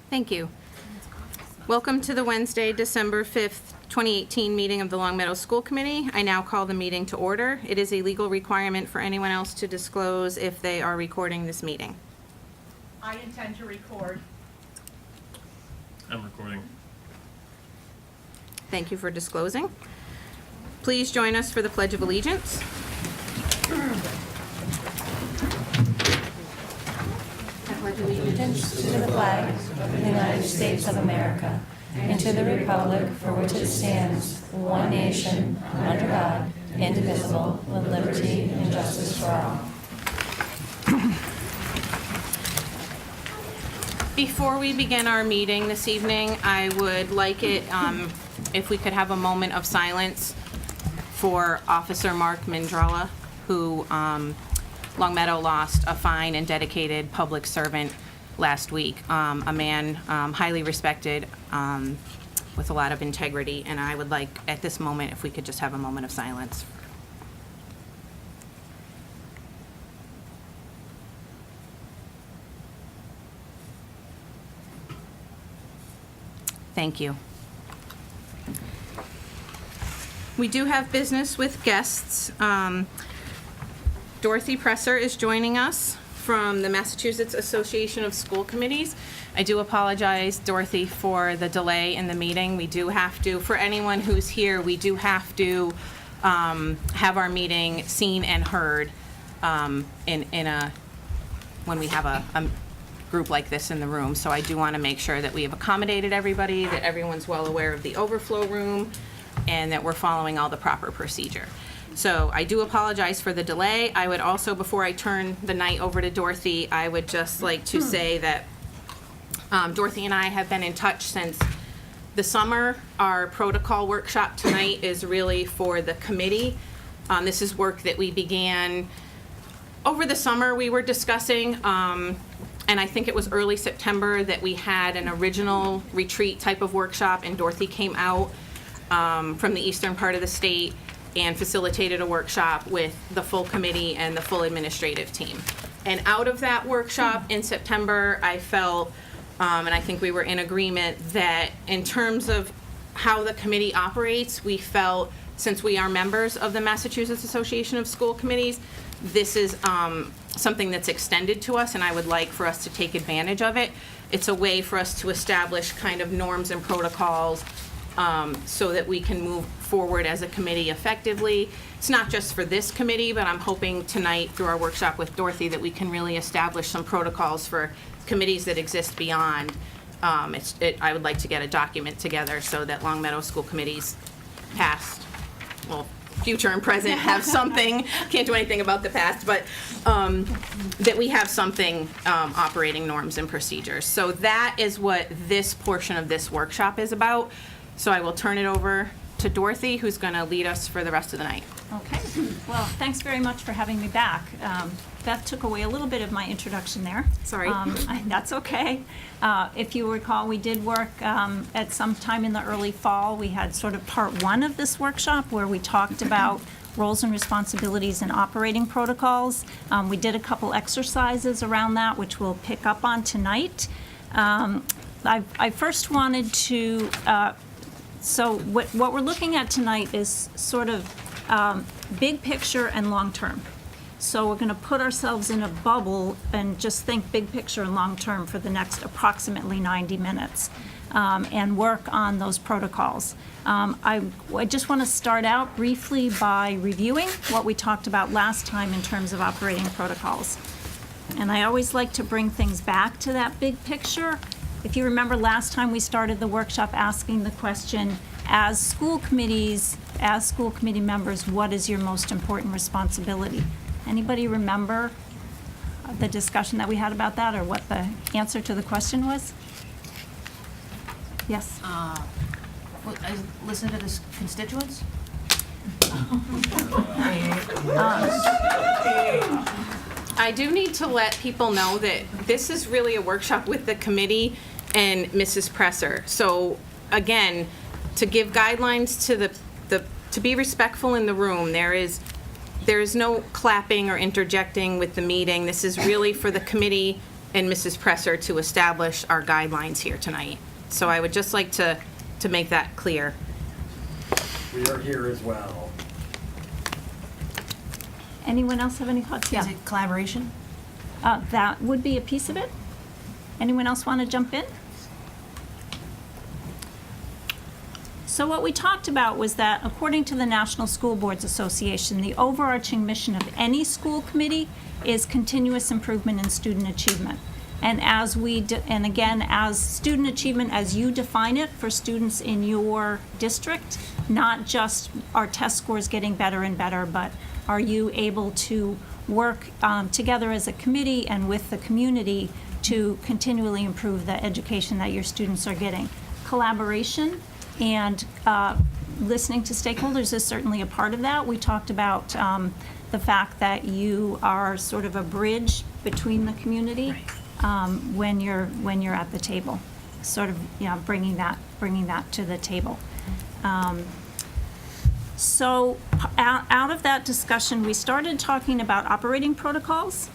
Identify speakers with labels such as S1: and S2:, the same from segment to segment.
S1: Thank you. Welcome to the Wednesday, December 5th, 2018 meeting of the Long Meadow School Committee. I now call the meeting to order. It is a legal requirement for anyone else to disclose if they are recording this meeting.
S2: I intend to record.
S3: I'm recording.
S1: Thank you for disclosing. Please join us for the Pledge of Allegiance.
S4: Allegiance to the flag of the United States of America and to the republic for which it stands, one nation, under God, indivisible, with liberty and justice for all.
S1: Before we begin our meeting this evening, I would like it if we could have a moment of silence for Officer Mark Mandela, who Long Meadow lost a fine and dedicated public servant last week, a man highly respected with a lot of integrity, and I would like at this moment if we could just have a moment of silence. Thank you. We do have business with guests. Dorothy Presser is joining us from the Massachusetts Association of School Committees. I do apologize, Dorothy, for the delay in the meeting. We do have to, for anyone who's here, we do have to have our meeting seen and heard when we have a group like this in the room. So I do want to make sure that we have accommodated everybody, that everyone's well aware of the overflow room, and that we're following all the proper procedure. So I do apologize for the delay. I would also, before I turn the night over to Dorothy, I would just like to say that Dorothy and I have been in touch since the summer. Our protocol workshop tonight is really for the committee. This is work that we began over the summer. We were discussing, and I think it was early September that we had an original retreat type of workshop, and Dorothy came out from the eastern part of the state and facilitated a workshop with the full committee and the full administrative team. And out of that workshop in September, I felt, and I think we were in agreement, that in terms of how the committee operates, we felt, since we are members of the Massachusetts Association of School Committees, this is something that's extended to us, and I would like for us to take advantage of it. It's a way for us to establish kind of norms and protocols so that we can move forward as a committee effectively. It's not just for this committee, but I'm hoping tonight through our workshop with Dorothy that we can really establish some protocols for committees that exist beyond. I would like to get a document together so that Long Meadow School Committees past, well, future and present have something, can't do anything about the past, but that we have something, operating norms and procedures. So that is what this portion of this workshop is about. So I will turn it over to Dorothy, who's going to lead us for the rest of the night.
S5: Okay. Well, thanks very much for having me back. Beth took away a little bit of my introduction there.
S1: Sorry.
S5: That's okay. If you recall, we did work at some time in the early fall. We had sort of part one of this workshop where we talked about roles and responsibilities and operating protocols. We did a couple exercises around that, which we'll pick up on tonight. I first wanted to so what we're looking at tonight is sort of big picture and long term. So we're going to put ourselves in a bubble and just think big picture and long term for the next approximately 90 minutes and work on those protocols. I just want to start out briefly by reviewing what we talked about last time in terms of operating protocols. And I always like to bring things back to that big picture. If you remember last time we started the workshop asking the question, as school committee members, what is your most important responsibility? Anybody remember the discussion that we had about that or what the answer to the question was? Yes?
S6: I listen to the constituents?
S1: I do need to let people know that this is really a workshop with the committee and Mrs. Presser. So again, to give guidelines to to be respectful in the room, there is no clapping or interjecting with the meeting. This is really for the committee and Mrs. Presser to establish our guidelines here tonight. So I would just like to make that clear.
S7: We are here as well.
S5: Anyone else have any thoughts?
S6: Is it collaboration?
S5: That would be a piece of it. Anyone else want to jump in? So what we talked about was that according to the National School Boards Association, the overarching mission of any school committee is continuous improvement in student achievement. And and again, as student achievement, as you define it for students in your district, not just are test scores getting better and better, but are you able to work together as a committee and with the community to continually improve the education that your students are getting. Collaboration and listening to stakeholders is certainly a part of that. We talked about the fact that you are sort of a bridge between the community when you're at the table, sort of, you know, bringing that to the table. So out of that discussion, we started talking about operating protocols.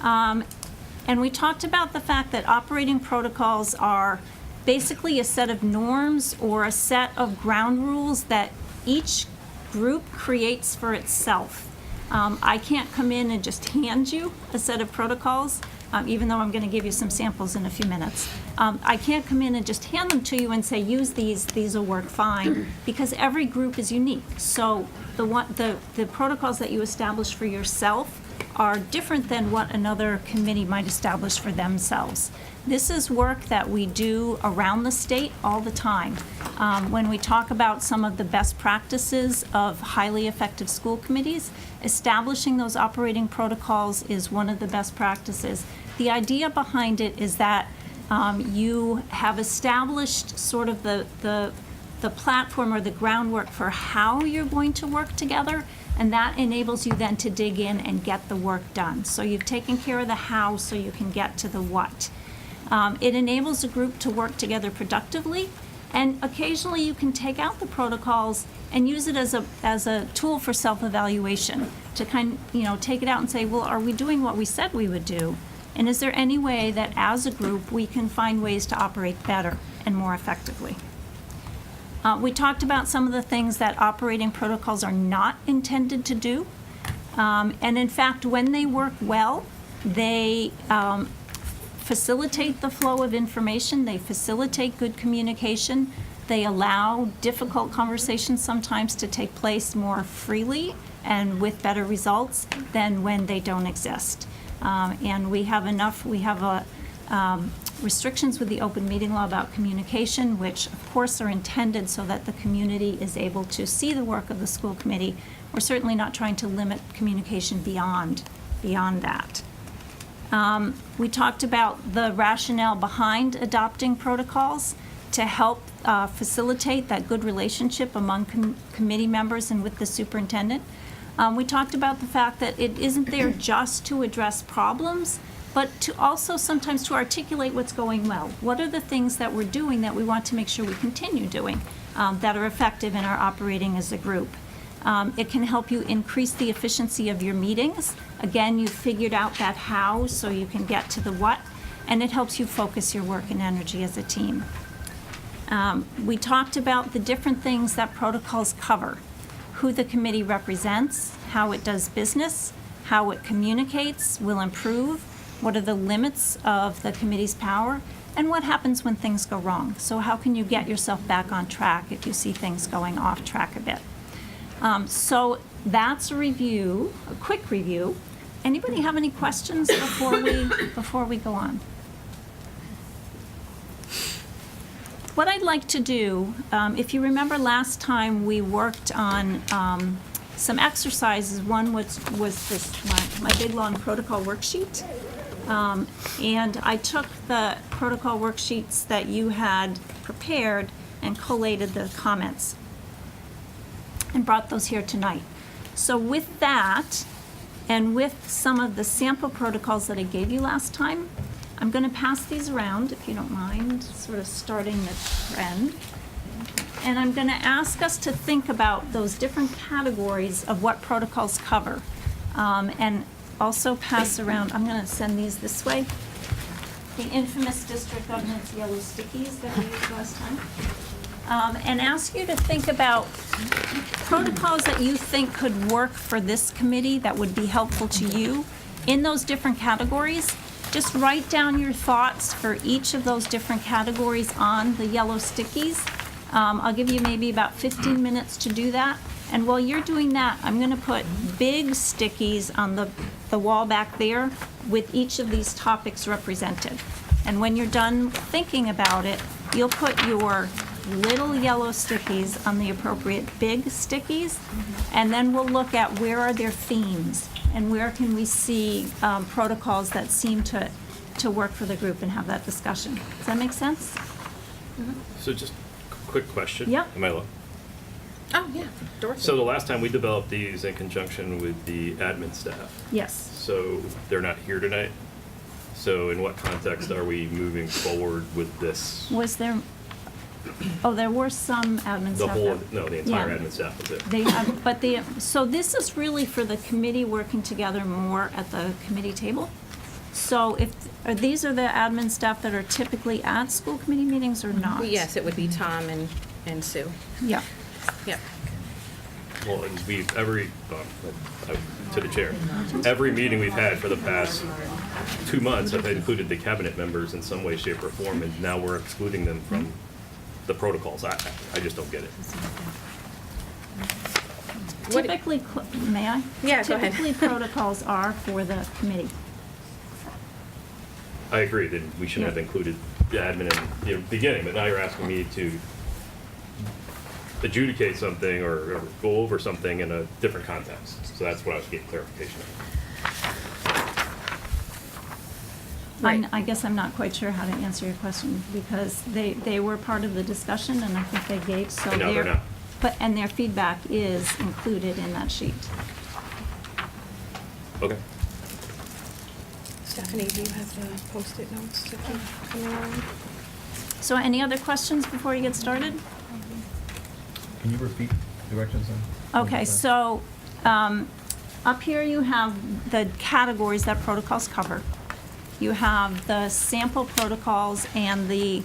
S5: And we talked about the fact that operating protocols are basically a set of norms or a set of ground rules that each group creates for itself. I can't come in and just hand you a set of protocols, even though I'm going to give you some samples in a few minutes. I can't come in and just hand them to you and say, use these will work fine, because every group is unique. So the protocols that you establish for yourself are different than what another committee might establish for themselves. This is work that we do around the state all the time. When we talk about some of the best practices of highly effective school committees, establishing those operating protocols is one of the best practices. The idea behind it is that you have established sort of the platform or the groundwork for how you're going to work together, and that enables you then to dig in and get the work done. So you've taken care of the how so you can get to the what. It enables a group to work together productively, and occasionally you can take out the protocols and use it as a tool for self-evaluation, to take it out and say, well, are we doing what we said we would do? And is there any way that as a group we can find ways to operate better and more effectively? We talked about some of the things that operating protocols are not intended to do. And in fact, when they work well, they facilitate the flow of information, they facilitate good communication, they allow difficult conversations sometimes to take place more freely and with better results than when they don't exist. And we have restrictions with the open meeting law about communication, which of course are intended so that the community is able to see the work of the school committee. We're certainly not trying to limit communication beyond that. We talked about the rationale behind adopting protocols to help facilitate that good relationship among committee members and with the superintendent. We talked about the fact that it isn't there just to address problems, but to also sometimes to articulate what's going well. What are the things that we're doing that we want to make sure we continue doing that are effective in our operating as a group? It can help you increase the efficiency of your meetings. Again, you've figured out that how so you can get to the what, and it helps you focus your work and energy as a team. We talked about the different things that protocols cover: who the committee represents, how it does business, how it communicates, will improve, what are the limits of the committee's power, and what happens when things go wrong. So how can you get yourself back on track if you see things going off track a bit? So that's a review, a quick review. Anybody have any questions before we go on? What I'd like to do, if you remember last time we worked on some exercises. One was this, my big long protocol worksheet. And I took the protocol worksheets that you had prepared and collated the comments and brought those here tonight. So with that, and with some of the sample protocols that I gave you last time, I'm going to pass these around, if you don't mind, sort of starting the trend. And I'm going to ask us to think about those different categories of what protocols cover. And also pass around, I'm going to send these this way. the infamous district governance yellow stickies that we used last time. And ask you to think about protocols that you think could work for this committee that would be helpful to you in those different categories. Just write down your thoughts for each of those different categories on the yellow stickies. I'll give you maybe about 15 minutes to do that. And while you're doing that, I'm going to put big stickies on the wall back there with each of these topics represented. And when you're done thinking about it, you'll put your little yellow stickies on the appropriate big stickies, and then we'll look at where are their themes and where can we see protocols that seem to work for the group and have that discussion. Does that make sense?
S8: So just quick question.
S5: Yeah.
S8: Am I allowed?
S1: Oh, yeah, Dorothy.
S8: So the last time we developed these in conjunction with the admin staff,
S5: Yes.
S8: so they're not here tonight. So in what context are we moving forward with this?
S5: Was there, oh, there were some admin
S8: The
S5: staff.
S8: whole,
S5: that-
S8: no, the entire
S5: Yeah.
S8: admin staff was there.
S5: They have, but they, so this is really for the committee working together more at the committee table. So these are the admin staff that are typically at school committee meetings or not?
S1: Yes, it would be Tom and Sue.
S5: Yeah.
S1: Yep.
S8: Well, and to the chair, every meeting we've had for the past 2 months have included the cabinet members in some way, shape, or form, and now we're excluding them from the protocols. I just don't get it.
S1: What-
S5: Typically, may I?
S1: Yeah, go ahead.
S5: Typically, protocols are for the committee.
S8: I agree that we should have
S5: Yeah.
S8: included the admin in the beginning, but now you're asking me to adjudicate something or go over something in a different context. So that's what I was getting clarification on.
S1: Right.
S5: I guess I'm not quite sure how to answer your question because they were part of the discussion and I think they gave, so
S8: And now they're not.
S5: and their feedback is included in that sheet.
S8: Okay.
S1: Stephanie, do you have the Post-it notes to keep coming along?
S5: So any other questions before you get started?
S9: Can you repeat directions then?
S5: Okay, so up here you have the categories that protocols cover. You have the sample protocols and the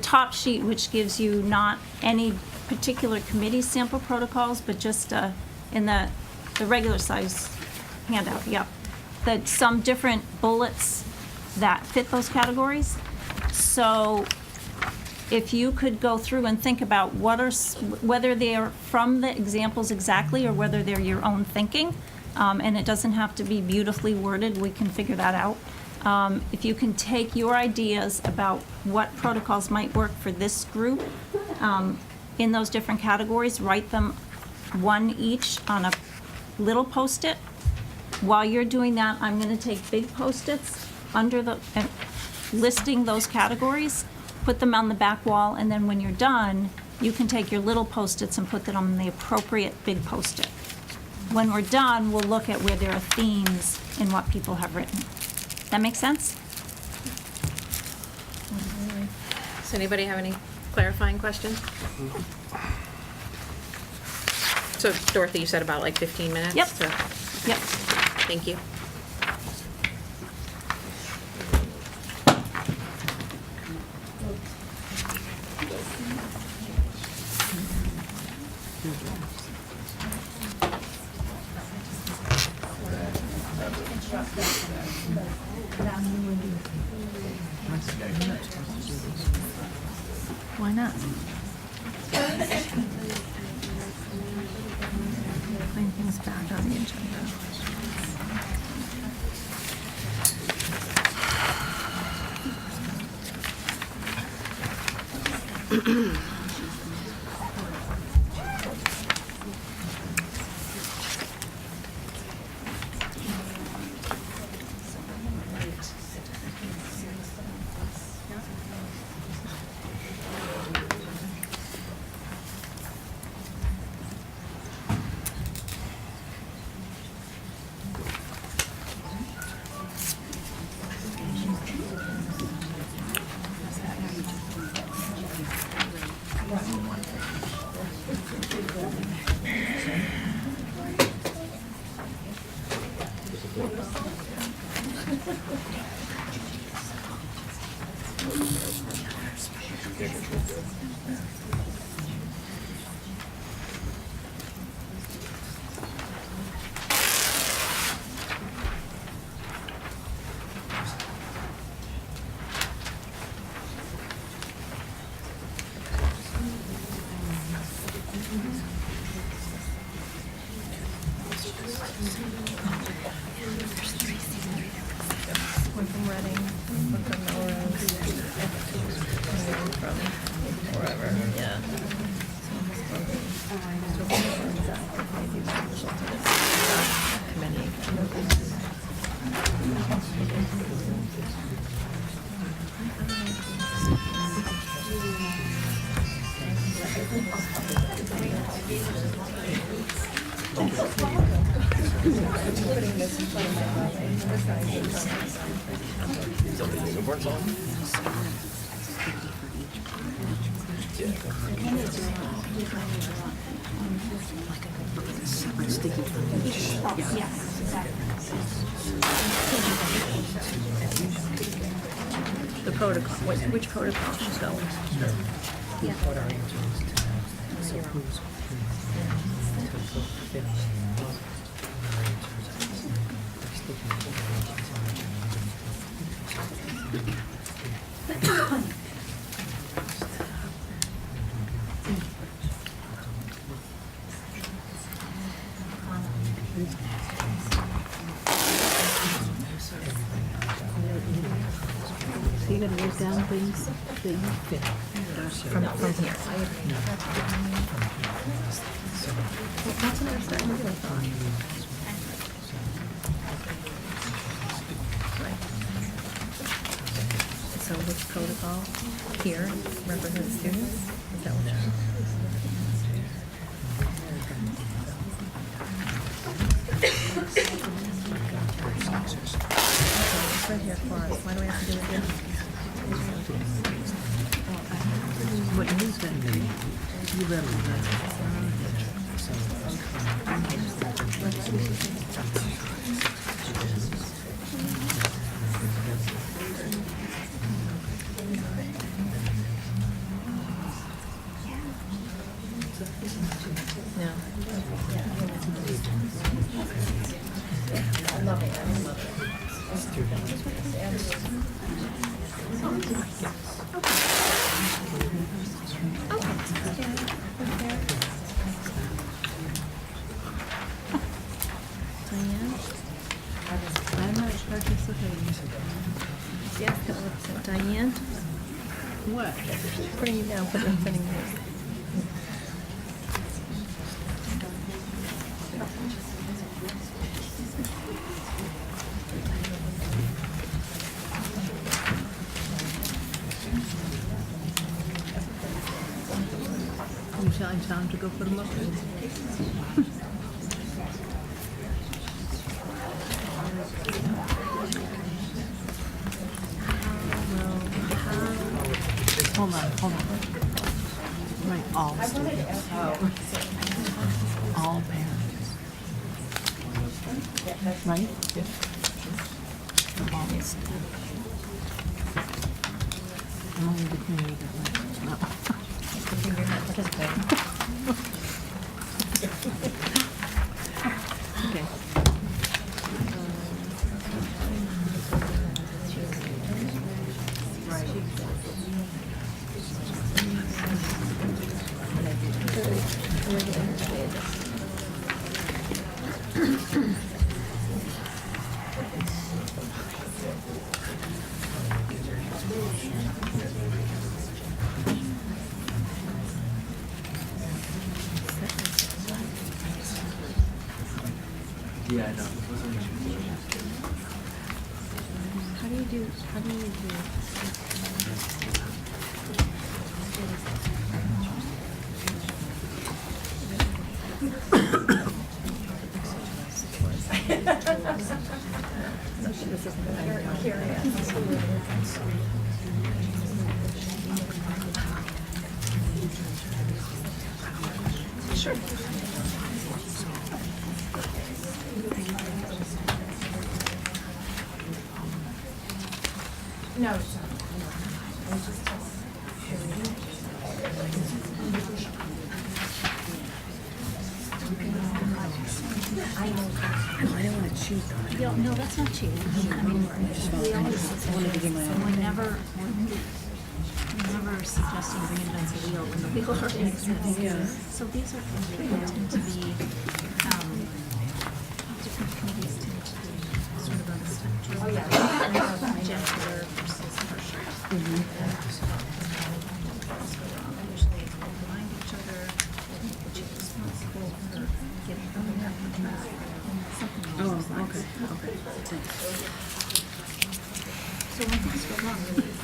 S5: top sheet, which gives you not any particular committee sample protocols, but just in the regular size handout, yep. Some different bullets that fit those categories. So if you could go through and think about whether they're from the examples exactly or whether they're your own thinking, and it doesn't have to be beautifully worded, we can figure that out. If you can take your ideas about what protocols might work for this group in those different categories, write them one each on a little Post-it. While you're doing that, I'm going to take big Post-its listing those categories, put them on the back wall, and then when you're done, you can take your little Post-its and put them on the appropriate big Post-it. When we're done, we'll look at where there are themes in what people have written. That make sense?
S1: Does anybody have any clarifying questions? So Dorothy, you said about like 15 minutes?
S5: Yep.
S1: So-
S5: Yep.
S1: Thank you.
S6: Why not? Bring things back on the agenda.
S8: can't control that.
S4: One from Reading, one from Melrose, and one from wherever, yeah.
S8: Is that the unicorn song?
S4: The protocol, which protocol? So,
S10: So you gotta write down things that you fit.
S4: from here. That's what I was starting to really thought. Right. So which protocol here represents students? Is that what you're? It's right here for us. Why do we have to do it here?
S10: What is that? You better read
S4: No. I love it. I love it.
S10: I'm not participating.
S4: Yes, Diane,
S10: What?
S4: putting you down for opening this.
S10: You telling Tom to go put them up? Hold on. Right, all students. All parents. Right? All students. Only the community that left.
S4: You're not participating.
S10: Okay.
S7: Yeah, I know.
S4: How do you do?
S1: Sure.
S2: No, it's not.
S5: No, that's not cheating. I mean, we always, we never suggesting reinvent the wheel when the wheel already exists. So these are people tend to be, different committees tend to be sort of on the spectrum. Gentler versus harsher. Usually it's remind each other, which is responsible for getting them back on track. Something along those lines. So when things go wrong, really,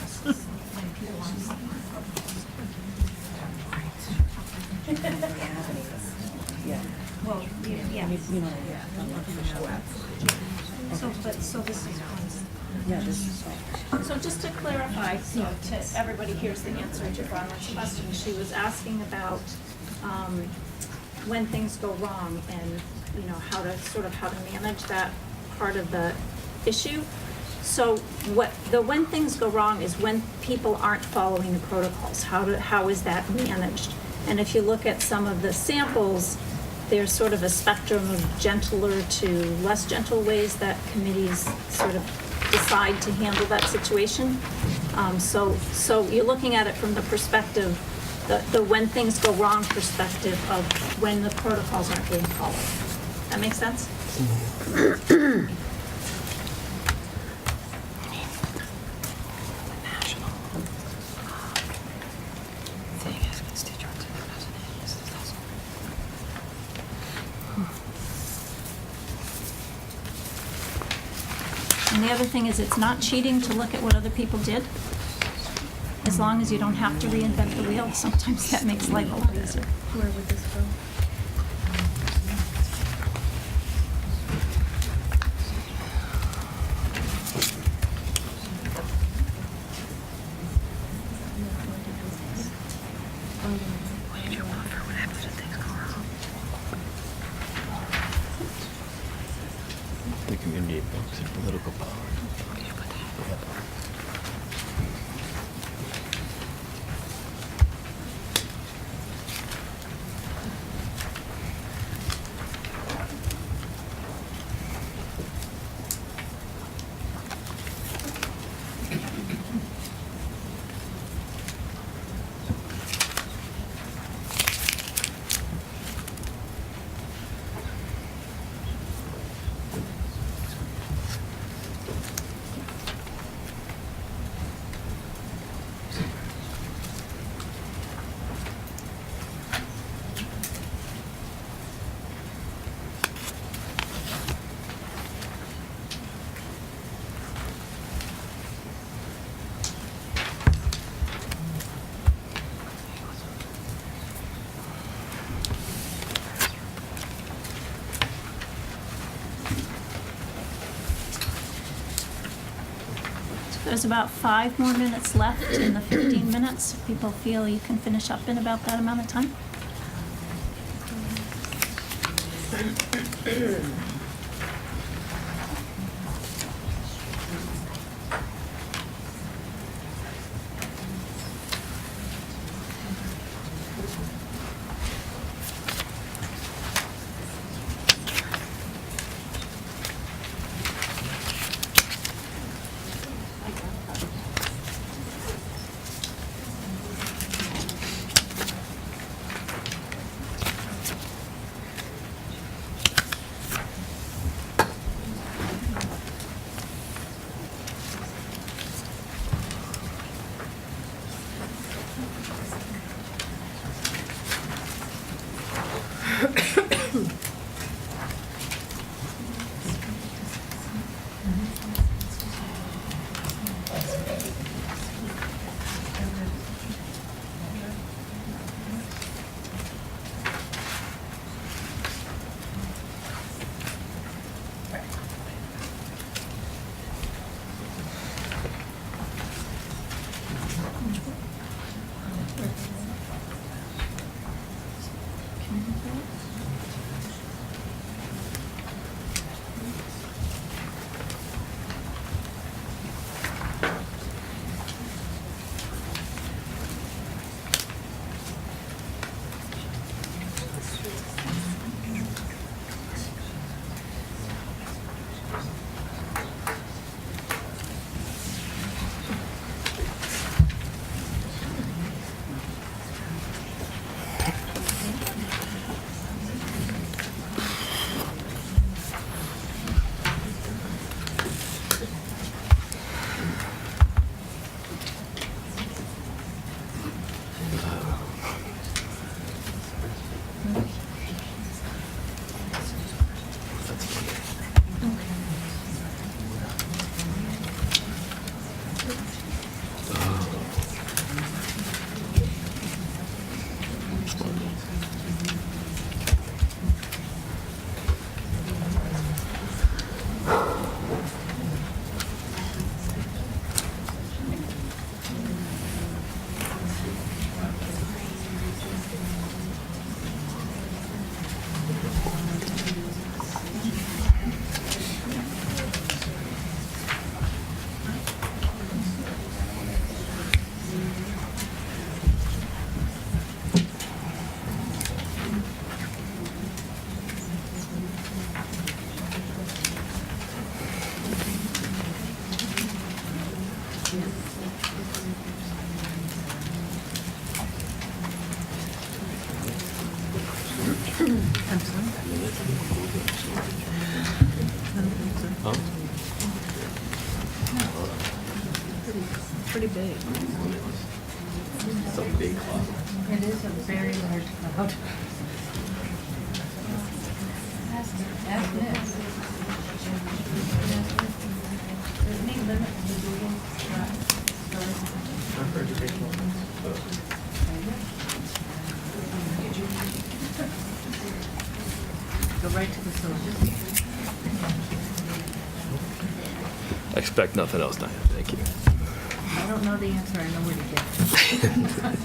S5: when people aren't. Well, yeah. So this is one. So just to clarify, so to everybody hears the answer to Bronwyn's question, she was asking about when things go wrong and, you know, how to manage that part of the issue. So when things go wrong is when people aren't following the protocols. How is that managed? And if you look at some of the samples, there's sort of a spectrum of gentler to less gentle ways that committees sort of decide to handle that situation. So you're looking at it from the perspective, the when things go wrong perspective of when the protocols aren't being followed. That make sense? And the other thing is, it's not cheating to look at what other people did. As long as you don't have to reinvent the wheel, sometimes that makes life a lot easier.
S10: Where would this go?
S9: The community books and political power.
S5: There's about 5 more minutes left in the 15 minutes. If people feel you can finish up in about that amount of time.
S10: so. I don't think so.
S9: Huh?
S10: Pretty big.
S9: It's a big cloud.
S6: It is a very large cloud. Ask Nick. There's any limit to Google Go right to the syllabus.
S9: I expect nothing else, Diane. Thank you.
S6: I don't know the answer, I know where to get it.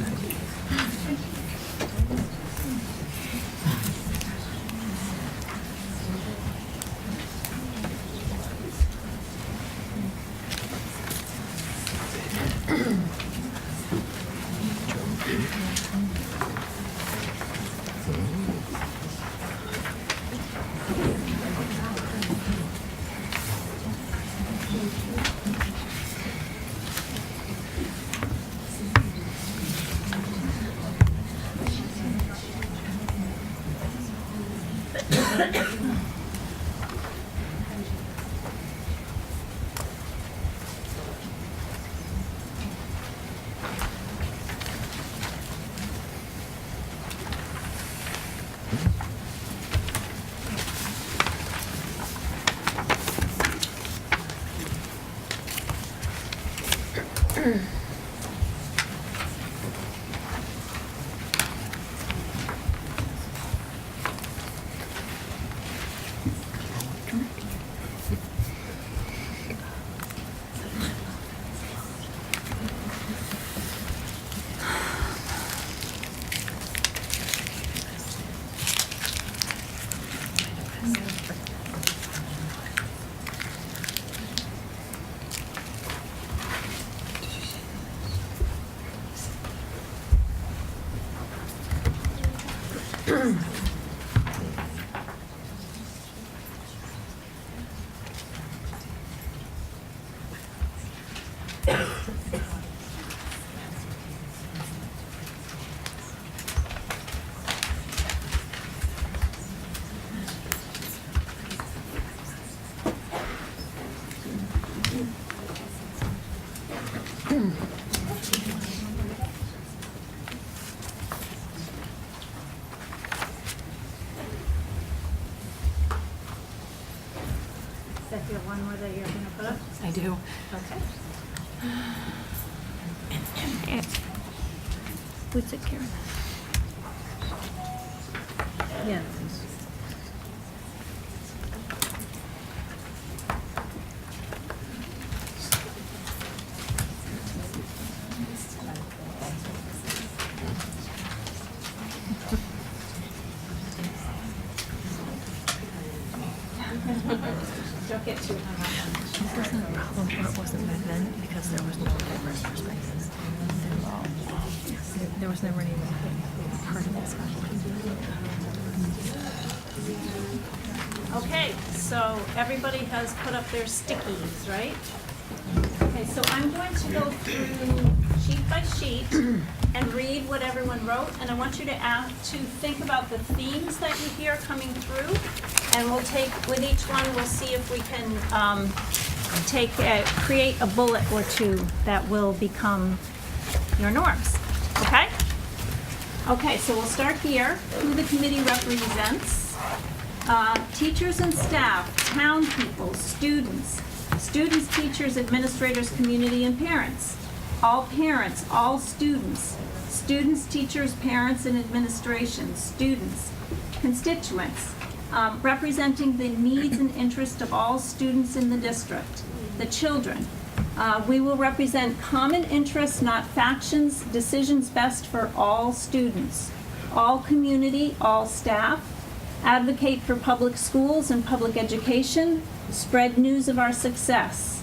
S5: Is that your one more that you're going to put up?
S1: I do.
S5: Okay. Who took care of that?
S10: Yeah.
S5: Don't get too hung up on this.
S10: This wasn't a problem, or it wasn't back then, because there was no diverse perspectives. There was never any part of this.
S5: Okay, so everybody has put up their stickies, right? Okay, so I'm going to go through sheet by sheet and read what everyone wrote, and I want you to think about the themes that you hear coming through, and we'll take, with each one, we'll see if we can create a bullet or two that will become your norms, okay? Okay, so we'll start here, who the committee represents. Teachers and staff, town people, students, teachers, administrators, community, and parents. All parents, all students, teachers, parents, and administration, students, constituents, representing the needs and interests of all students in the district, the children. We will represent common interests, not factions, decisions best for all students, all community, all staff, advocate for public schools and public education, spread news of our success.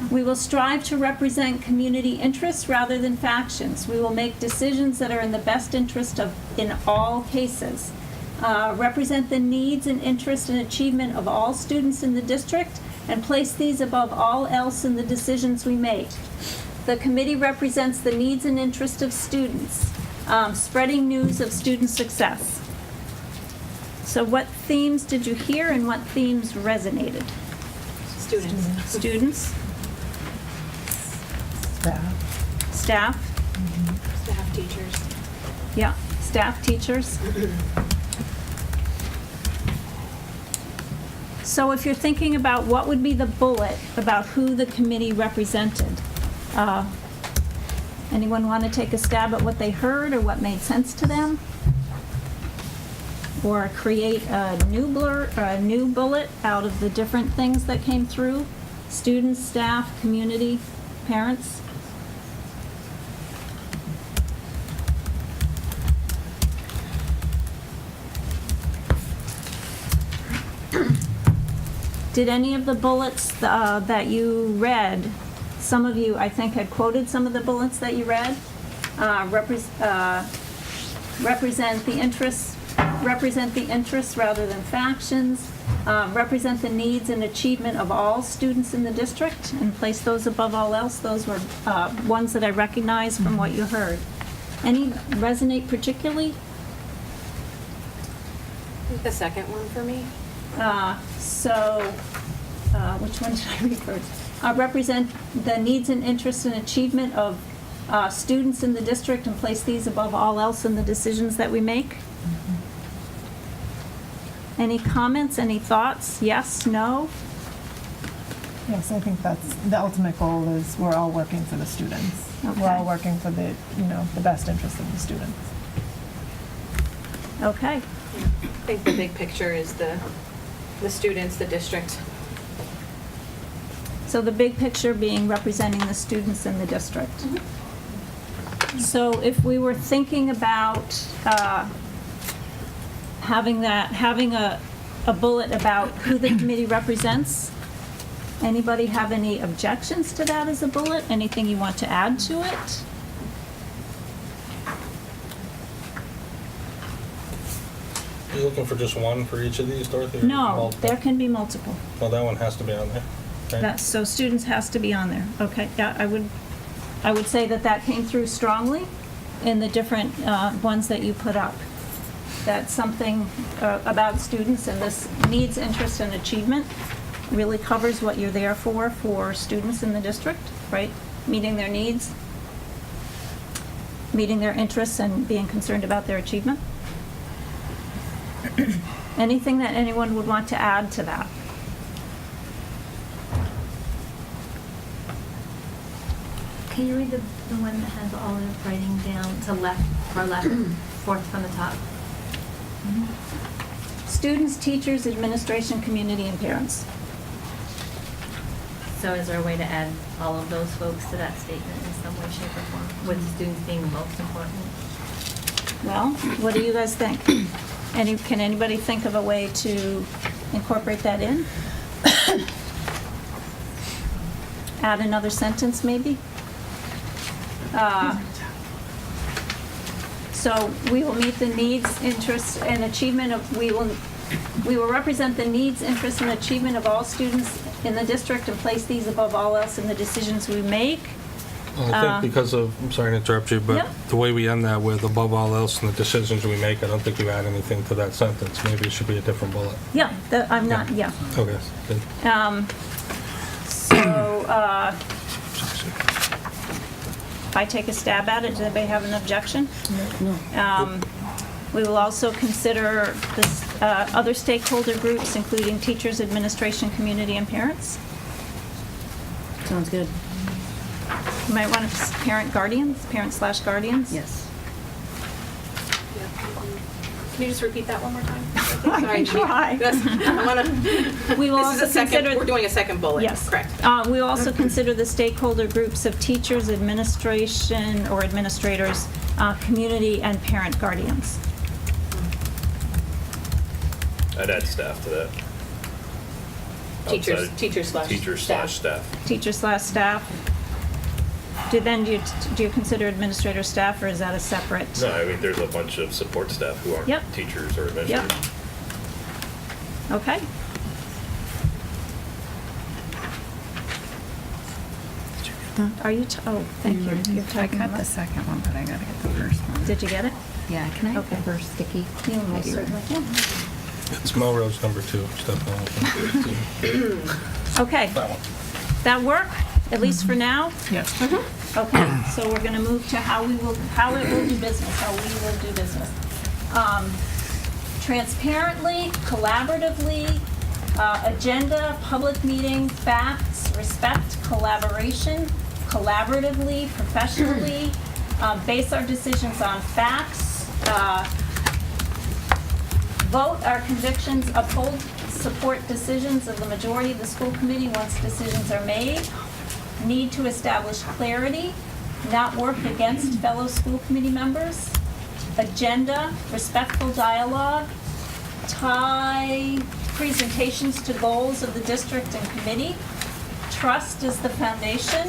S5: We will strive to represent community interests rather than factions. We will make decisions that are in the best interest in all cases. Represent the needs and interests and achievement of all students in the district and place these above all else in the decisions we make. The committee represents the needs and interests of students, spreading news of student success. So what themes did you hear and what themes resonated?
S1: Students.
S5: Students? Staff?
S1: Staff, teachers.
S5: Yeah, staff, teachers. So if you're thinking about what would be the bullet about who the committee represented, anyone want to take a stab at what they heard or what made sense to them? Or create a new bullet out of the different things that came through? Students, staff, community, parents? Did any of the bullets that you read, some of you, I think, had quoted some of the bullets that you read, represent the interests rather than factions, represent the needs and achievement of all students in the district, and place those above all else? Those were ones that I recognized from what you heard. Any resonate particularly?
S1: The second one for me.
S5: Which one did I read first? Represent the needs and interests and achievement of students in the district and place these above all else in the decisions that we make. Any comments, any thoughts? Yes, no?
S10: Yes, I think that's, the ultimate goal is we're all working for the students.
S5: Okay.
S10: We're all working for the, the best interest of the students.
S5: Okay.
S1: I think the big picture is the students, the district.
S5: So the big picture being representing the students in the district. So if we were thinking about having a bullet about who the committee represents, anybody have any objections to that as a bullet? Anything you want to add to it?
S11: Are you looking for just one for each of these, Dorothy? or
S5: No,
S11: multiple?
S5: there can be multiple.
S11: Well, that one has to be on there. Okay.
S5: So students has to be on there. Okay, yeah, I would say that came through strongly in the different ones that you put up. That's something about students, and this needs, interest, and achievement really covers what you're there for students in the district, right? Meeting their needs, meeting their interests, and being concerned about their achievement. Anything that anyone would want to add to that?
S4: Can you read the one that has all the writing down to left, fourth from the top?
S5: Students, teachers, administration, community, and parents.
S4: So is there a way to add all of those folks to that statement in some way, shape, or form, with students being the most important?
S5: Well, what do you guys think? Can anybody think of a way to incorporate that in? Add another sentence, maybe? So we will meet the needs, interests, and achievement of, we will represent the needs, interests, and achievement of all students in the district and place these above all else in the decisions we make.
S11: Well, I think because of, I'm sorry to interrupt you, but
S5: Yep.
S11: the way we end that with above all else in the decisions we make, I don't think you add anything to that sentence. Maybe it should be a different bullet.
S5: Yeah, I'm not, yeah.
S11: Okay, good.
S5: If I take a stab at it, does anybody have an objection? No. We will also consider this, other stakeholder groups, including teachers, administration, community, and parents.
S6: Sounds good.
S5: You might want to, parent/guardians?
S6: Yes.
S1: Can you just repeat that one more time?
S5: I can try.
S1: I want to,
S5: We will
S1: this is
S5: also
S1: a second,
S5: consider.
S1: we're doing a second bullet.
S5: Yes.
S1: Correct.
S5: We will also consider the stakeholder groups of teachers, administration or administrators, community, and parent guardians.
S8: I'd add staff to that.
S1: Teachers
S8: Outside-
S1: /staff.
S8: Teachers/staff.
S5: Teacher/staff. Do you consider administrator staff, or is that a separate?
S8: No, I mean, there's a bunch of support staff who aren't
S5: Yep.
S8: teachers or administrators.
S5: Okay. Are you, oh, thank you. You're
S10: I
S5: typing
S10: got
S5: them
S10: the
S5: up.
S10: second one, but I gotta get the first one.
S5: Did you get it?
S10: Yeah, can I have
S5: Okay.
S10: the first sticky?
S5: You most certainly can.
S11: It's Melrose number 2, Stefan.
S5: Okay,
S11: That one.
S5: that work, at least for now?
S10: Yes.
S5: Okay, so we're gonna move to how it will do business, how we will do business. Transparently, collaboratively, agenda, public meeting, facts, respect, collaboration, collaboratively, professionally, base our decisions on facts, vote our convictions, uphold, support decisions of the majority of the school committee once decisions are made, need to establish clarity, not work against fellow school committee members, agenda, respectful dialogue, tie presentations to goals of the district and committee, trust is the foundation,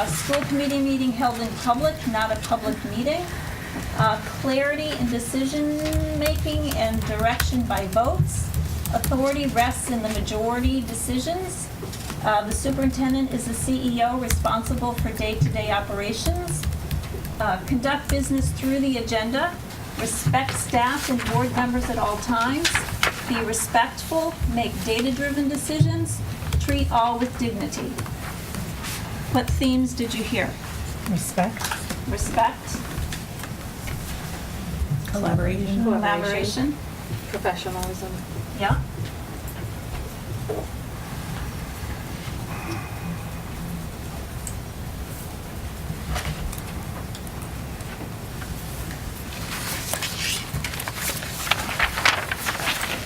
S5: school committee meeting held in public, not a public meeting, clarity in decision-making and direction by votes, authority rests in the majority decisions, the superintendent is the CEO responsible for day-to-day operations, conduct business through the agenda, respect staff and board members at all times, be respectful, make data-driven decisions, treat all with dignity. What themes did you hear?
S10: Respect.
S5: Respect,
S10: Collaboration.
S5: collaboration,
S1: Professionalism.
S5: yeah.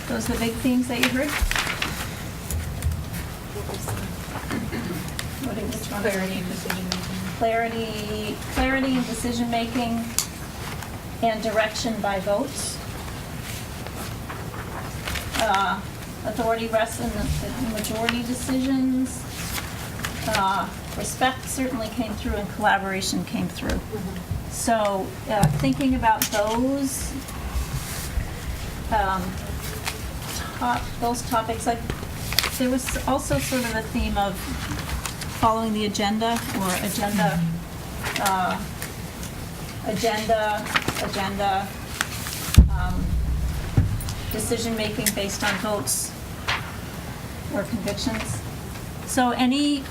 S5: Those are the big themes that you heard? Which one?
S1: Clarity in decision-making.
S5: Clarity in decision-making and direction by votes. Authority rests in the majority decisions. Respect certainly came through and collaboration came through. So, thinking about those, those topics, like, there was also sort of a theme of following the agenda, or agenda, decision-making based on votes or convictions. So any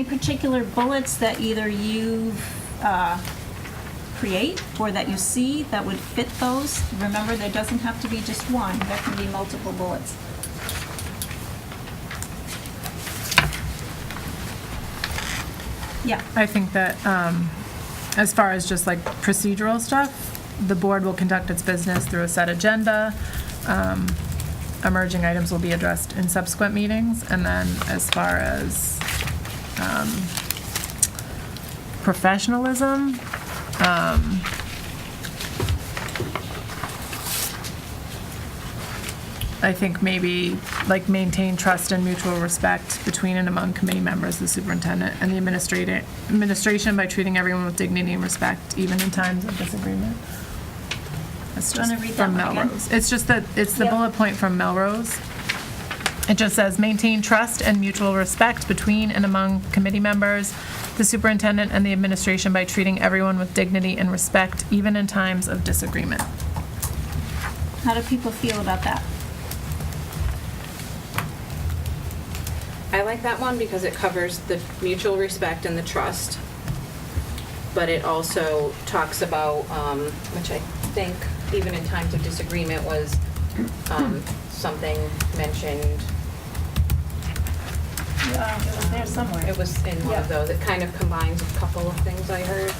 S5: particular bullets that either you create or that you see that would fit those? Remember, there doesn't have to be just one, there can be multiple bullets. Yeah.
S10: I think that as far as just like procedural stuff, the board will conduct its business through a set agenda. Emerging items will be addressed in subsequent meetings. And then as far as professionalism, I think maybe like maintain trust and mutual respect between and among committee members, the superintendent, and the administration by treating everyone with dignity and respect, even in times of disagreement. That's
S5: Do you wanna
S10: just
S5: read that
S10: from
S5: one again?
S10: Melrose. It's just that, it's the
S5: Yep.
S10: bullet point from Melrose. It just says, maintain trust and mutual respect between and among committee members, the superintendent, and the administration by treating everyone with dignity and respect, even in times of disagreement.
S5: How do people feel about that?
S1: I like that one because it covers the mutual respect and the trust, but it also talks about, which I think even in times of disagreement was something mentioned.
S5: Yeah, it was there somewhere.
S1: It was in one of those. It kind of combines a couple of things I heard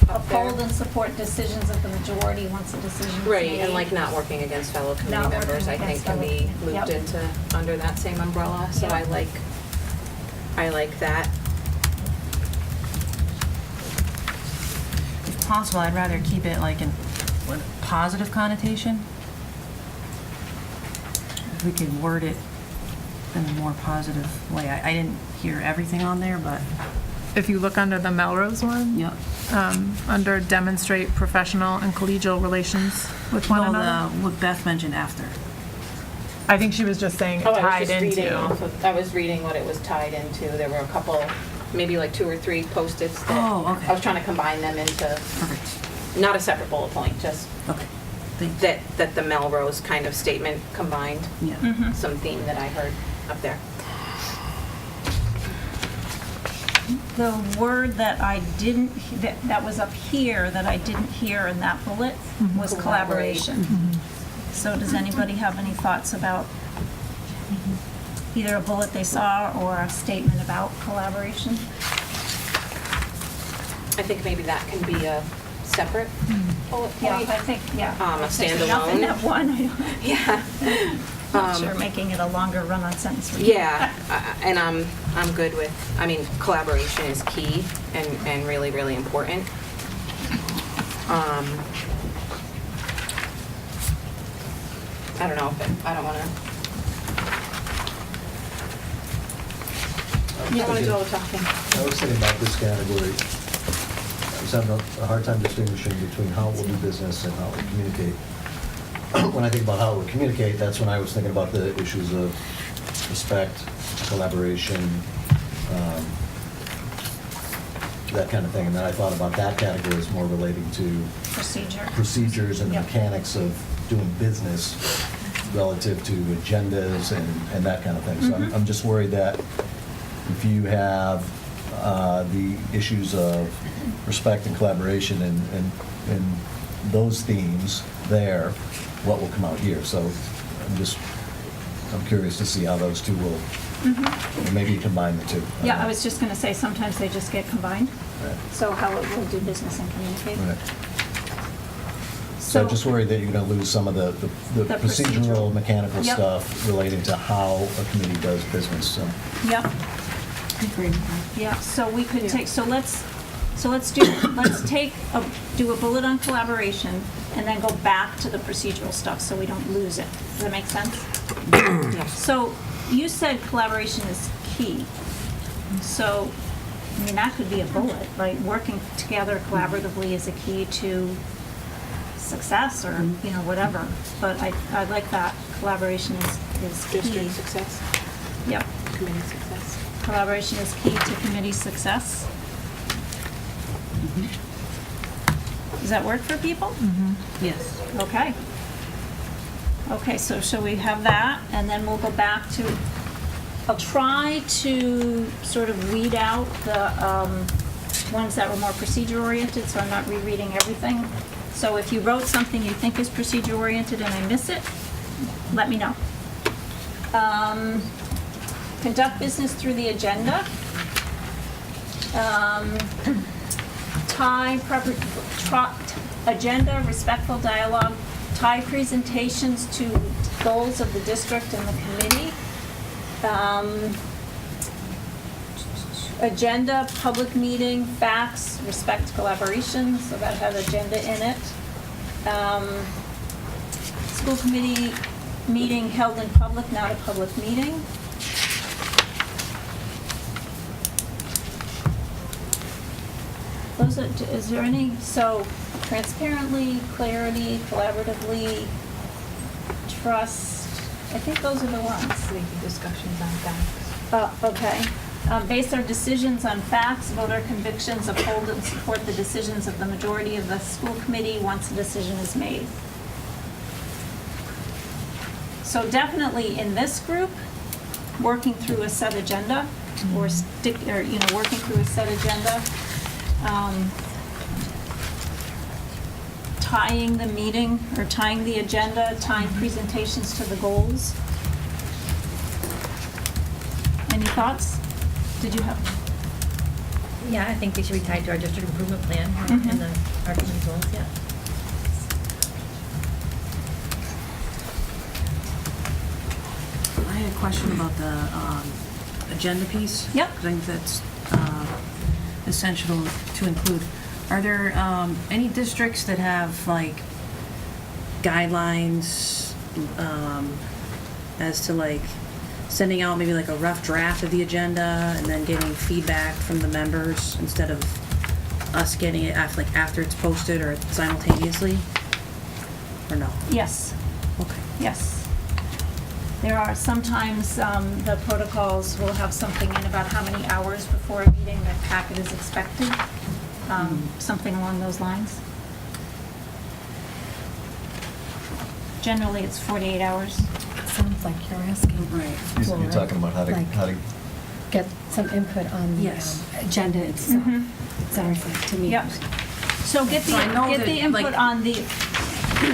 S1: up there.
S5: Uphold and support decisions of the majority once a decision is made.
S1: Right, and like not working against fellow committee
S5: Not working
S1: members, I think
S5: against
S1: can
S5: fellow
S1: be
S5: committee-
S1: looped
S5: yep.
S1: into, under that same umbrella, so
S5: Yep.
S1: I like that.
S6: If possible, I'd rather keep it like in a positive connotation. If we could word it in a more positive way. I didn't hear everything on there, but,
S10: If you look under the Melrose one,
S6: yep.
S10: under demonstrate professional and collegial relations with one
S6: Well,
S10: another.
S6: what Beth mentioned after.
S10: I think she was just saying
S1: Oh, I
S10: tied
S1: was just reading
S10: into.
S1: off of, I was reading what it was tied into. There were a couple, maybe like 2 or 3 Post-its that
S6: Oh, okay.
S1: I was trying to combine them into
S6: Perfect.
S1: Not a separate bullet point, just
S6: Okay, thanks.
S1: that the Melrose kind of statement combined
S6: Yeah.
S1: some theme that I heard up there.
S5: The word that I didn't, that was up here that I didn't hear in that bullet was collaboration. So does anybody have any thoughts about either a bullet they saw or a statement about collaboration?
S1: I think maybe that can be a separate bullet
S5: Yeah,
S1: point.
S5: I think, yeah.
S1: A
S5: If there's enough in
S1: standalone.
S5: that one, I don't,
S1: Yeah.
S5: not sure making it a longer run-on sentence. would-
S1: Yeah, and I'm good with, I mean, collaboration is key and really, really important. I don't know, I don't wanna. I don't wanna do all the talking.
S12: I was thinking about this category. I was having a hard time distinguishing between how we'll do business and how we communicate. When I think about how we communicate, that's when I was thinking about the issues of respect, collaboration, that kind of thing. And then I thought about that category as more relating to procedures and the
S5: Yep.
S12: mechanics of doing business relative to agendas and that kind of thing. So I'm just worried that if you have the issues of respect and collaboration and those themes there, what will come out here? So I'm curious to see how those two will, or maybe combine the two.
S5: Yeah, I was just going to say, sometimes they just get combined.
S12: Right.
S5: So how it will do business and communicate.
S12: Right. So I'm just worried that you're going to lose some of the
S5: The
S12: procedural,
S5: procedural.
S12: mechanical
S5: Yep.
S12: stuff relating to how a committee does business, so.
S5: Yep.
S6: I agree with that.
S5: Yeah, so we could take, let's do a bullet on collaboration and then go back to the procedural stuff so we don't lose it. Does that make sense?
S1: Yes.
S5: So you said collaboration is key. So, I mean, that could be a bullet, right? Working together collaboratively is a key to success or, whatever. But I like that. Collaboration is key.
S1: District success,
S5: Yep.
S1: committee success.
S5: Collaboration is key to committee success. Does that work for people?
S6: Yes.
S5: Okay. Okay, so shall we have that, and then we'll go back to, I'll try to sort of weed out the ones that were more procedure-oriented, so I'm not rereading everything. So if you wrote something you think is procedure-oriented and I miss it, let me know. Conduct business through the agenda. Agenda, respectful dialogue, tie presentations to goals of the district and the committee. Agenda, public meeting, facts, respect collaboration, so that had agenda in it. School committee meeting held in public, not a public meeting. Is there any, so transparently, clarity, collaboratively, trust, I think those are the ones.
S1: Making discussions on facts.
S5: Okay. Base our decisions on facts, vote our convictions, uphold and support the decisions of the majority of the school committee once a decision is made. So definitely in this group, working through a set agenda, or working through a set agenda. Tying the meeting, or tying the agenda, tying presentations to the goals. Any thoughts? Did you have?
S4: Yeah, I think they should be tied to our district improvement plan and our community goals, yeah.
S6: I had a question about the agenda piece.
S5: Yep.
S6: 'Cause I think that's essential to include. Are there any districts that have like guidelines as to like sending out maybe like a rough draft of the agenda and then getting feedback from the members instead of us getting it after it's posted or simultaneously? Or no?
S5: Yes.
S6: Okay.
S5: Yes. There are sometimes, the protocols will have something in about how many hours before a meeting the packet is expected, something along those lines. Generally, it's 48 hours.
S4: Sounds like you're asking.
S6: Right.
S12: You're talking about how to,
S4: Like-
S12: how to,
S4: Get some input on the
S6: Yes.
S4: agenda itself. Sounds like to me.
S5: Yep. So get the,
S6: So I know
S5: get
S6: that,
S5: the input
S6: like-
S5: on the,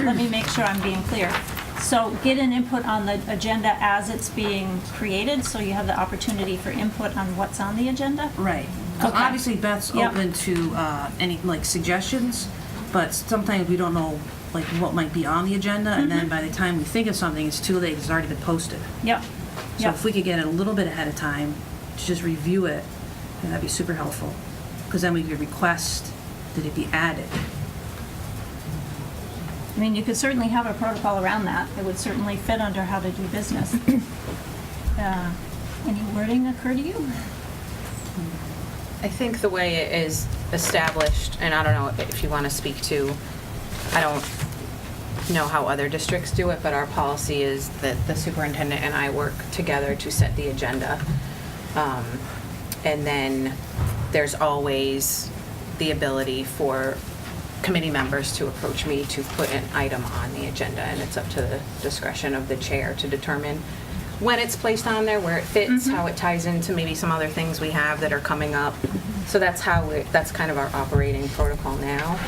S5: let me make sure I'm being clear. So get an input on the agenda as it's being created, so you have the opportunity for input on what's on the agenda?
S6: Right. 'Cause
S5: Okay.
S6: obviously Beth's
S5: Yep.
S6: open to any, like, suggestions, but sometimes we don't know, like, what might be on the agenda, and then by the time we think of something, it's too late, it's already been posted.
S5: Yep.
S6: So
S5: Yep.
S6: if we could get it a little bit ahead of time, to just review it, then that'd be super helpful. Because then we could request that it be added.
S5: I mean, you could certainly have a protocol around that. It would certainly fit under how to do business. Any wording occur to you?
S1: I think the way it is established, and I don't know if you want to speak to, I don't know how other districts do it, but our policy is that the superintendent and I work together to set the agenda. And then there's always the ability for committee members to approach me to put an item on the agenda, and it's up to the discretion of the chair to determine when it's placed on there, where it fits, how it ties into maybe some other things we have that are coming up. So that's that's kind of our operating protocol now.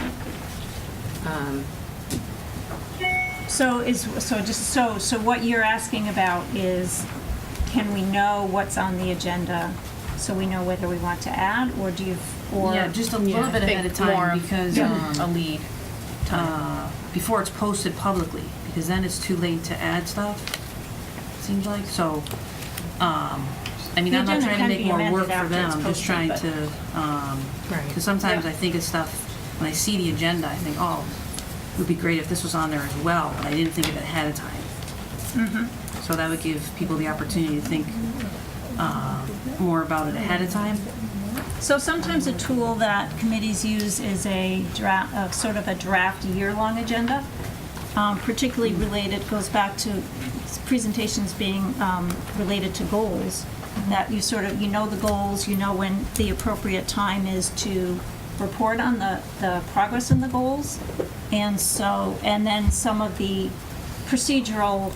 S5: So what you're asking about is, can we know what's on the agenda so we know whether we want to add, or do you, or?
S6: Yeah, just a little bit ahead of time, because,
S1: a lead.
S6: before it's posted publicly, because then it's too late to add stuff, seems like, so, I mean,
S5: The
S6: I'm not
S5: agenda
S6: trying to
S5: can
S6: make
S5: be
S6: more
S5: amended
S6: work for
S5: after
S6: them,
S5: it's
S6: I'm just
S5: posted,
S6: trying
S5: but-
S6: to,
S1: Right.
S6: because sometimes
S5: Yeah.
S6: I think of stuff, when I see the agenda, I think, oh, it would be great if this was on there as well, but I didn't think of it ahead of time. So that would give people the opportunity to think more about it ahead of time.
S5: So sometimes a tool that committees use is a draft, sort of a draft year-long agenda, particularly related, goes back to presentations being related to goals, that you sort of, you know the goals, you know when the appropriate time is to report on the progress in the goals, and so, and then some of the procedural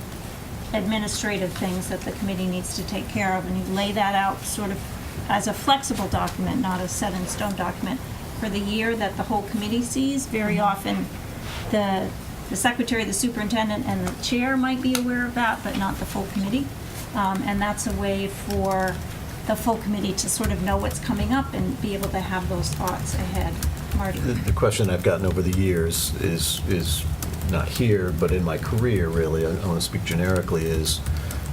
S5: administrative things that the committee needs to take care of, and you lay that out sort of as a flexible document, not a set-in-stone document, for the year that the whole committee sees. Very often, the secretary, the superintendent, and the chair might be aware of that, but not the full committee. And that's a way for the full committee to sort of know what's coming up and be able to have those thoughts ahead. Marty?
S12: the question I've gotten over the years is not here, but in my career, really, I want to speak generically, is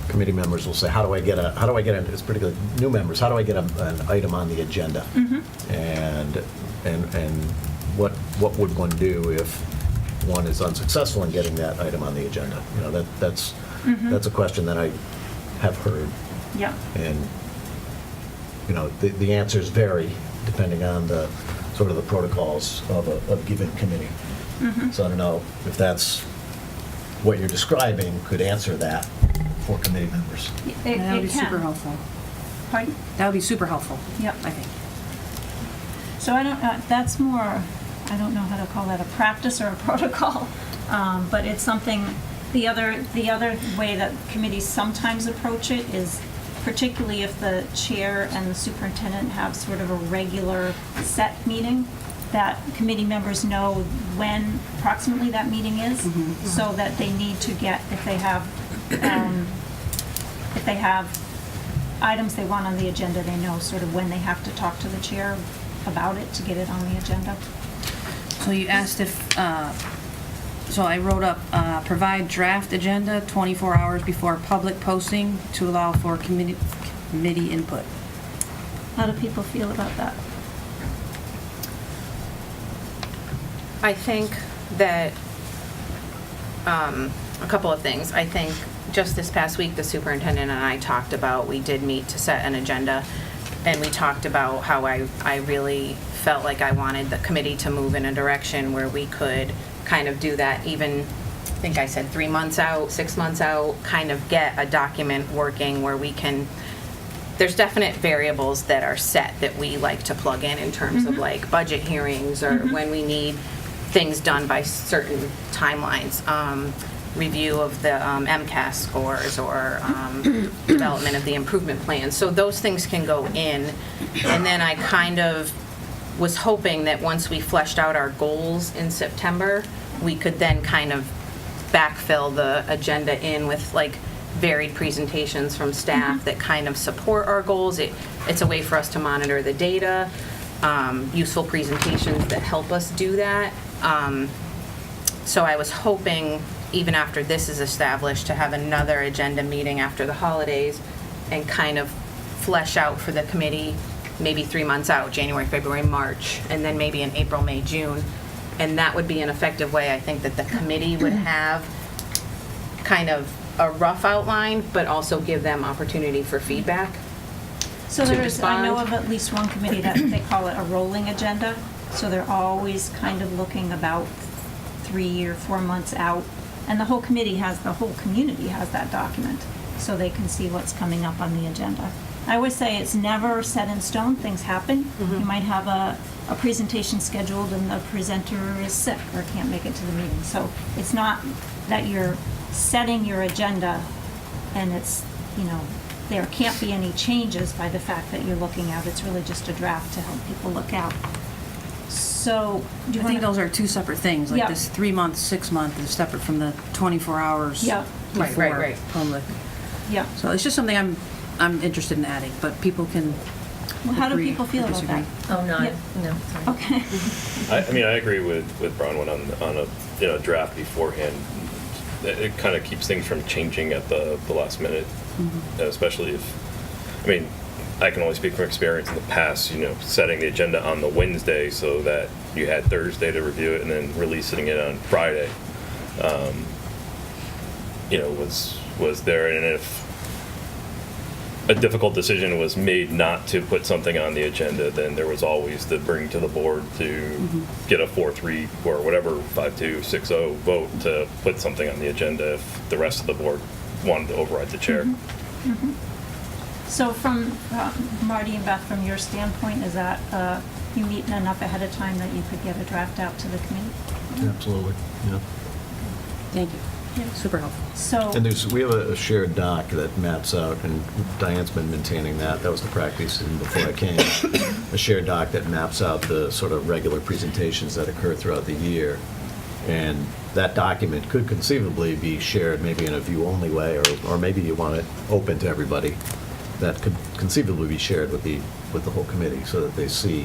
S12: committee members will say, how do I get it's particularly new members, how do I get an item on the agenda? And what would one do if one is unsuccessful in getting that item on the agenda? You know, that's a question that I have heard,
S5: Yeah.
S12: and, you know, the answers vary depending on the, sort of the protocols of a given committee. So I don't know if that's what you're describing could answer that for committee members.
S5: It
S6: That would be
S5: can.
S6: super helpful.
S5: Pardon?
S6: That would be super helpful.
S5: Yep.
S6: I think.
S5: So I don't, that's more, I don't know how to call that a practice or a protocol, but it's something, the other way that committees sometimes approach it is, particularly if the chair and the superintendent have sort of a regular set meeting, that committee members know when approximately that meeting is, so that they need to get, if they have items they want on the agenda, they know sort of when they have to talk to the chair about it to get it on the agenda.
S6: So you asked if, so I wrote up, provide draft agenda 24 hours before public posting to allow for committee input.
S5: How do people feel about that?
S1: I think that, a couple of things. I think just this past week, the superintendent and I talked about, we did meet to set an agenda, and we talked about how I really felt like I wanted the committee to move in a direction where we could kind of do that even, I think I said 3 months out, 6 months out, kind of get a document working where we can, there's definite variables that are set that we like to plug in terms of like budget hearings or when we need things done by certain timelines. review of the MCAS scores or development of the improvement plan. So those things can go in. And then I kind of was hoping that once we fleshed out our goals in September, we could then kind of backfill the agenda in with like varied presentations from staff that kind of support our goals. It's a way for us to monitor the data, useful presentations that help us do that. So I was hoping, even after this is established, to have another agenda meeting after the holidays and kind of flesh out for the committee maybe 3 months out, January, February, March, and then maybe in April, May, June. And that would be an effective way, I think, that the committee would have kind of a rough outline, but also give them opportunity for feedback.
S5: So
S1: to
S5: there's, I know
S1: respond.
S5: of at least one committee that they call it a rolling agenda. So they're always kind of looking about 3 or 4 months out. And the whole community has that document, so they can see what's coming up on the agenda. I always say it's never set in stone, things happen. You might have a presentation scheduled and the presenter is sick or can't make it to the meeting. So it's not that you're setting your agenda and it's, there can't be any changes by the fact that you're looking out. It's really just a draft to help people look out. So, do you
S6: I
S5: want
S6: think those are two separate things, like
S5: Yeah.
S6: this 3 month, 6 month is separate from the 24 hours
S5: Yeah.
S6: before
S1: Right.
S6: public.
S5: Yeah.
S6: So it's just something I'm interested in adding, but people can
S5: Well, how do
S6: agree
S5: people feel
S6: or
S5: about that?
S6: disagree.
S4: Oh, no,
S5: Yep.
S4: no, sorry.
S5: Okay.
S8: I mean, I agree with Bronwyn on a draft beforehand. It kind of keeps things from changing at the last minute, especially if, I can only speak from experience in the past, setting the agenda on the Wednesday so that you had Thursday to review it and then releasing it on Friday, was there. And if a difficult decision was made not to put something on the agenda, then there was always the bring to the board to get a 4-3 or whatever 5-2, 6-0 vote to put something on the agenda if the rest of the board wanted to override the chair.
S5: So from Marty and Beth, from your standpoint, is that you meet enough ahead of time that you could get a draft out to the committee?
S12: Absolutely, yeah.
S6: Thank you. Super helpful.
S5: So,
S12: And we have a shared doc that maps out, and Diane's been maintaining that. That was the practice even before I came. A shared doc that maps out the sort of regular presentations that occur throughout the year. And that document could conceivably be shared maybe in a view-only way, or maybe you want it open to everybody. That could conceivably be shared with the whole committee so that they see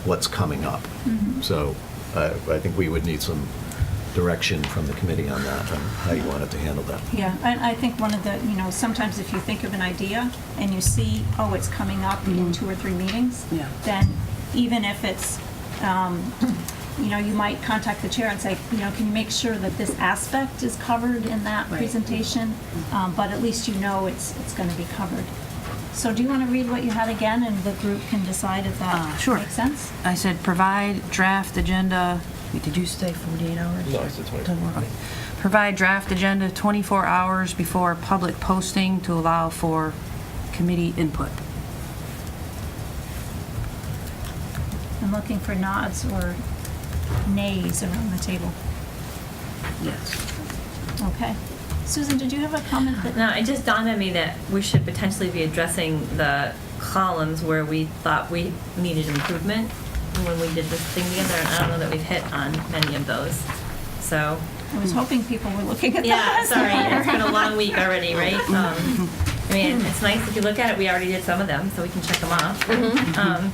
S12: what's coming up. So I think we would need some direction from the committee on that, on how you wanted to handle that.
S5: yeah, and I think one of the, sometimes if you think of an idea and you see, oh, it's coming up in 2 or 3 meetings,
S6: Yeah.
S5: then even if it's, you might contact the chair and say, can you make sure that this aspect is covered in that
S6: Right.
S5: presentation? But at least it's going to be covered. So do you want to read what you had again, and the group can decide if that
S6: Sure.
S5: makes sense?
S6: I said provide draft agenda, wait, did you say 48 hours?
S8: No, I said 24.
S6: Okay. Provide draft agenda 24 hours before public posting to allow for committee input.
S5: I'm looking for nods or nays around the table.
S6: Yes.
S5: Okay. Susan, did you have a comment that?
S4: No, it just dawned on me that we should potentially be addressing the columns where we thought we needed improvement when we did this thing together, and I don't know that we've hit on many of those. So,
S5: I was hoping people were looking at
S4: yeah,
S5: that.
S4: sorry, it's been a long week already, right? It's nice if you look at it, we already did some of them, so we can check them off.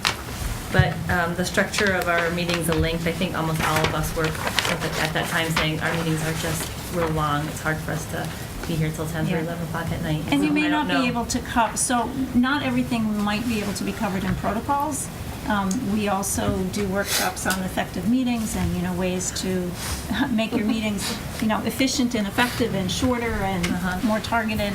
S4: But the structure of our meetings and length, I think almost all of us were at that time saying our meetings are just real long. It's hard for us to be here till 10 or
S5: Yeah.
S4: 11 o'clock at night.
S5: And you
S4: So
S5: may
S4: I
S5: not
S4: don't
S5: be
S4: know.
S5: able to cover, so not everything might be able to be covered in protocols. We also do workshops on effective meetings and, ways to make your meetings, efficient and effective and shorter and more targeted.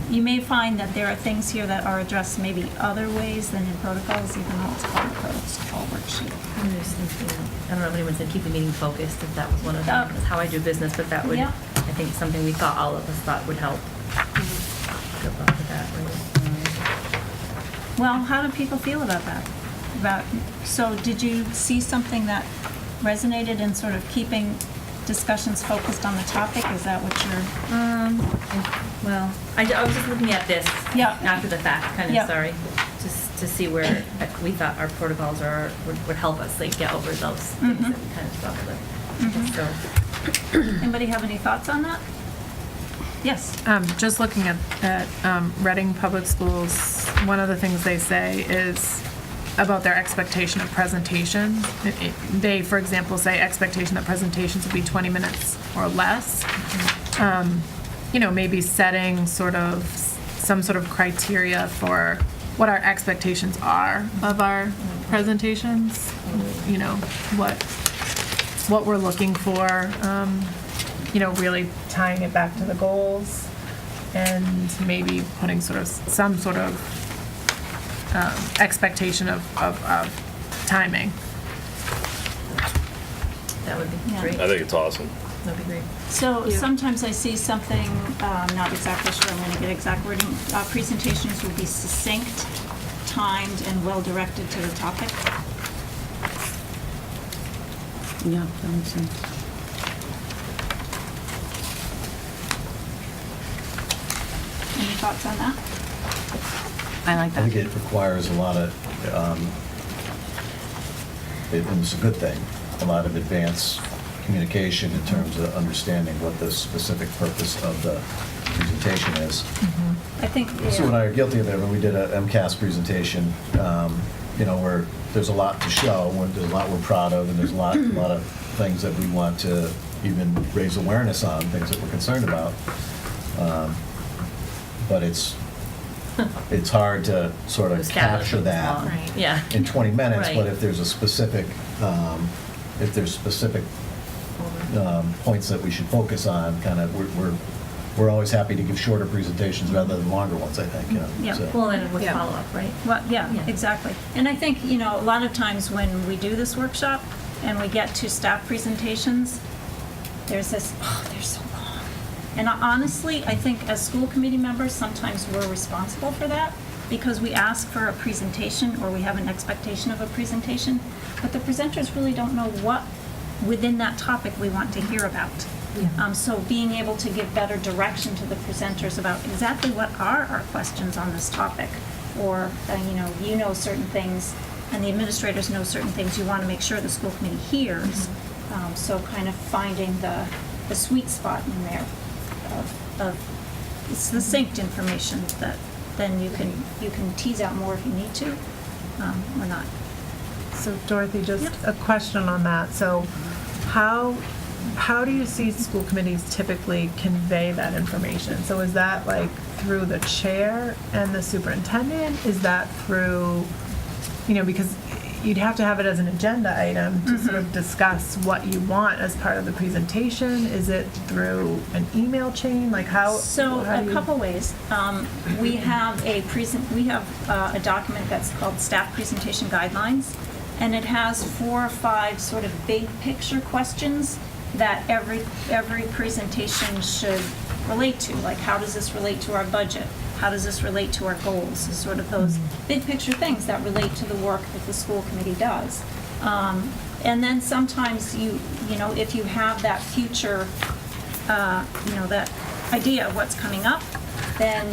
S5: You may find that there are things here that are addressed maybe other ways than in protocols, even though it's called a protocol worksheet.
S4: I'm just thinking, I don't know if anyone said keep the meeting focused, if that was one of them. That's how I do business, but that would,
S5: Yeah.
S4: I think, something we thought all of us thought would help. Good luck with that, right?
S5: Well, how do people feel about that? So did you see something that resonated in sort of keeping discussions focused on the topic? Is that what you're?
S4: Well, I was just looking at this
S5: Yeah.
S4: after the fact, kind
S5: Yeah.
S4: of, sorry, just to see where we thought our protocols would help us, like, get over those things that we kind of struggled with. So,
S5: Anybody have any thoughts on that? Yes.
S10: Just looking at Reading Public Schools, one of the things they say is about their expectation of presentations. They, for example, say expectation that presentations will be 20 minutes or less. Maybe setting some sort of criteria for what our expectations are of our presentations. What we're looking for. Really tying it back to the goals, and maybe putting some sort of expectation of timing.
S4: that would be
S5: Yeah.
S4: great.
S8: I think it's awesome.
S4: That'd be great.
S5: So sometimes I see something, not exactly sure I'm going to get exact wording, presentations will be succinct, timed, and well-directed to the topic.
S6: Yeah, that makes sense.
S5: Any thoughts on that?
S6: I like
S12: I
S6: that.
S12: think it requires a lot of, and it's a good thing, a lot of advanced communication in terms of understanding what the specific purpose of the presentation is.
S5: I think,
S12: Sue and I are guilty of it when we did a MCAS presentation, where there's a lot to show, when there's a lot we're proud of, and there's a lot of things that we want to even raise awareness on, things that we're concerned about. But it's hard to sort of
S4: Establish
S12: capture
S4: what's
S12: that
S4: long. Yeah.
S12: in 20 minutes, but
S4: Right.
S12: if there's specific points that we should focus on, kind of, we're always happy to give shorter presentations rather than longer ones, I think,
S5: Yeah.
S12: so.
S4: Well, and with
S1: Yeah.
S4: follow-up, right?
S5: well, yeah,
S4: Yeah.
S5: exactly. And I think, a lot of times when we do this workshop and we get to staff presentations, there's this, they're so long. And honestly, I think as school committee members, sometimes we're responsible for that because we ask for a presentation or we have an expectation of a presentation, but the presenters really don't know what within that topic we want to hear about. So being able to give better direction to the presenters about exactly what are our questions on this topic, or, you know certain things and the administrators know certain things you want to make sure the school committee hears. So kind of finding the sweet spot in there of succinct information that then you can tease out more if you need to, or not.
S10: So Dorothy, just
S5: Yep.
S10: a question on that. So how do you see school committees typically convey that information? So is that like through the chair and the superintendent? Is that through, because you'd have to have it as an agenda item to sort of discuss what you want as part of the presentation? Is it through an email chain? Like how?
S5: So
S10: how do
S5: a
S10: you-
S5: couple ways. We have a document that's called Staff Presentation Guidelines, and it has 4 or 5 sort of big picture questions that every presentation should relate to. Like, how does this relate to our budget? How does this relate to our goals? So sort of those big picture things that relate to the work that the school committee does. And then sometimes if you have that future, that idea of what's coming up, then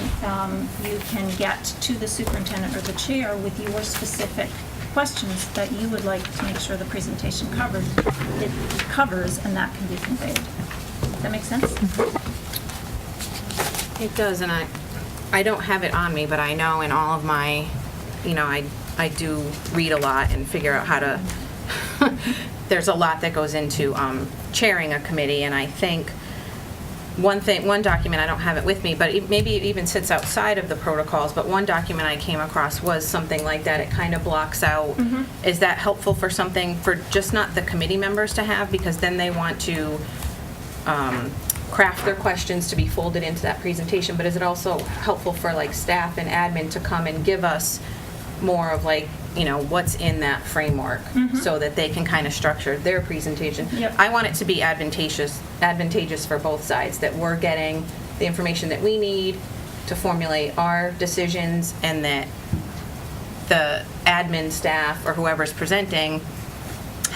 S5: you can get to the superintendent or the chair with your specific questions that you would like to make sure the presentation covers, and that can be conveyed. Does that make sense?
S1: It does, and I don't have it on me, but I know in all of my, I do read a lot and figure out how to, there's a lot that goes into chairing a committee, and I think one document, I don't have it with me, but maybe it even sits outside of the protocols, but one document I came across was something like that. It kind of blocks out, is that helpful for just not the committee members to have, because then they want to craft their questions to be folded into that presentation, but is it also helpful for like staff and admin to come and give us more of like, what's in that framework so that they can kind of structure their presentation?
S5: Yep.
S1: I want it to be advantageous for both sides, that we're getting the information that we need to formulate our decisions, and that the admin staff or whoever's presenting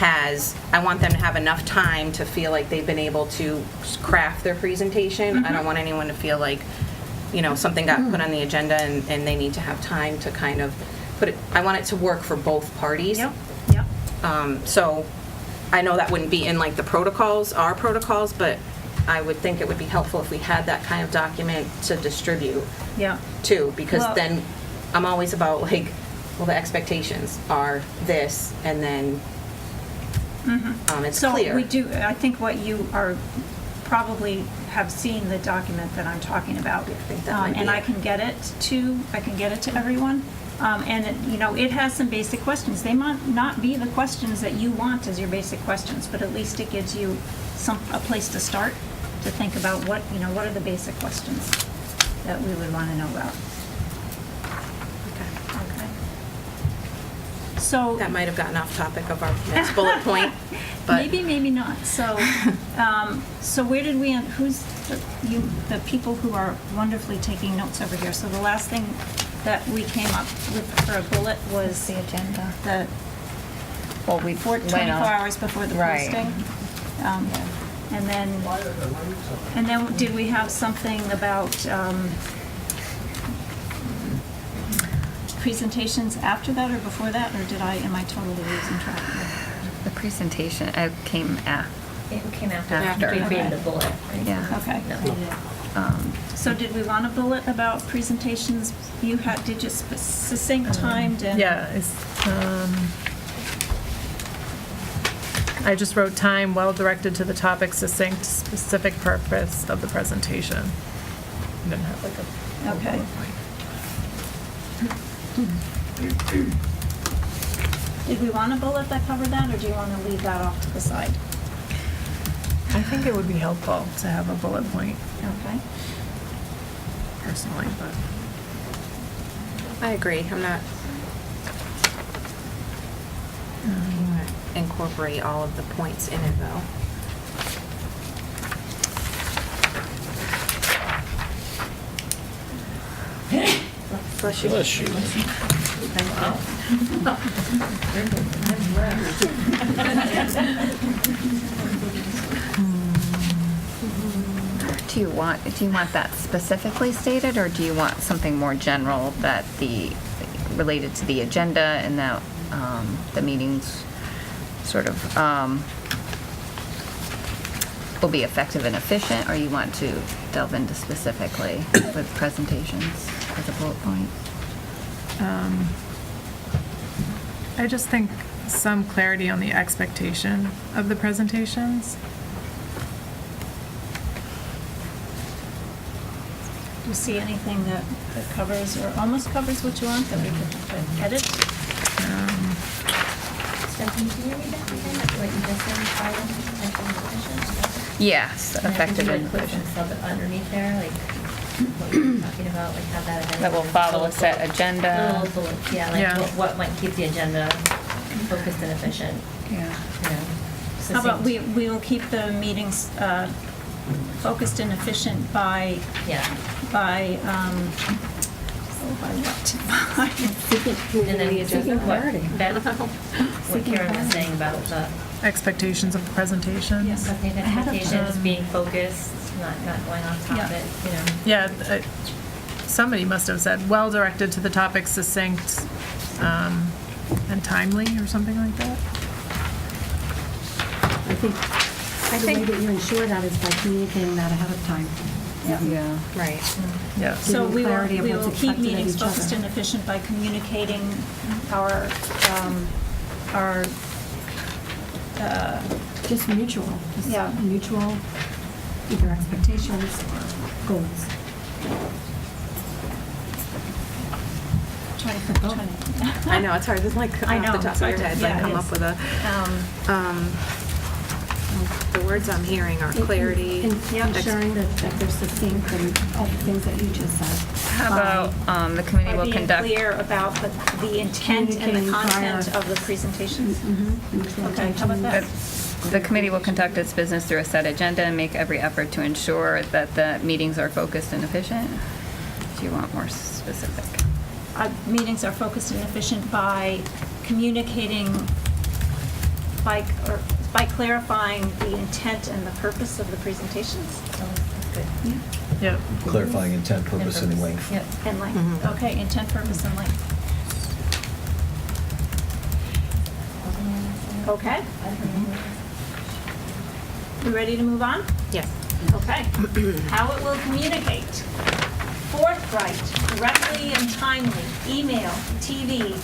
S1: I want them to have enough time to feel like they've been able to craft their presentation. I don't want anyone to feel like, something got put on the agenda and they need to have time to kind of put it, I want it to work for both parties.
S5: Yep, yep.
S1: So I know that wouldn't be in like the protocols, our protocols, but I would think it would be helpful if we had that kind of document to distribute
S5: Yeah.
S1: too, because
S5: Well-
S1: then I'm always about like, well, the expectations are this, and then it's clear.
S5: So we do, I think what you are, probably have seen the document that I'm talking about.
S1: I think that might be
S5: And I
S1: it.
S5: can get it to everyone. And it has some basic questions. They might not be the questions that you want as your basic questions, but at least it gives you a place to start, to think about what are the basic questions that we would want to know about. Okay. So.
S1: That might have gotten off topic of our next bullet point, but.
S5: Maybe not. So, so where did we end? Who's the people who are wonderfully taking notes over here? So the last thing that we came up with for a bullet was
S4: The agenda.
S5: Well, we 24 hours before the
S4: Right.
S5: posting. And then did we have something about presentations after that or before that, or am I totally losing track?
S13: The presentation came
S4: It came after.
S13: After.
S4: We created
S5: Okay.
S4: the bullet. Right?
S13: Yeah.
S5: Okay.
S4: No.
S5: So did we want a bullet about presentations? Did you succinct timed and?
S10: Yeah, I just wrote time well directed to the topic, succinct, specific purpose of the presentation. And then have like a.
S5: Okay. Did we want a bullet that covered that, or do you want to leave that off to the side?
S10: I think it would be helpful to have a bullet point
S5: Okay.
S10: personally, but.
S1: I agree, I'm not. Incorporate all of the points in it though. Bless you.
S11: Bless you.
S13: Do you want that specifically stated, or do you want something more general that related to the agenda and that the meetings sort of will be effective and efficient, or you want to delve into specifically with presentations as a bullet point?
S10: I just think some clarity on the expectation of the presentations.
S5: Do you see anything that covers or almost covers what you want that we could edit?
S4: Stephanie, can you read that again? What you just said, effective and efficient?
S13: Yes, effective and
S4: Put
S13: efficient.
S4: some stuff underneath there, like what you were talking about, like have that.
S13: That will follow a set agenda.
S4: Little bullets, yeah,
S10: Yeah.
S4: like what might keep the agenda focused and efficient,
S13: Yeah.
S4: you know.
S5: How about
S4: succinct.
S5: we will keep the meetings focused and efficient by,
S4: Yeah,
S5: by what?
S4: and then seeking what Karen was saying about the
S10: Expectations of the presentations.
S5: Yes.
S4: expectations, being focused, not going off
S5: Yeah.
S4: topic, you know.
S10: Yeah, somebody must have said, well directed to the topic, succinct, and timely, or something like that.
S14: I think the way that you ensure that is by communicating that ahead of time.
S13: Yeah.
S1: Right.
S10: Yeah.
S5: So
S14: Giving
S5: we
S14: clarity of
S5: will
S14: what's
S5: keep
S14: expected of
S5: meetings
S14: each
S5: focused
S14: other.
S5: and efficient by communicating our,
S14: Just mutual,
S5: Yeah.
S14: mutual, either expectations or goals.
S5: trying to.
S1: I know, it's hard, it's like
S5: I
S1: off
S5: know,
S1: the top
S5: it's
S1: of
S5: hard
S1: your
S5: to-
S1: head,
S5: yeah,
S1: like
S5: it
S1: come
S5: is.
S1: up with the words I'm hearing are clarity.
S14: Ensuring that they're succinct and all the things that you just said.
S13: How about the committee will
S5: By being
S13: conduct?
S5: clear about the intent and the
S14: Communicating
S5: content
S14: prior.
S5: of the presentations.
S14: Mutual
S5: Okay, how about that?
S13: The committee will conduct its business through a set agenda and make every effort to ensure that the meetings are focused and efficient. Do you want more specific?
S5: Meetings are focused and efficient by communicating by clarifying the intent and the purpose of the presentations.
S13: So that's good.
S5: Yeah.
S10: Yep.
S12: Clarifying intent, purpose, and length.
S13: Yep.
S5: And length. Okay, intent, purpose, and length. Okay. We ready to move on?
S1: Yes.
S5: Okay. How it will communicate. Forthright, directly and timely, email, TV,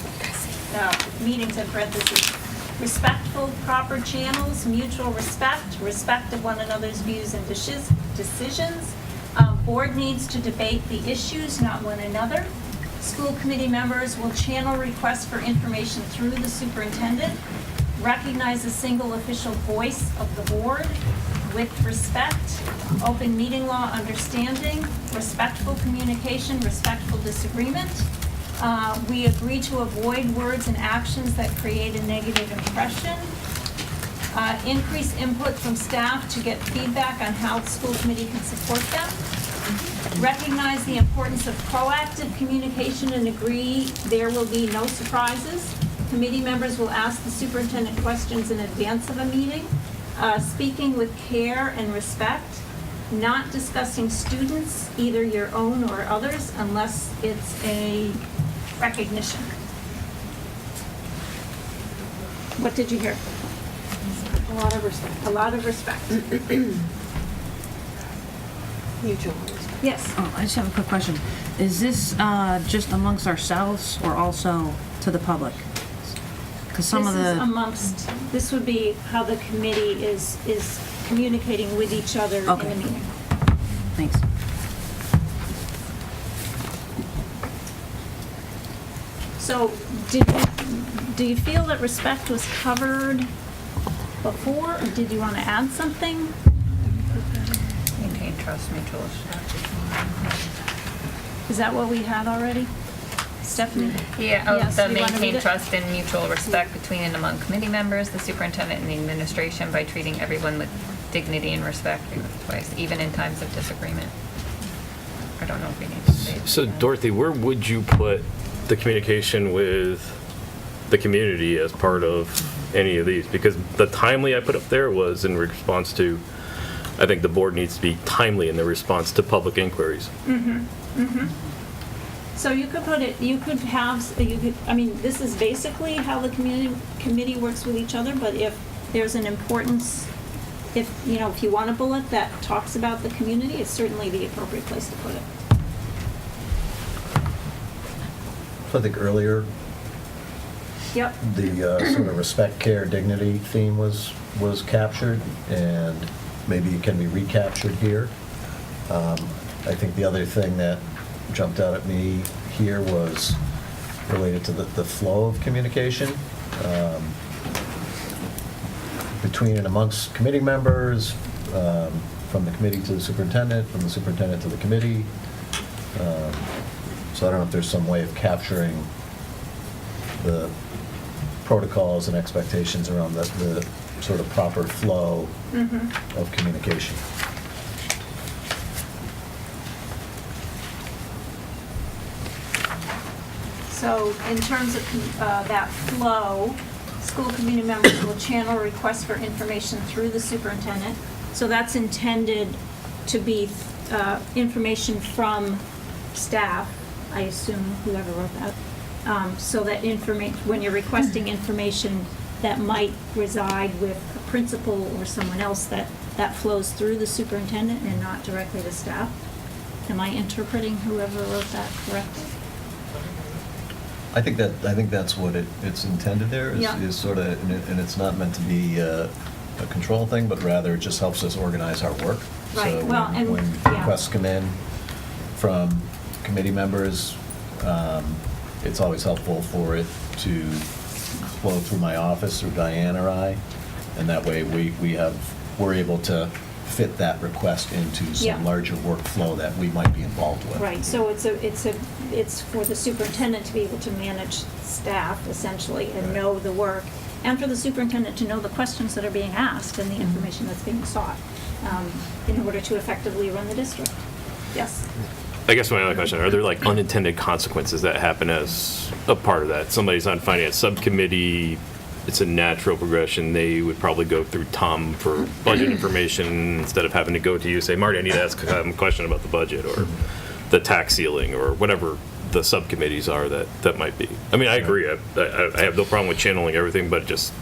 S5: meetings in parentheses. Respectful, proper channels, mutual respect, respect of one another's views and decisions. Board needs to debate the issues, not one another. School committee members will channel requests for information through the superintendent. Recognize a single official voice of the board with respect, open meeting law understanding, respectful communication, respectful disagreement. We agree to avoid words and actions that create a negative impression. Increase input from staff to get feedback on how the school committee can support them. Recognize the importance of proactive communication and agree there will be no surprises. Committee members will ask the superintendent questions in advance of a meeting. Speaking with care and respect. Not discussing students, either your own or others, unless it's a recognition. What did you hear?
S1: A lot of respect.
S5: A lot of respect.
S1: Mutual respect.
S5: Yes.
S6: Oh, I just have a quick question. Is this just amongst ourselves or also to the public? Because some of
S5: This is
S6: the,
S5: amongst, this would be how the committee is communicating with each other in the
S6: Okay.
S5: meeting.
S6: thanks.
S5: So, do you feel that respect was covered before, or did you want to add something?
S13: Maintain trust, mutual respect.
S5: Is that what we had already? Stephanie?
S13: Yeah,
S5: Yes,
S13: the
S5: you wanna read
S13: maintain
S5: it?
S13: trust and mutual respect between and among committee members, the superintendent and the administration by treating everyone with dignity and respect, twice, even in times of disagreement. I don't know if we need to say it.
S8: So Dorothy, where would you put the communication with the community as part of any of these? Because the timely I put up there was in response to, I think the board needs to be timely in their response to public inquiries.
S5: So you could put it, you could have, I mean, this is basically how the committee works with each other, but if there's an importance, if you want a bullet that talks about the community, it's certainly the appropriate place to put it.
S12: So I think earlier,
S5: Yep.
S12: the sort of respect, care, dignity theme was captured, and maybe it can be recaptured here. I think the other thing that jumped out at me here was related to the flow of communication between and amongst committee members, from the committee to the superintendent, from the superintendent to the committee. So I don't know if there's some way of capturing the protocols and expectations around the sort of proper flow of communication.
S5: So in terms of that flow, school committee members will channel requests for information through the superintendent. So that's intended to be information from staff, I assume, whoever wrote that. So that when you're requesting information that might reside with a principal or someone else, that flows through the superintendent and not directly to staff. Am I interpreting whoever wrote that correctly?
S12: I think that's what it's intended there,
S5: Yeah.
S12: is sort of, and it's not meant to be a control thing, but rather it just helps us organize our work.
S5: Right,
S12: So
S5: well, and-
S12: when
S5: yeah.
S12: requests come in from committee members, it's always helpful for it to flow through my office, through Diane or I, and that way we're able to fit that request into
S5: Yeah.
S12: some larger workflow that we might be involved with.
S5: Right, so it's for the superintendent to be able to manage staff essentially and know the work, and for the superintendent to know the questions that are being asked and the information that's being sought in order to effectively run the district. Yes?
S8: I guess my other question, are there like unintended consequences that happen as a part of that? Somebody's on finance subcommittee, it's a natural progression. They would probably go through Tom for budget information instead of having to go to you, say, Marty, I need to ask a question about the budget or the tax ceiling or whatever the subcommittees are that might be. I mean, I agree. I have no problem with channeling everything, but just,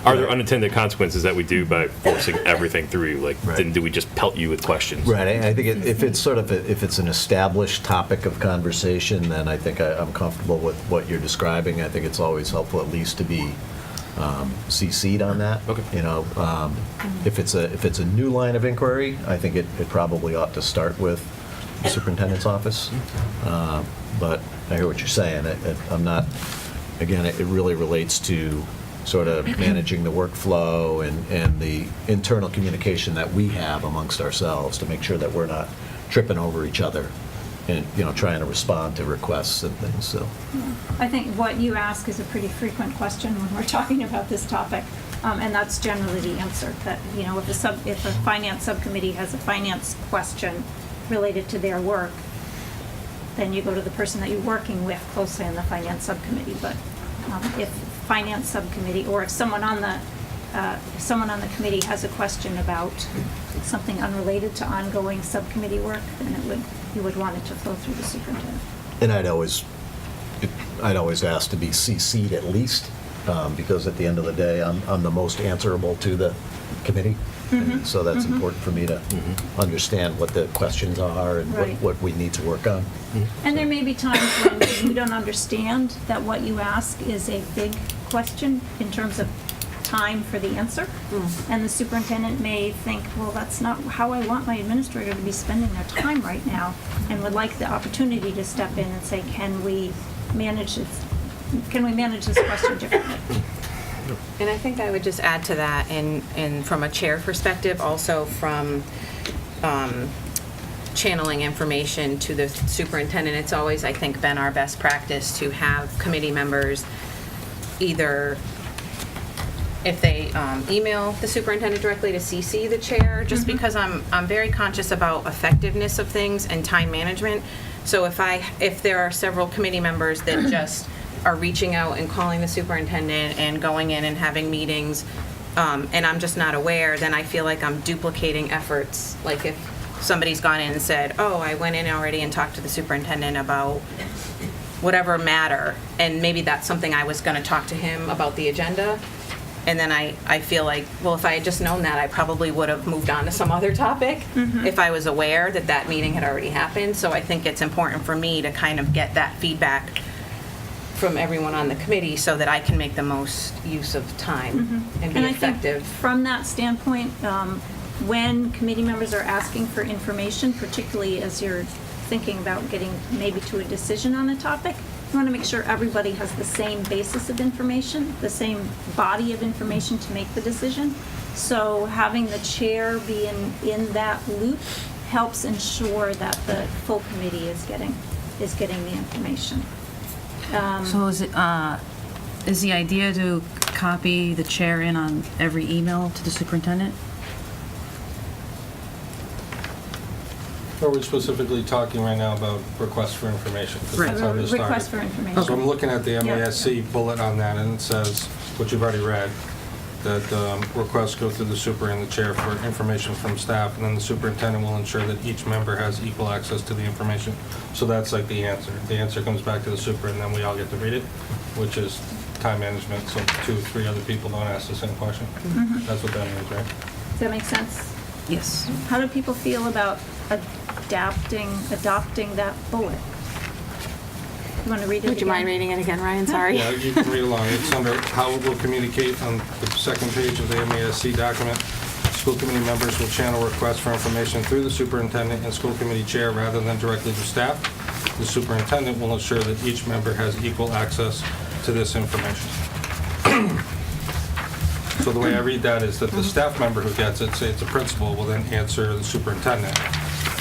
S8: are there unintended consequences that we do by forcing everything through you? Like,
S12: Right.
S8: then do we just pelt you with questions?
S12: Right, I think if it's sort of, if it's an established topic of conversation, then I think I'm comfortable with what you're describing. I think it's always helpful at least to be CC'd on that.
S8: Okay.
S12: You know, if it's a new line of inquiry, I think it probably ought to start with the superintendent's office. But I hear what you're saying. I'm not, again, it really relates to sort of managing the workflow and the internal communication that we have amongst ourselves to make sure that we're not tripping over each other and, you know, trying to respond to requests and things, so.
S5: I think what you ask is a pretty frequent question when we're talking about this topic, and that's generally the answer, that, you know, if a finance subcommittee has a finance question related to their work, then you go to the person that you're working with closely in the finance subcommittee. But if finance subcommittee, or if someone on the committee has a question about something unrelated to ongoing subcommittee work, then you would want it to flow through the superintendent.
S12: And I'd always ask to be CC'd at least, because at the end of the day, I'm the most answerable to the committee. And so that's important for me to understand what the questions are and
S5: Right.
S12: what we need to work on.
S5: And there may be times when you don't understand that what you ask is a big question in terms of time for the answer. And the superintendent may think, well, that's not how I want my administrator to be spending their time right now, and would like the opportunity to step in and say, can we manage this question differently?
S1: And I think I would just add to that, and from a chair perspective, also from channeling information to the superintendent, it's always, I think, been our best practice to have committee members either, if they email the superintendent directly, to CC the chair, just because I'm very conscious about effectiveness of things and time management. So if there are several committee members that just are reaching out and calling the superintendent and going in and having meetings, and I'm just not aware, then I feel like I'm duplicating efforts. Like if somebody's gone in and said, oh, I went in already and talked to the superintendent about whatever matter, and maybe that's something I was going to talk to him about the agenda, and then I feel like, well, if I had just known that, I probably would have moved on to some other topic if I was aware that that meeting had already happened. So I think it's important for me to kind of get that feedback from everyone on the committee so that I can make the most use of time and be effective.
S5: I think from that standpoint, when committee members are asking for information, particularly as you're thinking about getting maybe to a decision on a topic, you want to make sure everybody has the same basis of information, the same body of information to make the decision. So having the chair be in that loop helps ensure that the full committee is getting the information.
S6: So is the idea to copy the chair in on every email to the superintendent?
S11: Are we specifically talking right now about requests for information? 'Cause that's how this started.
S5: Request for information.
S11: So I'm looking at the MASC bullet on that, and it says, which you've already read, that requests go through the super and the chair for information from staff, and then the superintendent will ensure that each member has equal access to the information. So that's like the answer. The answer comes back to the super, and then we all get to read it, which is time management, so 2 or 3 other people don't ask the same question. That's what that means, right?
S5: Does that make sense?
S6: Yes.
S5: How do people feel about adopting that bullet? You want to read it again?
S1: Would you mind reading it again, Ryan? Sorry.
S11: Yeah, you can read along. It's under how it will communicate on the second page of the MASC document. School committee members will channel requests for information through the superintendent and school committee chair rather than directly to staff. The superintendent will ensure that each member has equal access to this information. So the way I read that is that the staff member who gets it, say it's a principal, will then answer the superintendent,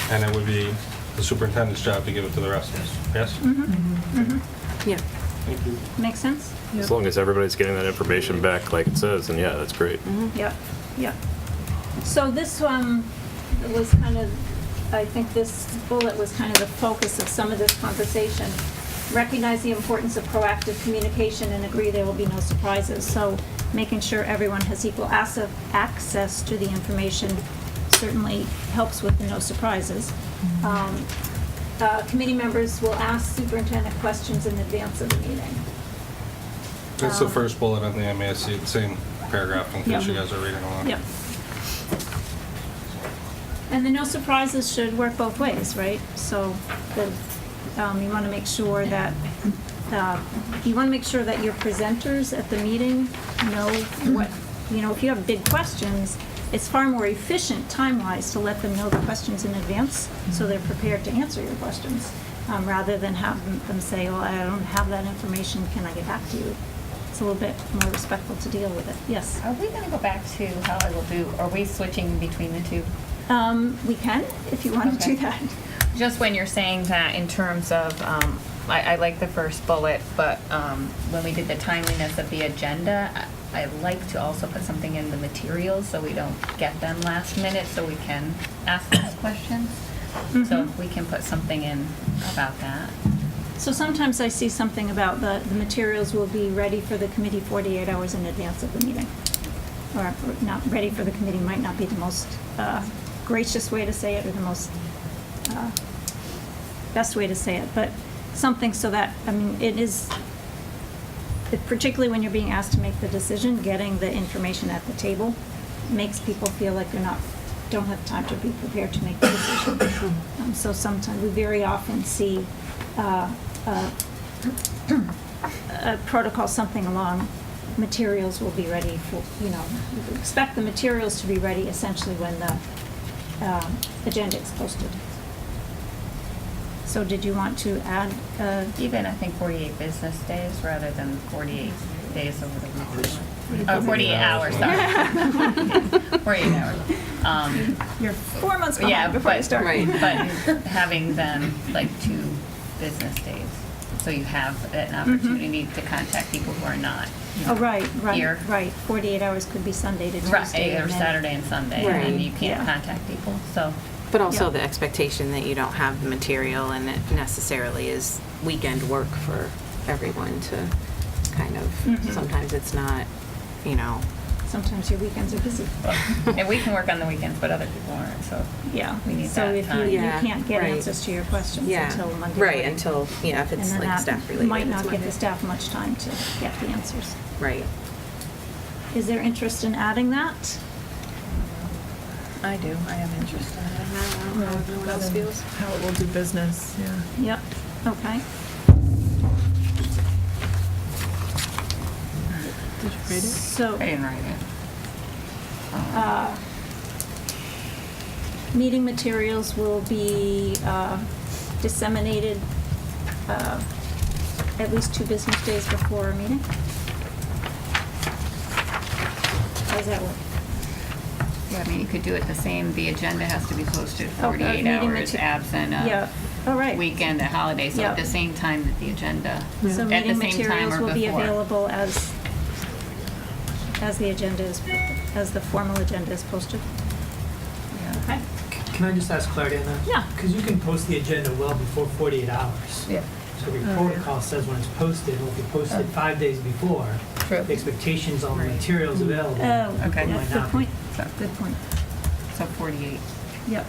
S11: and it would be the superintendent's job to give it to the rest of us. Yes?
S1: Yeah.
S11: Thank you.
S5: Make sense?
S8: As long as everybody's getting that information back like it says, then yeah, that's great.
S5: Yep, yep. So this was kind of, I think this bullet was kind of the focus of some of this conversation recognize the importance of proactive communication and agree there will be no surprises. So making sure everyone has equal access to the information certainly helps with the no surprises. Committee members will ask superintendent questions in advance of the meeting.
S11: That's the first bullet on the MASC, the same paragraph in case you guys are reading along.
S5: Yep. And the no surprises should work both ways, right? So you want to make sure that your presenters at the meeting know what, if you have big questions, it's far more efficient time-wise to let them know the questions in advance so they're prepared to answer your questions, rather than have them say, well, I don't have that information, can I get back to you? It's a little bit more respectful to deal with it. Yes?
S13: Are we going to go back to how I will do, are we switching between the two?
S5: We can, if you want to do that.
S13: Just when you're saying that in terms of, I like the first bullet, but when we did the timeliness of the agenda, I like to also put something in the materials so we don't get them last minute, so we can ask those questions. So if we can put something in about that.
S5: So sometimes I see something about the materials will be ready for the committee 48 hours in advance of the meeting. Or not ready for the committee might not be the most gracious way to say it, or the most best way to say it, but something so that, it is, particularly when you're being asked to make the decision, getting the information at the table makes people feel like don't have time to be prepared to make the decision. So sometimes, we very often see a protocol, something along, materials will be ready for, you expect the materials to be ready essentially when the agenda is posted. So did you want to add?
S13: Even, I think, 48 business days rather than 48 days over the weekend. Oh, 48 hours, sorry. 48 hours.
S5: You're 4 months behind before you start.
S13: But having them like 2 business days, so you have an opportunity to contact people who are not here.
S5: Right. 48 hours could be Sunday to Tuesday.
S13: Right, or Saturday and Sunday, and you can't contact people, so.
S1: But also the expectation that you don't have the material and it necessarily is weekend work for everyone to kind of, sometimes it's not,
S5: Sometimes your weekends are busy.
S13: And we can work on the weekends, but other people aren't, so.
S5: Yeah.
S13: We need
S5: so
S13: that
S5: if
S13: time.
S5: you can't get answers to your questions until Monday
S1: Right,
S5: morning.
S1: until, if it's
S5: And then
S1: like
S5: that
S1: staff related.
S5: might not
S1: it's
S5: give
S1: Monday.
S5: the staff much time to get the answers.
S1: Right.
S5: Is there interest in adding that?
S10: I do. I have interest in it. I don't know how everyone else feels. How it will do business, yeah.
S5: Yep, okay.
S10: Did you read it?
S5: So,
S13: I didn't write it.
S5: meeting materials will be disseminated at least 2 business days before a meeting? How does that work?
S13: Yeah, you could do it the same, the agenda has to be posted
S5: Oh,
S13: 48
S5: meeting
S13: hours
S5: mater-
S13: absent
S5: Yeah, all right.
S13: weekend, a holiday, so
S5: Yeah.
S13: at the same time that the agenda,
S5: So
S13: at the
S5: meeting
S13: same time
S5: materials
S13: or
S5: will be
S13: before.
S5: available as the agenda is, as the formal agenda is posted? Okay.
S15: Can I just ask clarity on that?
S5: Yeah.
S15: Because you can post the agenda well before 48 hours.
S13: Yeah.
S15: So your protocol says when it's posted, well, if you posted 5 days before,
S13: True.
S15: the expectations on the materials available.
S5: Oh,
S13: Okay.
S5: yeah,
S15: might
S5: good
S15: not
S5: point.
S15: be.
S5: Good point.
S13: So 48
S5: Yep.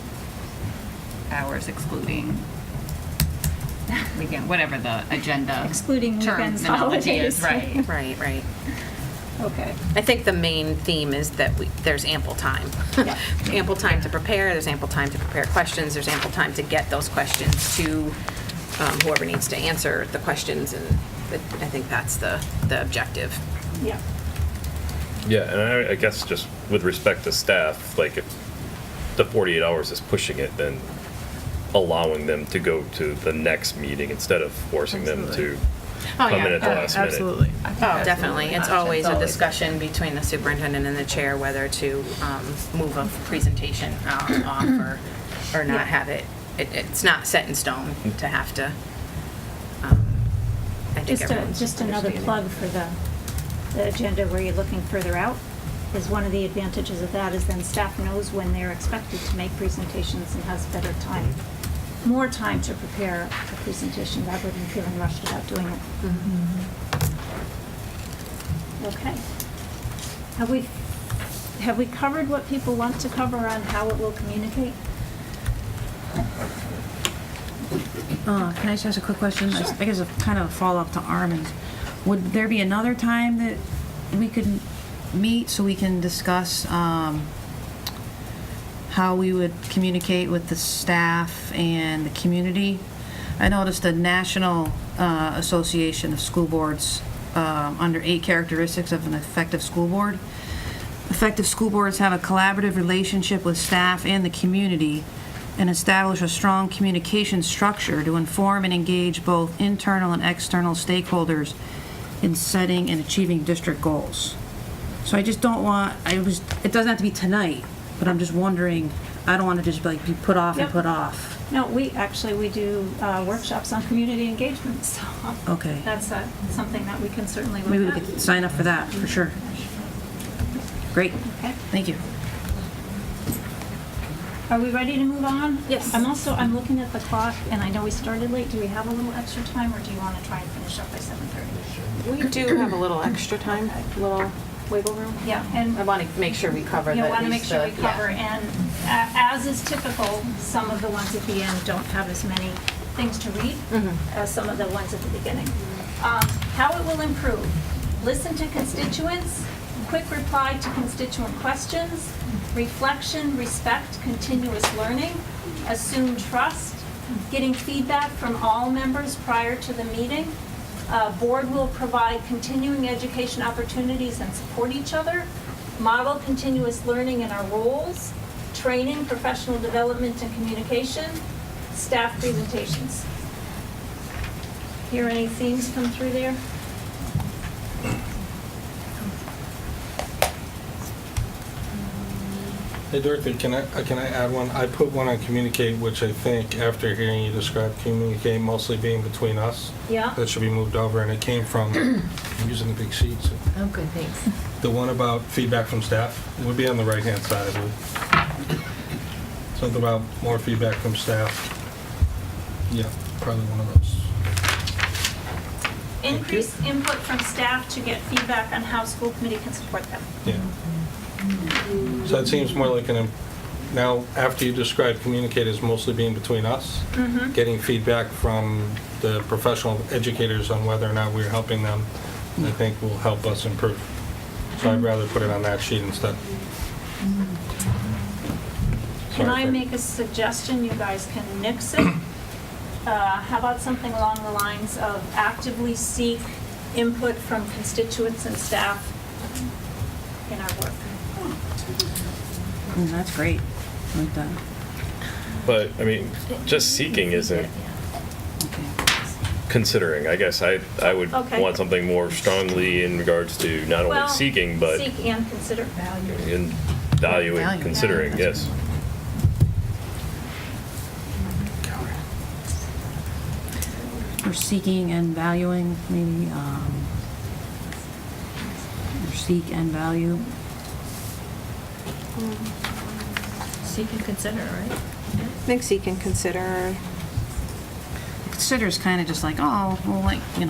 S13: hours excluding weekend, whatever the agenda
S5: Excluding weekends,
S13: terminology is,
S5: holidays.
S13: right.
S1: Right.
S5: Okay.
S1: I think the main theme is that there's ample time.
S5: Yeah.
S1: Ample time to prepare, there's ample time to prepare questions, there's ample time to get those questions to whoever needs to answer the questions, and I think that's the objective.
S5: Yeah.
S8: Yeah, and I guess just with respect to staff, like if the 48 hours is pushing it, then allowing them to go to the next meeting instead of forcing them to
S1: Oh,
S8: come
S1: yeah.
S8: in at the last minute.
S10: Absolutely.
S1: Oh, definitely. It's always a discussion between the superintendent and the chair whether to move a presentation off or not have it. It's not set in stone to have to. I think everyone's
S5: Just another
S1: understanding.
S5: plug for the agenda where you're looking further out, is one of the advantages of that is then staff knows when they're expected to make presentations and has better time more time to prepare a presentation rather than feeling rushed about doing it. Okay. Have we covered what people want to cover on how it will communicate?
S6: Can I just ask a quick question? I think it's a kind of a follow-up to Armin's. Would there be another time that we could meet so we can discuss how we would communicate with the staff and the community? I noticed the National Association of School Boards under 8 characteristics of an effective school board. Effective school boards have a collaborative relationship with staff and the community and establish a strong communication structure to inform and engage both internal and external stakeholders in setting and achieving district goals. So I just don't want, it doesn't have to be tonight, but I'm just wondering, I don't want to just like be put off and
S5: Yep.
S6: put off.
S5: No, we do workshops on community engagement, so
S6: Okay.
S5: that's something that we can certainly look at.
S6: Maybe we could sign up for that, for sure. Great.
S5: Okay.
S6: Thank you.
S5: Are we ready to move on?
S1: Yes.
S5: I'm looking at the clock, and I know we started late. Do we have a little extra time, or do you want to try and finish up by 7:30?
S1: We do have a little extra time, a little wiggle room.
S5: Yeah, and
S1: I want to make sure we cover
S5: you
S1: the.
S5: want to make sure we
S1: yeah.
S5: cover, and as is typical, some of the ones at the end don't have as many things to read as some of the ones at the beginning. How it will improve: listen to constituents, quick reply to constituent questions, reflection, respect, continuous learning, assume trust, getting feedback from all members prior to the meeting. Board will provide continuing education opportunities and support each other, model continuous learning in our roles, training, professional development and communication, staff presentations. Hear any themes come through there?
S11: Hey Dorothy, can I add one? I put one on communicate, which I think, after hearing you describe communicate mostly being between us,
S5: Yeah.
S11: that should be moved over, and it came from, I'm using the big sheets.
S14: Oh, good, thanks.
S11: The one about feedback from staff would be on the right-hand side, I believe. Something about more feedback from staff. Yeah, probably one of those.
S5: Increase input from staff to get feedback on how school committee can support them.
S11: Yeah. So it seems more like now, after you describe communicate as mostly being between us, getting feedback from the professional educators on whether or not we're helping them, I think will help us improve. So I'd rather put it on that sheet instead.
S5: Can
S11: Sorry
S5: I
S11: for-
S5: make a suggestion? You guys can nix it. How about something along the lines of actively seek input from constituents and staff in our work?
S6: That's great. I like that.
S8: But, I mean, just seeking isn't considering. I guess I would
S5: Okay.
S8: want something more strongly in regards to not only
S5: Well,
S8: seeking, but
S5: seek and consider.
S8: in valuing,
S6: Value.
S8: considering,
S6: Yeah,
S8: yes.
S6: Or seeking and valuing, maybe, or seek and value.
S14: Seek and consider, right?
S1: I think seek and consider.
S6: Consider is kind of just like, oh, well, like, I don't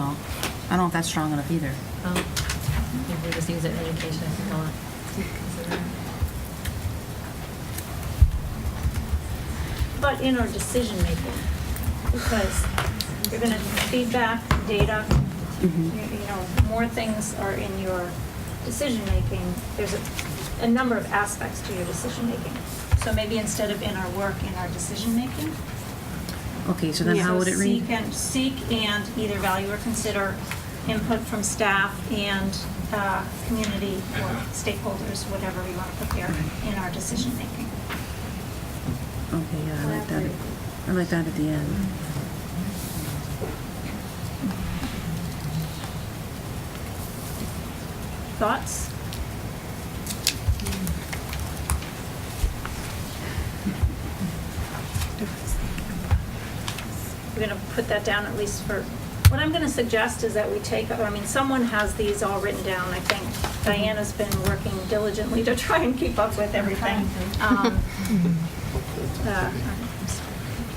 S6: know if that's strong enough either.
S14: Oh, maybe we just use it in education, I think a lot. Seek, consider.
S5: But in our decision making, because you're going to feedback, data, more things are in your decision making. There's a number of aspects to your decision making. So maybe instead of in our work, in our decision making.
S6: Okay, so then how would it read?
S5: Seek and either value or consider input from staff and community or stakeholders, whatever we want to put there in our decision making.
S6: Okay, yeah, I like that. I like that at the end.
S5: Thoughts? We're going to put that down at least for, what I'm going to suggest is that we take, someone has these all written down. I think Diana's been working diligently to try and keep up with everything.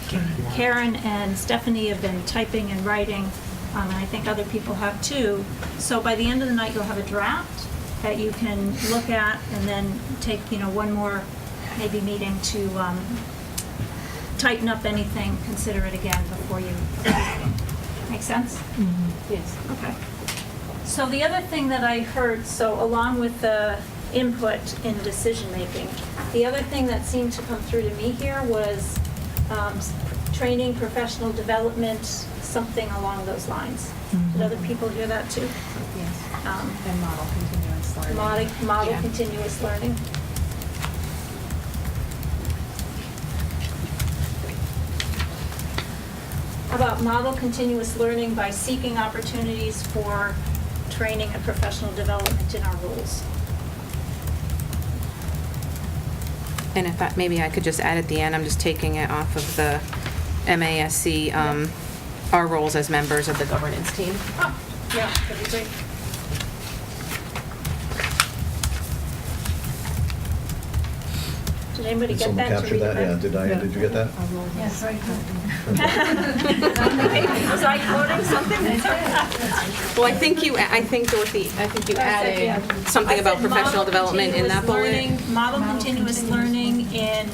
S5: Karen and Stephanie have been typing and writing, and I think other people have too. So by the end of the night, you'll have a draft that you can look at and then take, one more maybe meeting to tighten up anything, consider it again before you. Make sense?
S1: Yes.
S5: Okay. So the other thing that I heard, so along with the input in decision-making, the other thing that seemed to come through to me here was training, professional development, something along those lines. Did other people hear that too?
S1: Yes.
S5: Um,
S1: And model continuous learning.
S5: Model
S1: Yeah.
S5: continuous learning. How about model continuous learning by seeking opportunities for training and professional development in our rules?
S1: And if maybe I could just add at the end, I'm just taking it off of the MASC, our roles as members of the governance team.
S5: Oh, yeah, that'd be great. Did anybody
S12: Did
S5: get
S12: someone
S5: that? to
S12: capture
S5: read
S12: that?
S5: it
S12: Yeah,
S5: back?
S12: did you get that?
S5: Yes, right. Was I quoting something?
S1: Well, I think Dorothy, you added something
S5: I
S1: about
S5: said
S1: professional
S5: model
S1: development in that bullet.
S5: continuous learning- Model continuous learning in,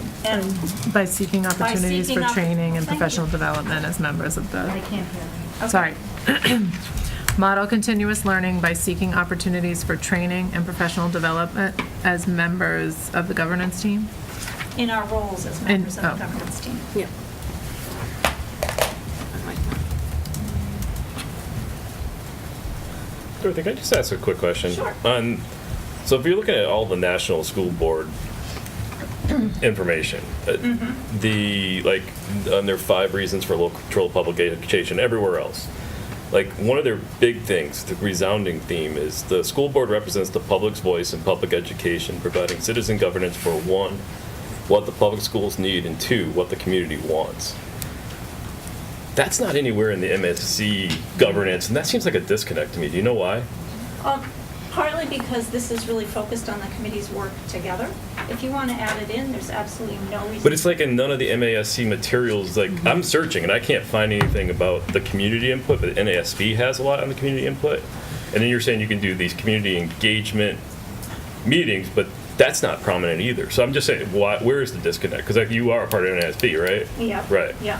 S10: By seeking opportunities
S5: seeking
S10: for training and
S5: thank you.
S10: professional development as members of the.
S14: I can't hear you.
S10: Sorry. Model continuous learning by seeking opportunities for training and professional development as members of the governance team.
S5: in our roles as members of the
S10: oh.
S5: governance team.
S1: Yep.
S8: Dorothy, can I just ask a quick question?
S5: Sure.
S8: So if you're looking at all the national school board information, on their 5 reasons for local control of public education, everywhere else, one of their big things, the resounding theme, is the school board represents the public's voice in public education, providing citizen governance for 1, what the public schools need, and 2, what the community wants. That's not anywhere in the MSC governance, and that seems like a disconnect to me. Do you know why?
S5: Partly because this is really focused on the committee's work together. If you want to add it in, there's absolutely no reason.
S8: But it's in none of the MASC materials, I'm searching and I can't find anything about the community input, but NASB has a lot on the community input. And then you're saying you can do these community engagement meetings, but that's not prominent either. So I'm just saying, where is the disconnect? Because you are a part of NASB, right?
S5: Yeah.
S8: Right.
S5: Yeah.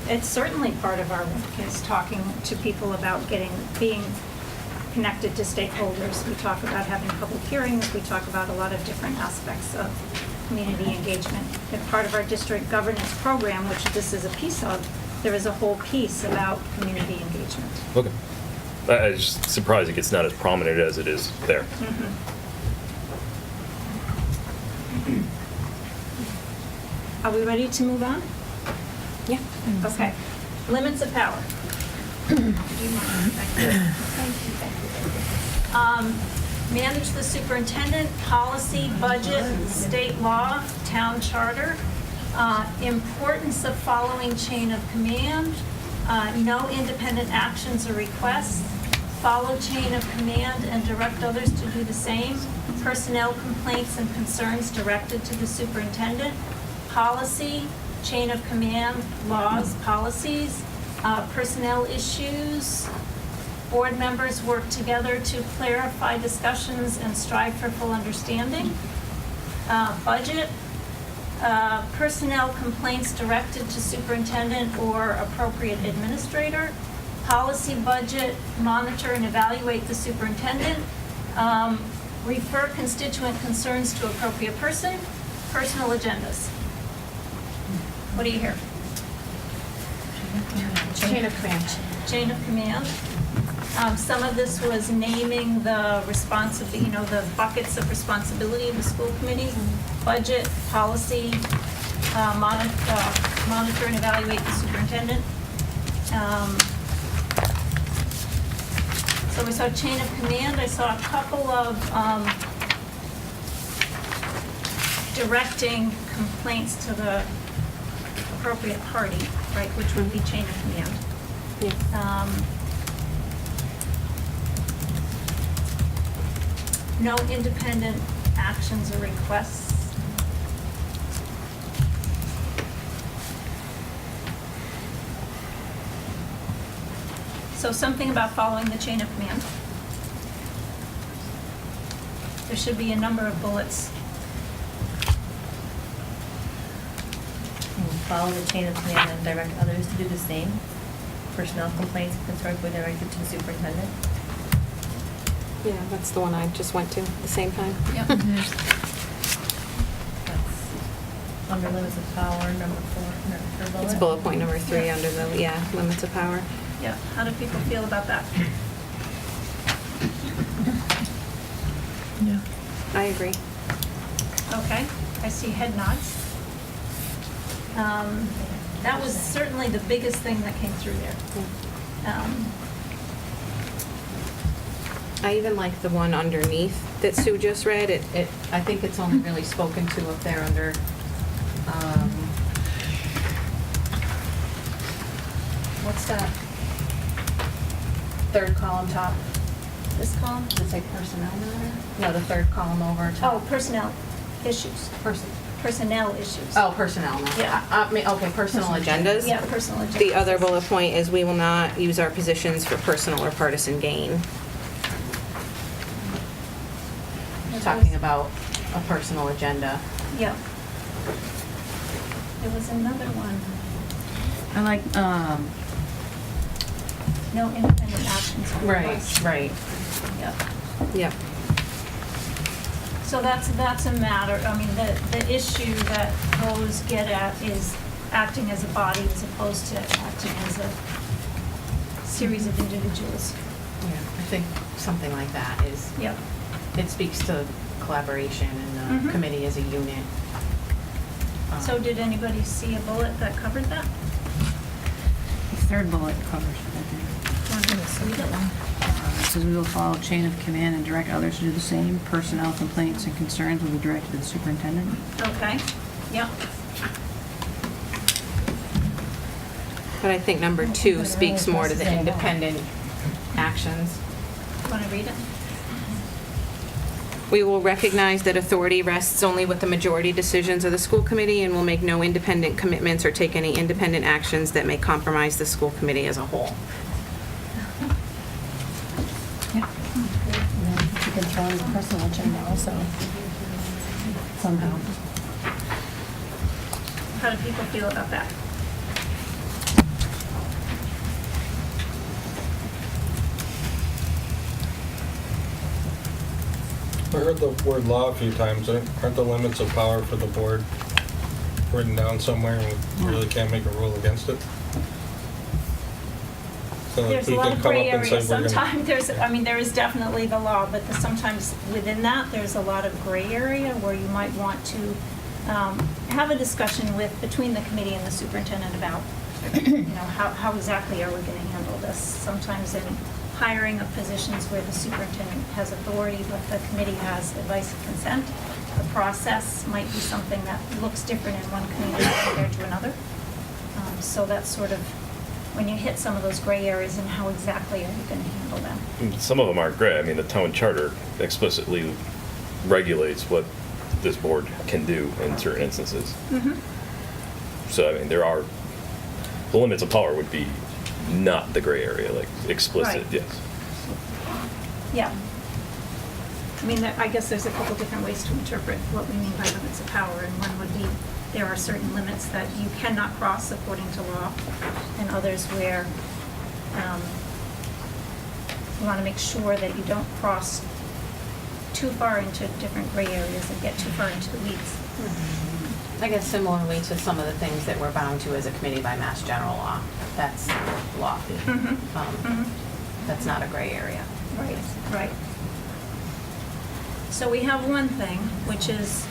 S5: It's certainly part of our work is talking to people about being connected to stakeholders. We talk about having public hearings. We talk about a lot of different aspects of community engagement. And part of our district governance program, which this is a piece of, there is a whole piece about community engagement.
S8: Okay. I'm just surprised it's not as prominent as it is there.
S5: Are we ready to move on?
S1: Yeah.
S5: Okay. Limits of power. Do you mind? Thank you. Manage the superintendent, policy, budget, state law, town charter. Importance of following chain of command. No independent actions or requests. Follow chain of command and direct others to do the same. Personnel complaints and concerns directed to the superintendent. Policy, chain of command, laws, policies, personnel issues. Board members work together to clarify discussions and strive for full understanding. Budget, personnel complaints directed to superintendent or appropriate administrator. Policy, budget, monitor and evaluate the superintendent. Refer constituent concerns to appropriate person. Personal agendas. What do you hear?
S1: Chain of command.
S5: Chain of command. Some of this was naming the the buckets of responsibility of the school committee, budget, policy, monitor and evaluate the superintendent. So we saw chain of command. I saw a couple of directing complaints to the appropriate party, right, which would be chain of command. No independent actions or requests. So something about following the chain of command. There should be a number of bullets.
S4: Follow the chain of command and direct others to do the same. Personnel complaints and concerns were directed to the superintendent.
S1: Yeah, that's the one I just went to at the same time.
S5: Yep.
S4: That's under limits of power, number 4, third bullet.
S1: It's bullet point number 3
S5: Yeah.
S1: under the, limits of power.
S5: Yeah, how do people feel about that?
S10: Yeah.
S1: I agree.
S5: Okay, I see head nods. That was certainly the biggest thing that came through there.
S1: I even like the one underneath that Sue just read. I think it's only really spoken to up there under, what's that? Third column top.
S5: This column?
S1: Does it say personnel matter? No, the third column over
S5: Oh,
S1: top.
S5: personnel issues. Personnel issues.
S1: Oh, personnel matter.
S5: Yeah.
S1: Okay, personal agendas.
S5: Yeah, personal agendas.
S1: The other bullet point is we will not use our positions for personal or partisan gain. Talking about a personal agenda.
S5: Yeah. There was another one.
S6: I like,
S5: No independent actions.
S1: Right.
S5: Yep.
S1: Yep.
S5: So that's a matter, I mean, the issue that those get at is acting as a body as opposed to acting as a series of individuals.
S1: Yeah, I think something like that is,
S5: Yep.
S1: it speaks to collaboration and the
S5: Mhm.
S1: committee as a unit.
S5: So did anybody see a bullet that covered that?
S6: the third bullet covers it, I think.
S5: Read it.
S6: It says we will follow chain of command and direct others to do the same. Personnel complaints and concerns will be directed to the superintendent.
S5: Okay, yep.
S1: But I think number 2 speaks more to the independent actions.
S5: Want to read it?
S1: We will recognize that authority rests only with the majority decisions of the school committee and will make no independent commitments or take any independent actions that may compromise the school committee as a whole.
S14: Yeah. And then you can throw in the personal agenda also, somehow.
S5: How do people feel about that?
S11: I heard the word law a few times. Aren't the limits of power for the board written down somewhere and we really can't make a rule against it? So like
S5: There's a
S11: we
S5: lot
S11: can
S5: of
S11: come
S5: gray
S11: up and say
S5: areas.
S11: we're gonna-
S5: Sometimes there is definitely the law, but sometimes within that, there's a lot of gray area where you might want to have a discussion between the committee and the superintendent about, how exactly are we going to handle this? Sometimes in hiring of positions where the superintendent has authority, but the committee has advice and consent, the process might be something that looks different in one community compared to another. So that's sort of when you hit some of those gray areas and how exactly are you going to handle them?
S8: Some of them aren't gray. I mean, the town charter explicitly regulates what this board can do in certain instances.
S5: Mm-hmm.
S8: So, I mean, the limits of power would be not the gray area, like explicit,
S5: Right.
S8: yes.
S5: Yeah. I mean, I guess there's a couple different ways to interpret what we mean by limits of power, and one would be there are certain limits that you cannot cross according to law, and others where you want to make sure that you don't cross too far into different gray areas and get too far into the weeds.
S1: I guess similarly to some of the things that we're bound to as a committee by Mass General Law. That's law. That's not a gray area.
S5: Right, right. So we have one thing, which is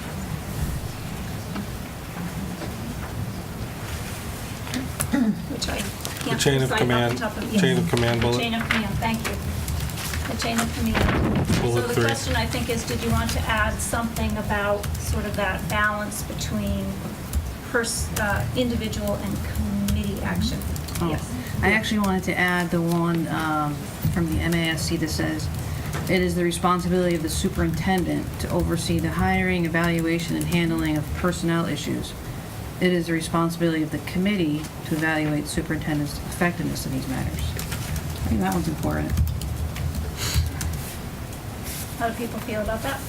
S5: which I
S11: The
S5: can't
S11: chain of
S5: recite off
S11: command,
S5: the top of
S11: chain of command bullet.
S5: Chain of command, thank you. The chain of command.
S11: Bullet
S5: So the
S11: 3.
S5: question, I think, is did you want to add something about sort of that balance between individual and committee action?
S6: Oh,
S5: Yes.
S6: I actually wanted to add the one from the MASC that says, it is the responsibility of the superintendent to oversee the hiring, evaluation, and handling of personnel issues. It is the responsibility of the committee to evaluate superintendent's effectiveness in these matters.
S14: think that one's important.
S5: How do people feel about that?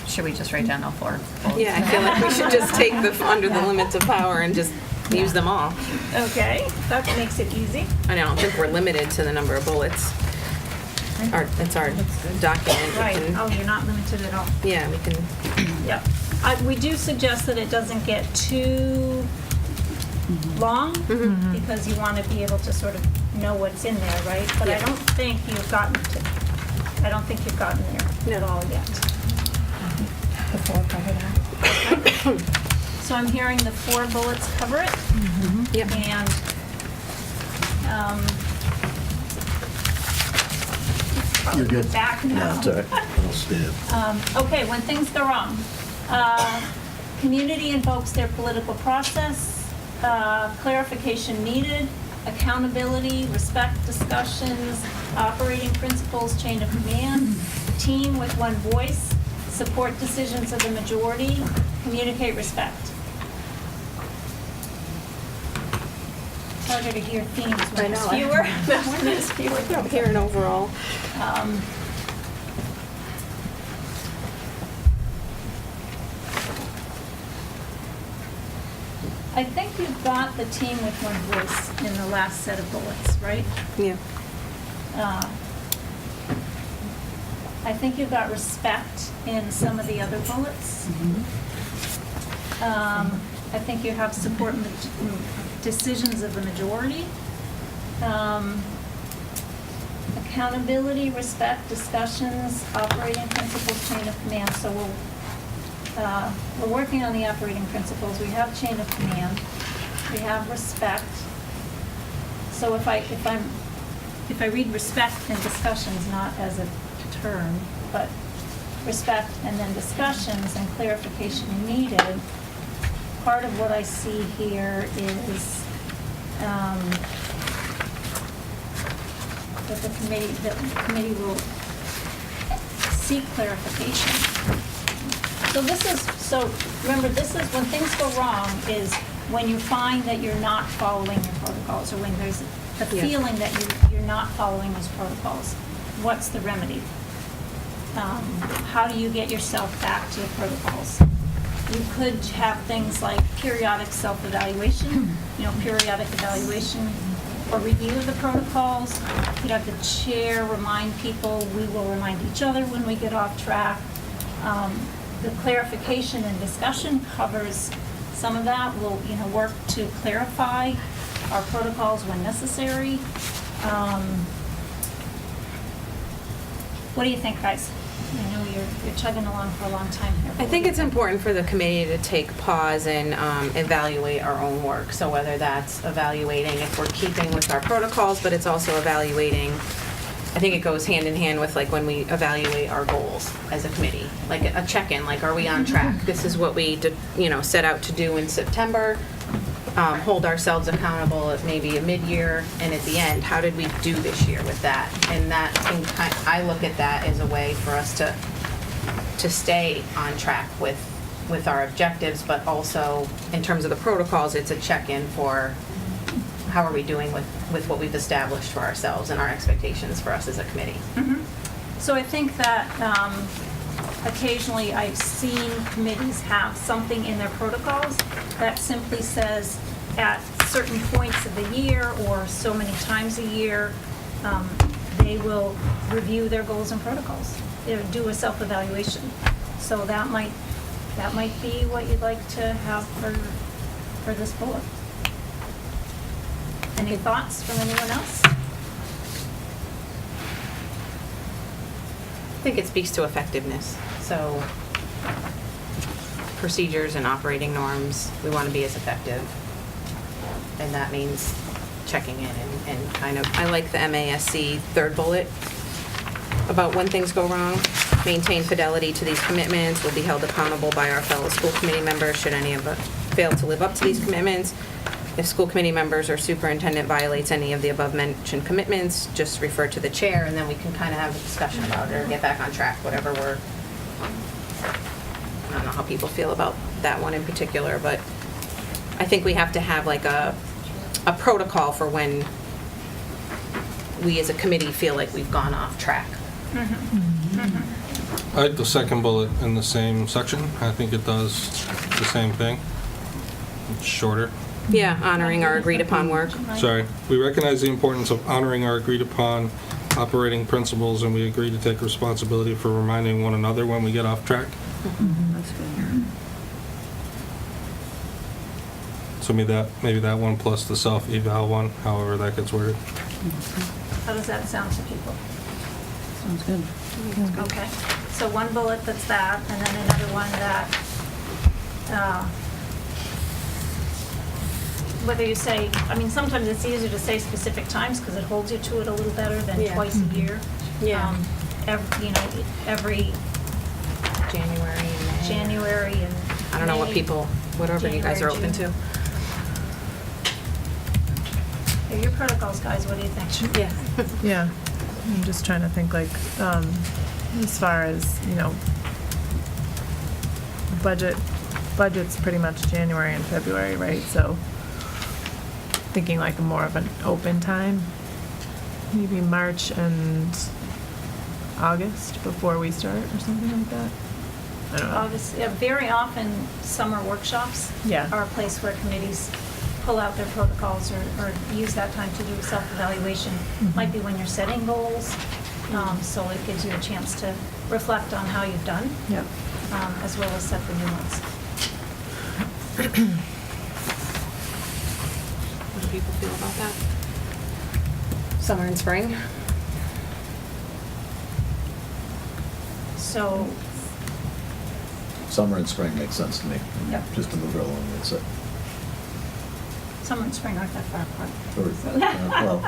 S13: Should we just write down all four?
S1: Yeah, I feel like we should just take under the limits of power and just use them all.
S5: Okay, that makes it easy.
S1: I don't think we're limited to the number of bullets. It's our document. We
S5: Right,
S1: can-
S5: oh, you're not limited at all.
S1: Yeah, we can,
S5: Yep. We do suggest that it doesn't get too long, because you want to be able to sort of know what's in there, right? But I
S1: Yeah.
S5: don't think you've gotten there at all yet.
S14: The four cover that.
S5: So I'm hearing the 4 bullets cover it.
S1: Yep.
S5: And,
S9: You're good.
S5: back now.
S9: No, it's all right. I'll stand.
S5: Okay, when things go wrong. Community invokes their political process, clarification needed, accountability, respect discussions, operating principles, chain of command, team with one voice, support decisions of the majority, communicate respect. It's harder to hear themes when there's fewer. When there's fewer.
S1: I'm hearing overall.
S5: I think you've got the team with one voice in the last set of bullets, right?
S1: Yeah.
S5: I think you've got respect in some of the other bullets. I think you have support decisions of the majority. Accountability, respect, discussions, operating principles, chain of command. So we're working on the operating principles. We have chain of command. We have respect. So if I read respect and discussions, not as a term, but respect and then discussions and clarification needed, part of what I see here is that the committee will seek clarification. So remember, this is when things go wrong is when you find that you're not following your protocols, or when there's a feeling that you're not following those protocols. What's the remedy? How do you get yourself back to the protocols? You could have things like periodic self-evaluation, periodic evaluation or review of the protocols. You'd have the chair remind people, we will remind each other when we get off track. The clarification and discussion covers some of that. We'll, work to clarify our protocols when necessary. What do you think, guys? I know you're chugging along for a long time here.
S1: I think it's important for the committee to take pause and evaluate our own work. So whether that's evaluating if we're keeping with our protocols, but it's also evaluating, I think it goes hand in hand with like when we evaluate our goals as a committee, like a check-in, like are we on track? This is what we set out to do in September. Hold ourselves accountable at maybe a mid-year, and at the end, how did we do this year with that? And that I look at that as a way for us to stay on track with our objectives, but also in terms of the protocols, it's a check-in for how are we doing with what we've established for ourselves and our expectations for us as a committee.
S5: So I think that occasionally I've seen committees have something in their protocols that simply says at certain points of the year or so many times a year, they will review their goals and protocols, do a self-evaluation. So that might be what you'd like to have for this bullet. Any thoughts from anyone else?
S1: I think it speaks to effectiveness. So procedures and operating norms, we want to be as effective. And that means checking in and kind of, I like the MASC third bullet about when things go wrong. Maintain fidelity to these commitments, will be held accountable by our fellow school committee members should any of us fail to live up to these commitments. If school committee members or superintendent violates any of the above-mentioned commitments, just refer to the chair, and then we can kind of have a discussion about it or get back on track, whatever we're, I don't know how people feel about that one in particular, but I think we have to have like a protocol for when we as a committee feel like we've gone off track.
S11: I like the second bullet in the same section. I think it does the same thing. It's shorter.
S1: Yeah, honoring our agreed upon work.
S11: Sorry. We recognize the importance of honoring our agreed upon operating principles, and we agree to take responsibility for reminding one another when we get off track.
S6: That's good.
S11: So maybe that one plus the self-eval one, however that gets worded.
S5: How does that sound to people?
S6: Sounds good.
S5: Okay, so one bullet that's that, and then another one that, whether you say, I mean, sometimes it's easier to say specific times because it holds you to it a little better than
S1: Yeah.
S5: twice a year.
S1: Yeah.
S5: Every
S1: January and May.
S5: January and
S1: I don't know what
S5: May,
S1: people, whatever you guys are open to.
S5: January, June. Your protocols, guys, what do you think?
S1: Yeah.
S10: Yeah, I'm just trying to think like, as far as, budget's pretty much January and February, right? So thinking like more of an open time, maybe March and August before we start or something like that. I don't know.
S5: August, yeah, very often, summer workshops
S10: Yeah.
S5: are a place where committees pull out their protocols or use that time to do self-evaluation. Might be when you're setting goals, so it gives you a chance to reflect on how you've done,
S10: Yep.
S5: as well as set the new ones.
S1: What do people feel about that? Summer and spring?
S5: So,
S12: Summer and spring makes sense to me.
S5: Yep.
S12: Just to move it along, that's it.
S5: summer and spring aren't that far apart.
S12: Well,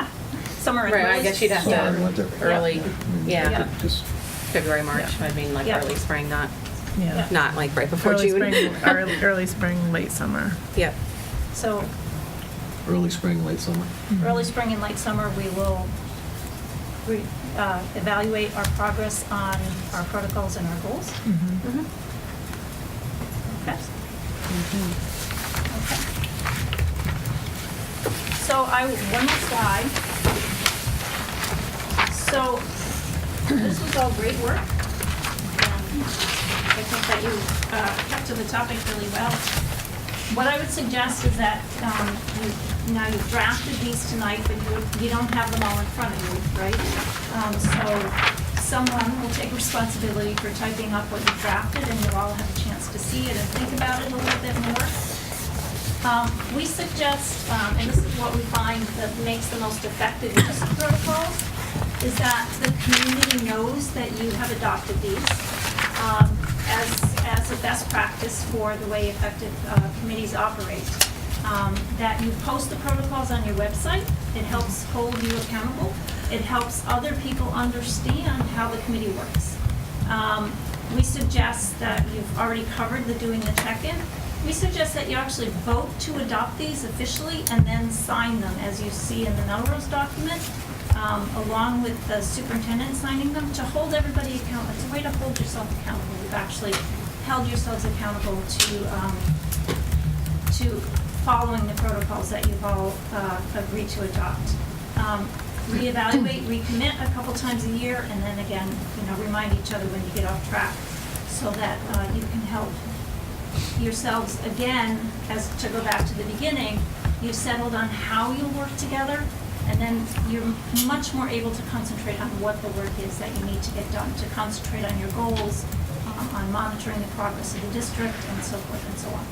S5: Summer and
S1: Right, I
S5: early-
S1: guess you'd have
S12: summer and winter.
S1: to, early,
S5: Yeah.
S1: yeah,
S12: Just
S1: February, March, I mean, like
S5: Yeah.
S1: early spring, not,
S10: Yeah.
S1: not like right before
S10: Early
S1: June.
S10: spring, early spring, late summer.
S1: Yep.
S5: So,
S12: early spring, late summer.
S5: early spring and late summer, we will evaluate our progress on our protocols and our goals.
S10: Mm-hmm.
S5: Okay. Okay. So one more slide. So this was all great work. And I think that you kept to the topic really well. What I would suggest is that now you've drafted these tonight, but you don't have them all in front of you, right? So someone will take responsibility for typing up what you've drafted, and you'll all have a chance to see it and think about it a little bit more. We suggest, and this is what we find that makes the most effective use of protocols, is that the community knows that you have adopted these as a best practice for the way effective committees operate. That you post the protocols on your website. It helps hold you accountable. It helps other people understand how the committee works. We suggest that you've already covered the doing the check-in. We suggest that you actually vote to adopt these officially and then sign them, as you see in the Melrose document, along with the superintendent signing them, to hold everybody accountable. It's a way to hold yourself accountable. You've actually held yourselves accountable to following the protocols that you've all agreed to adopt. Reevaluate, recommit a couple times a year, and then again, remind each other when you get off track, so that you can help yourselves again, as to go back to the beginning, you've settled on how you'll work together, and then you're much more able to concentrate on what the work is that you need to get done, to concentrate on your goals, on monitoring the progress of the district, and so forth and so on.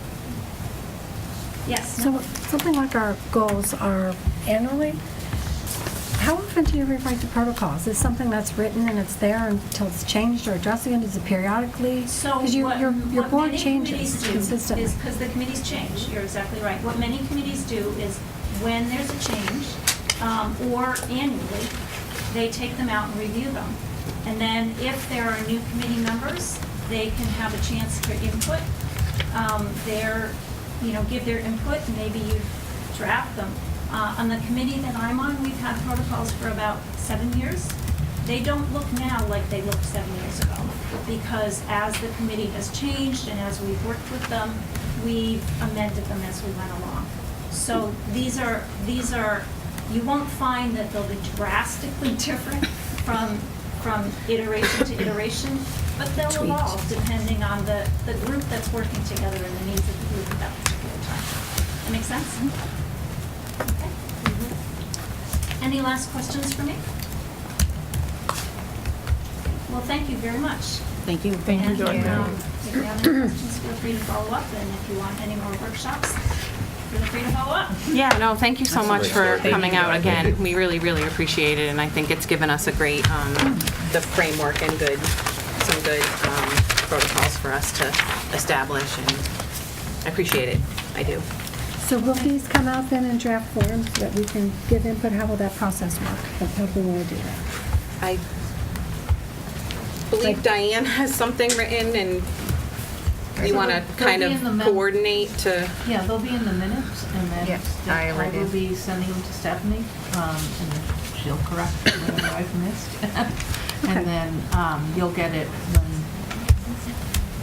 S5: Yes?
S14: So something like our goals are annually. How often do you rewrite the protocols? Is it something that's written and it's there until it's changed or adjusted again? Is it periodically?
S5: So
S14: 'Cause your
S5: what
S14: board
S5: many
S14: changes
S5: committees do
S14: consistently.
S5: is, because the committees change, you're exactly right. What many committees do is when there's a change, or annually, they take them out and review them. And then if there are new committee members, they can have a chance for input. Give their input, and maybe you draft them. On the committee that I'm on, we've had protocols for about 7 years. They don't look now like they looked 7 years ago, because as the committee has changed and as we've worked with them, we've amended them as we went along. So these are You won't find that they'll be drastically different from iteration to iteration, but they'll evolve depending on the group that's working together and the needs of the group at that particular time. That make sense? Okay. Any last questions for me? Well, thank you very much.
S1: Thank you.
S10: Thank you,
S5: And,
S10: Dorothy.
S5: if you have any questions, feel free to follow up, and if you want any more workshops, feel free to follow up.
S1: Yeah, no, thank you so much for
S8: Thank
S1: coming
S8: you.
S1: out again. We really, really appreciate it, and I think it's given us a great, the framework and some good protocols for us to establish, and I appreciate it. I do.
S14: So will these come out then in draft form so that we can give input? How will that process work? How do we want to do that?
S1: I believe Diane has something written, and you want to
S16: They'll
S1: kind
S16: be
S1: of
S16: in the min-
S1: coordinate to...
S16: Yeah, they'll be in the minutes, and then
S13: Yes, I
S16: I
S13: already
S16: will
S13: did.
S16: be sending them to Stephanie, and she'll correct whatever I've missed.
S14: Okay.
S16: And then you'll get it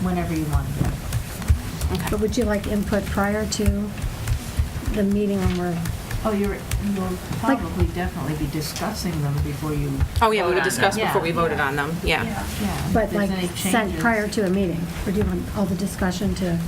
S16: whenever you want to get it.
S14: But would you like input prior to the meeting when we're...
S16: Oh, you'll probably definitely be discussing them before you.
S1: Oh, yeah, we
S16: vote
S1: would
S16: on
S1: discuss
S16: them.
S1: before we
S16: Yeah,
S1: voted
S16: yeah.
S1: on them, yeah.
S16: Yeah, if
S14: But
S16: there's
S14: like
S16: any
S14: sent
S16: changes.
S14: prior to a meeting? Or do you want all the discussion to,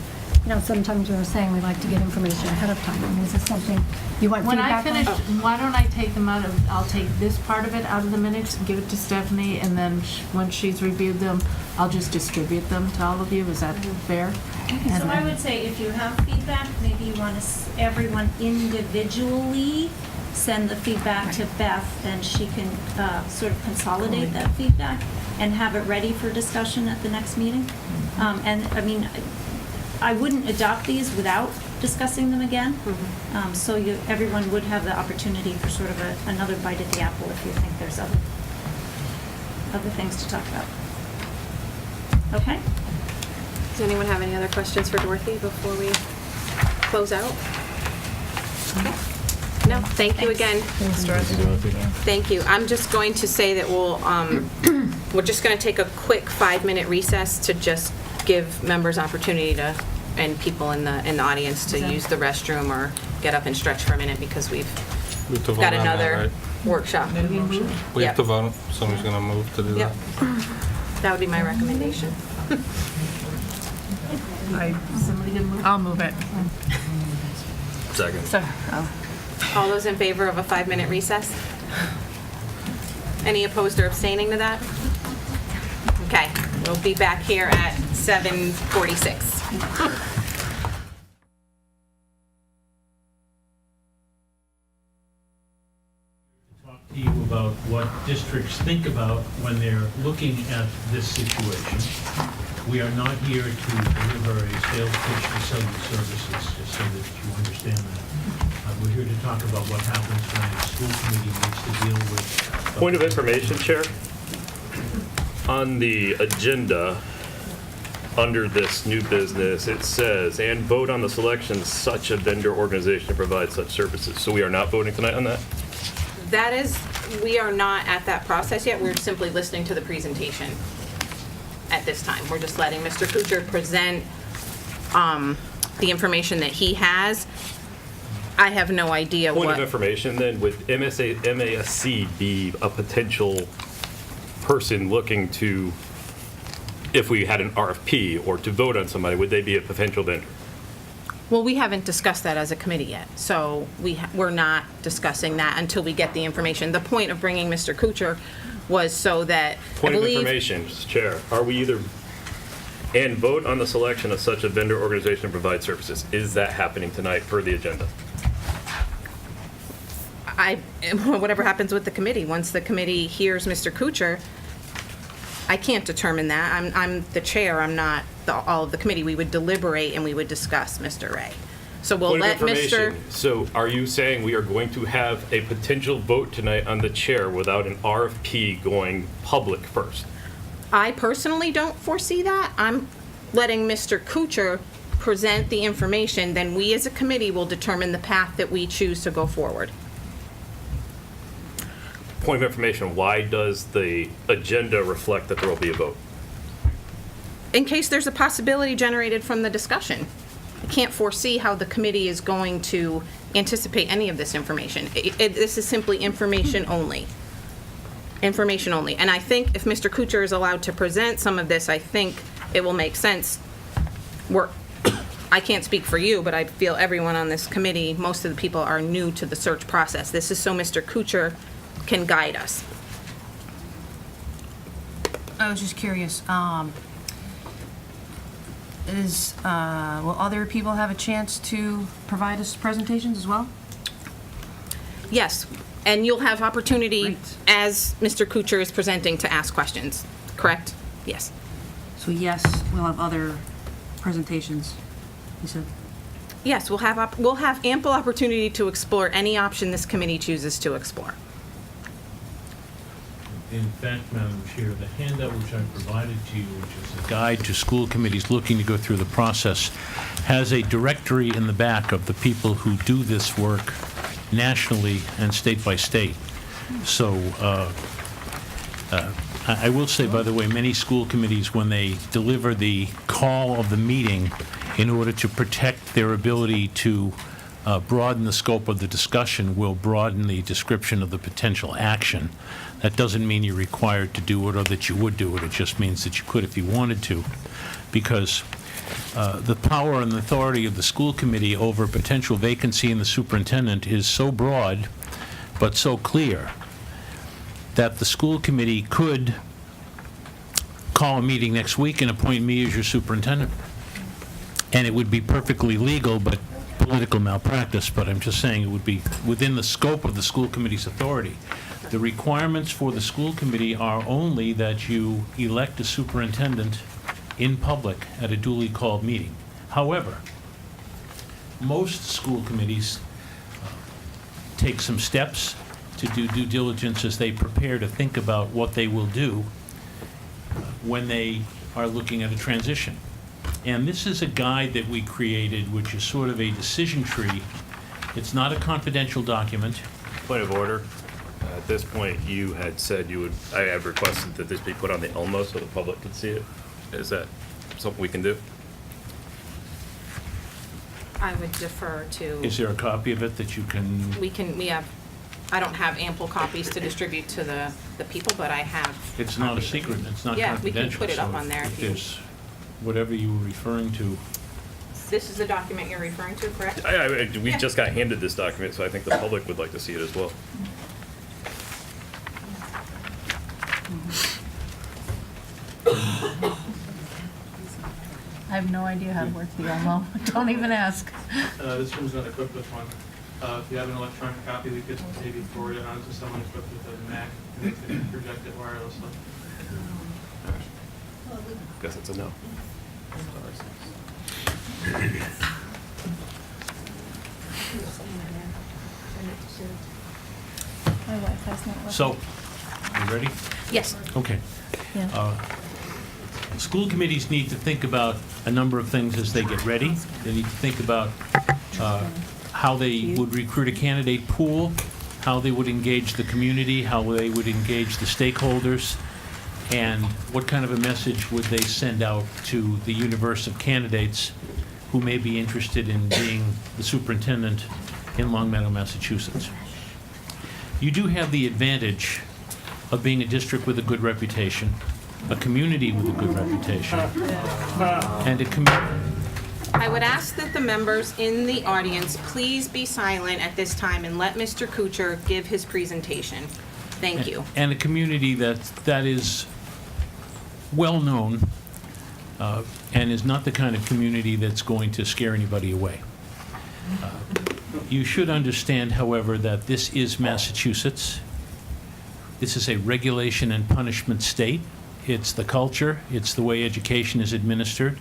S14: sometimes we were saying we like to get information ahead of time. I mean, is this something you want
S16: When I
S14: feedback on?
S16: finish, why don't I take them out of, I'll take this part of it out of the minutes, give it to Stephanie, and then when she's reviewed them, I'll just distribute them to all of you. Is that fair? And
S5: So I
S16: then-
S5: would say if you have feedback, maybe you want everyone individually send the feedback to Beth, and she can sort of consolidate that feedback and have it ready for discussion at the next meeting. And, I mean, I wouldn't adopt these without discussing them again. So everyone would have the opportunity for sort of another bite at the apple if you think there's other things to talk about. Okay?
S1: Does anyone have any other questions for Dorothy before we close out? No, thank you again. Thank you. I'm just going to say that we're just going to take a quick 5-minute recess to just give members opportunity to, and people in the audience to use the restroom or get up and stretch for a minute because we've
S11: We have to vote
S1: got
S11: on that,
S1: another
S11: right?
S1: workshop.
S11: We
S1: Yep.
S11: have to vote. Somebody's going to move to do
S1: Yep.
S11: that.
S1: That would be my recommendation.
S10: I'll move it.
S8: Second.
S1: All those in favor of a 5-minute recess? Any opposed or abstaining to that? Okay, we'll be back here at 7:46.
S17: Talk to you about what districts think about when they're looking at this situation. We are not here to deliver a sales pitch to sell you services, just so that you understand that. We're here to talk about what happens when a school committee needs to deal with.
S8: Point of information, Chair. On the agenda, under this new business, it says, and vote on the selection of such a vendor organization to provide such services. So we are not voting tonight on that?
S1: That is, we are not at that process yet. We're simply listening to the presentation at this time. We're just letting Mr. Kuchar present the information that he has. I have no idea
S8: Point
S1: what...
S8: of information, then, would MASC be a potential person looking to, if we had an RFP or to vote on somebody, would they be a potential vendor?
S1: Well, we haven't discussed that as a committee yet, so we're not discussing that until we get the information. The point of bringing Mr. Kuchar was so that,
S8: Point
S1: I
S8: of
S1: believe...
S8: information, Chair, are we either, and vote on the selection of such a vendor organization to provide services. Is that happening tonight per the agenda?
S1: Whatever happens with the committee, once the committee hears Mr. Kuchar, I can't determine that. I'm the chair, I'm not all of the committee. We would deliberate and we would discuss Mr. Ray. So we'll let
S8: Point of
S1: Mr.
S8: information. So are you saying we are going to have a potential vote tonight on the chair without an RFP going public first?
S1: I personally don't foresee that. I'm letting Mr. Kuchar present the information, then we as a committee will determine the path that we choose to go forward.
S8: Point of information, why does the agenda reflect that there will be a vote?
S1: In case there's a possibility generated from the discussion. I can't foresee how the committee is going to anticipate any of this information. This is simply information only. Information only. And I think if Mr. Kuchar is allowed to present some of this, I think it will make sense. I can't speak for you, but I feel everyone on this committee, most of the people are new to the search process. This is so Mr. Kuchar can guide us.
S6: I was just curious, will other people have a chance to provide us presentations as well?
S1: Yes, and you'll have opportunity as Mr. Kuchar is presenting to ask questions, correct? Yes.
S6: So yes, we'll have other presentations, you said?
S1: Yes, we'll have ample opportunity to explore any option this committee chooses to explore.
S17: In fact, Madam Chair, the handout which I provided to you, which is a guide to school committees looking to go through the process, has a directory in the back of the people who do this work nationally and state by state. So I will say, by the way, many school committees, when they deliver the call of the meeting in order to protect their ability to broaden the scope of the discussion, will broaden the description of the potential action. That doesn't mean you're required to do it or that you would do it. It just means that you could if you wanted to, because the power and authority of the school committee over potential vacancy in the superintendent is so broad but so clear that the school committee could call a meeting next week and appoint me as your superintendent. And it would be perfectly legal, but political malpractice. But I'm just saying it would be within the scope of the school committee's authority. The requirements for the school committee are only that you elect a superintendent in public at a duly called meeting. However, most school committees take some steps to do due diligence as they prepare to think about what they will do when they are looking at a transition. And this is a guide that we created, which is sort of a decision tree. It's not a confidential document.
S8: Point of order. At this point, you had said I have requested that this be put on the Elmo so the public can see it. Is that something we can do?
S1: I would defer to.
S17: Is there a copy of it that you can?
S1: I don't have ample copies to distribute to the people, but I have.
S17: It's not a secret, it's not
S1: Yeah, we can
S17: confidential.
S1: put it up
S17: so
S1: on there
S17: if
S1: if you.
S17: there's whatever you were referring to.
S1: This is the document you're referring to, correct?
S8: We just got handed this document, so I think the public would like to see it as well.
S16: I have no idea how to work the Elmo. Don't even ask.
S11: This room's not equipped with one. If you have an electronic copy, we could maybe forward it on to someone equipped with a Mac, and they could project it wirelessly.
S8: Guess it's a no.
S5: My Wi-Fi's not working.
S17: So, you ready?
S1: Yes.
S17: Okay.
S5: Yeah.
S17: School committees need to think about a number of things as they get ready. They need to think about how they would recruit a candidate pool, how they would engage the community, how they would engage the stakeholders, and what kind of a message would they send out to the universe of candidates who may be interested in being the superintendent in Long Meadow, Massachusetts. You do have the advantage of being a district with a good reputation, a community with a good reputation, and a community.
S1: I would ask that the members in the audience please be silent at this time and let Mr. Kuchar give his presentation. Thank you.
S17: And a community that is well-known and is not the kind of community that's going to scare anybody away. You should understand, however, that this is Massachusetts. This is a regulation and punishment state. It's the culture. It's the way education is administered.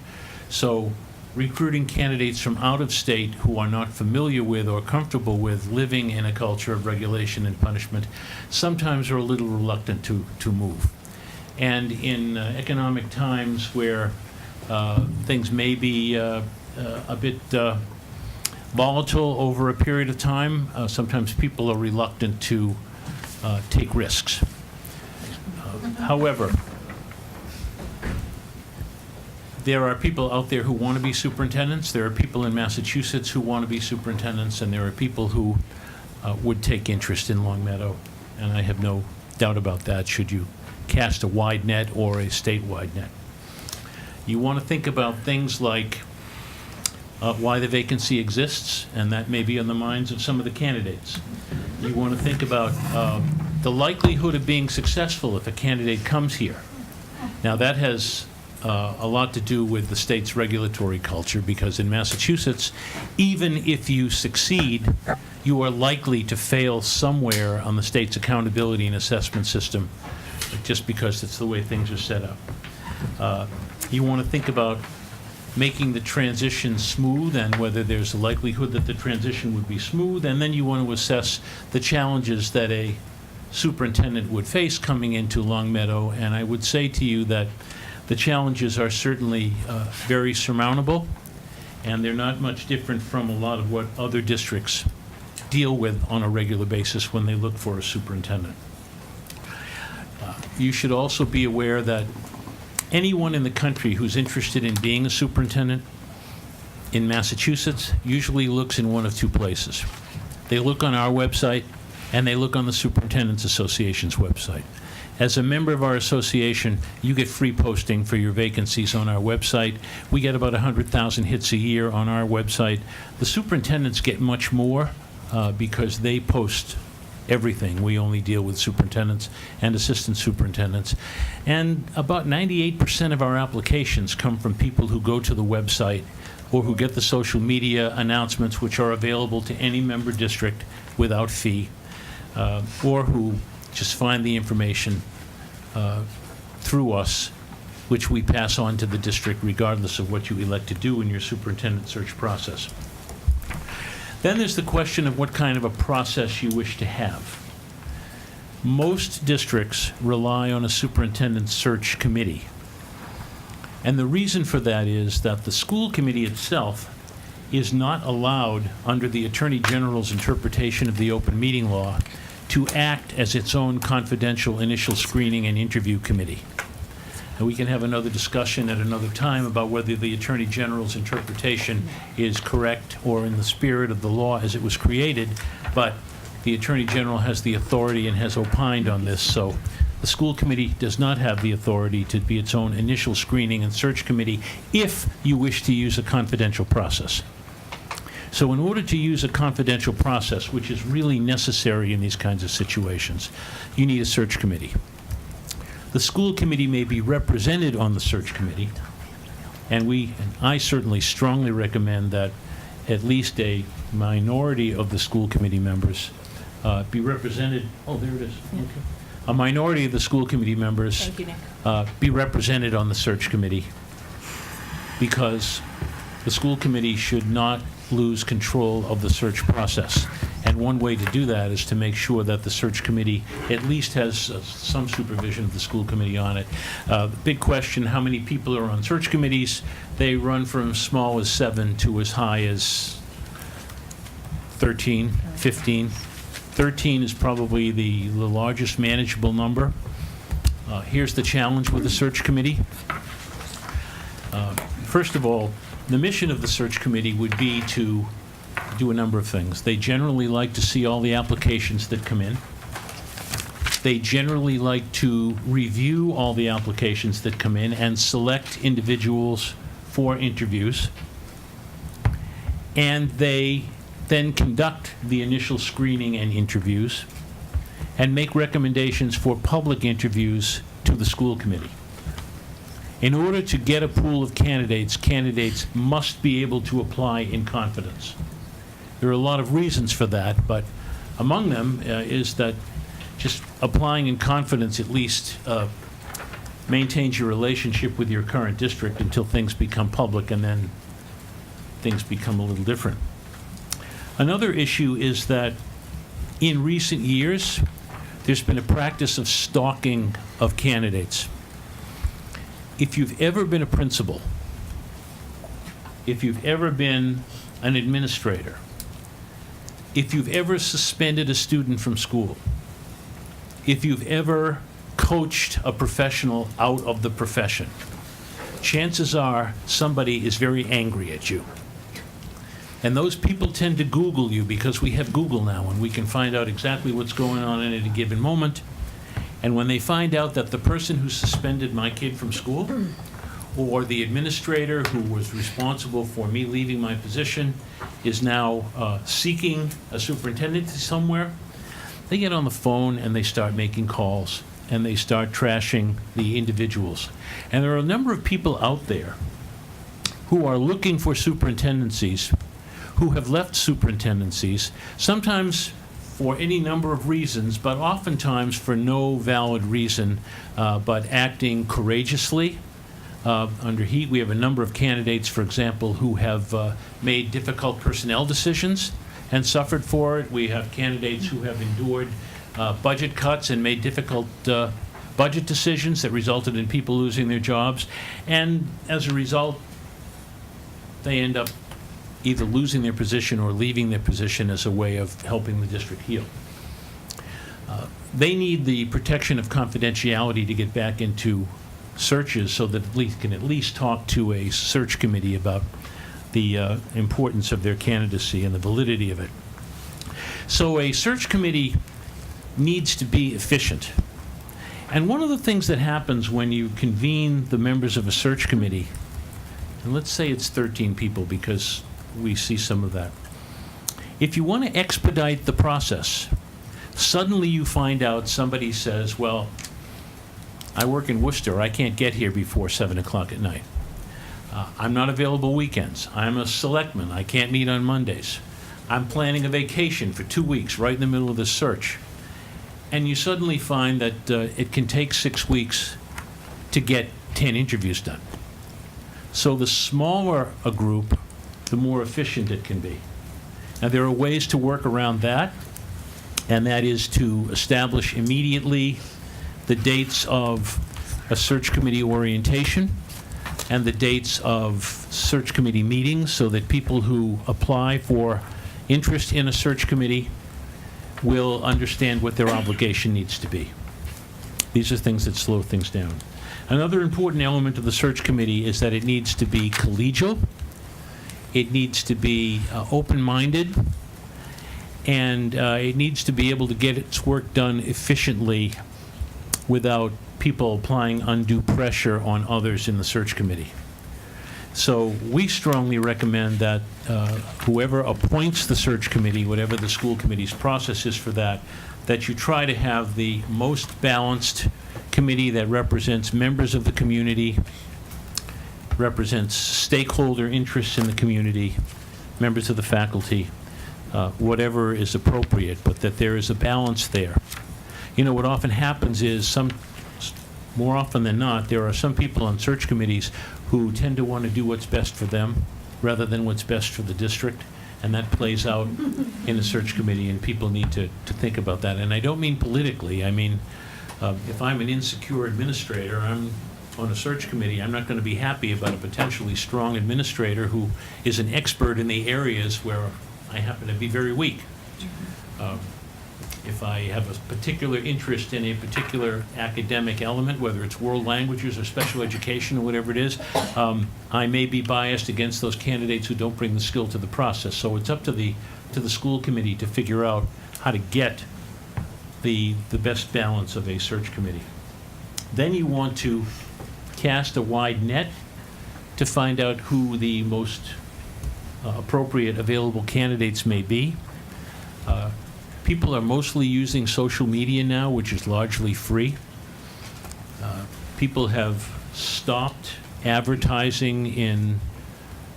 S17: So recruiting candidates from out of state who are not familiar with or comfortable with living in a culture of regulation and punishment sometimes are a little reluctant to move. And in economic times where things may be a bit volatile over a period of time, sometimes people are reluctant to take risks. However, There are people out there who want to be superintendents. There are people in Massachusetts who want to be superintendents, and there are people who would take interest in Long Meadow. And I have no doubt about that, should you cast a wide net or a statewide net. You want to think about things like why the vacancy exists, and that may be on the minds of some of the candidates. You want to think about the likelihood of being successful if a candidate comes here. Now, that has a lot to do with the state's regulatory culture, because in Massachusetts, even if you succeed, you are likely to fail somewhere on the state's accountability and assessment system, just because it's the way things are set up. You want to think about making the transition smooth and whether there's a likelihood that the transition would be smooth, and then you want to assess the challenges that a superintendent would face coming into Long Meadow, and I would say to you that the challenges are certainly very surmountable, and they're not much different from a lot of what other districts deal with on a regular basis when they look for a superintendent. You should also be aware that anyone in the country who's interested in being a superintendent in Massachusetts usually looks in one of two places. They look on our website, and they look on the Superintendents Association's website. As a member of our association, you get free posting for your vacancies on our website. We get about 100,000 hits a year on our website. The superintendents get much more because they post everything. We only deal with superintendents and assistant superintendents. And about 98% of our applications come from people who go to the website or who get the social media announcements, which are available to any member district without fee, or who just find the information through us, which we pass on to the district regardless of what you elect to do in your superintendent search process. Then there's the question of what kind of a process you wish to have. Most districts rely on a superintendent search committee. And the reason for that is that the school committee itself is not allowed, under the Attorney General's interpretation of the open meeting law, to act as its own confidential initial screening and interview committee. And we can have another discussion at another time about whether the Attorney General's interpretation is correct or in the spirit of the law as it was created, but the Attorney General has the authority and has opined on this, so the school committee does not have the authority to be its own initial screening and search committee if you wish to use a confidential process. So in order to use a confidential process, which is really necessary in these kinds of situations, you need a search committee. The school committee may be represented on the search committee, and I certainly strongly recommend that at least a minority of the school committee members be represented. Oh, there it is. Okay. A minority of the school committee members
S1: Thank you, Nick.
S17: Be represented on the search committee, because the school committee should not lose control of the search process. And one way to do that is to make sure that the search committee at least has some supervision of the school committee on it. The big question, how many people are on search committees? They run from as small as 7 to as high as 13, 15. 13 is probably the largest manageable number. Here's the challenge with the search committee. First of all, the mission of the search committee would be to do a number of things. They generally like to see all the applications that come in. They generally like to review all the applications that come in and select individuals for interviews. And they then conduct the initial screening and interviews and make recommendations for public interviews to the school committee. In order to get a pool of candidates, candidates must be able to apply in confidence. There are a lot of reasons for that, but among them is that just applying in confidence at least maintains your relationship with your current district until things become public, and then things become a little different. Another issue is that in recent years, there's been a practice of stalking of candidates. If you've ever been a principal, if you've ever been an administrator, if you've ever suspended a student from school, if you've ever coached a professional out of the profession, chances are somebody is very angry at you. And those people tend to Google you because we have Google now and we can find out exactly what's going on at a given moment. And when they find out that the person who suspended my kid from school or the administrator who was responsible for me leaving my position is now seeking a superintendent somewhere, they get on the phone and they start making calls and they start trashing the individuals. And there are a number of people out there who are looking for superintendencies, who have left superintendencies, sometimes for any number of reasons, but oftentimes for no valid reason, but acting courageously. Under heat, we have a number of candidates, for example, who have made difficult personnel decisions and suffered for it. We have candidates who have endured budget cuts and made difficult budget decisions that resulted in people losing their jobs. And as a result, they end up either losing their position or leaving their position as a way of helping the district heal. They need the protection of confidentiality to get back into searches so that can at least talk to a search committee about the importance of their candidacy and the validity of it. So a search committee needs to be efficient. And one of the things that happens when you convene the members of a search committee, and let's say it's 13 people because we see some of that. If you want to expedite the process, suddenly you find out somebody says, well, I work in Worcester. I can't get here before 7 o'clock at night. I'm not available weekends. I'm a selectman. I can't meet on Mondays. I'm planning a vacation for 2 weeks right in the middle of the search. And you suddenly find that it can take 6 weeks to get 10 interviews done. So the smaller a group, the more efficient it can be. Now, there are ways to work around that, and that is to establish immediately the dates of a search committee orientation and the dates of search committee meetings so that people who apply for interest in a search committee will understand what their obligation needs to be. These are things that slow things down. Another important element of the search committee is that it needs to be collegial. It needs to be open-minded, and it needs to be able to get its work done efficiently without people applying undue pressure on others in the search committee. So we strongly recommend that whoever appoints the search committee, whatever the school committee's process is for that, that you try to have the most balanced committee that represents members of the community, represents stakeholder interests in the community, members of the faculty, whatever is appropriate, but that there is a balance there. You know, what often happens is more often than not, there are some people on search committees who tend to want to do what's best for them rather than what's best for the district, and that plays out in a search committee, and people need to think about that. And I don't mean politically. I mean, if I'm an insecure administrator, I'm on a search committee, I'm not going to be happy about a potentially strong administrator who is an expert in the areas where I happen to be very weak. If I have a particular interest in a particular academic element, whether it's world languages or special education or whatever it is, I may be biased against those candidates who don't bring the skill to the process. So it's up to the school committee to figure out how to get the best balance of a search committee. Then you want to cast a wide net to find out who the most appropriate available candidates may be. People are mostly using social media now, which is largely free. People have stopped advertising in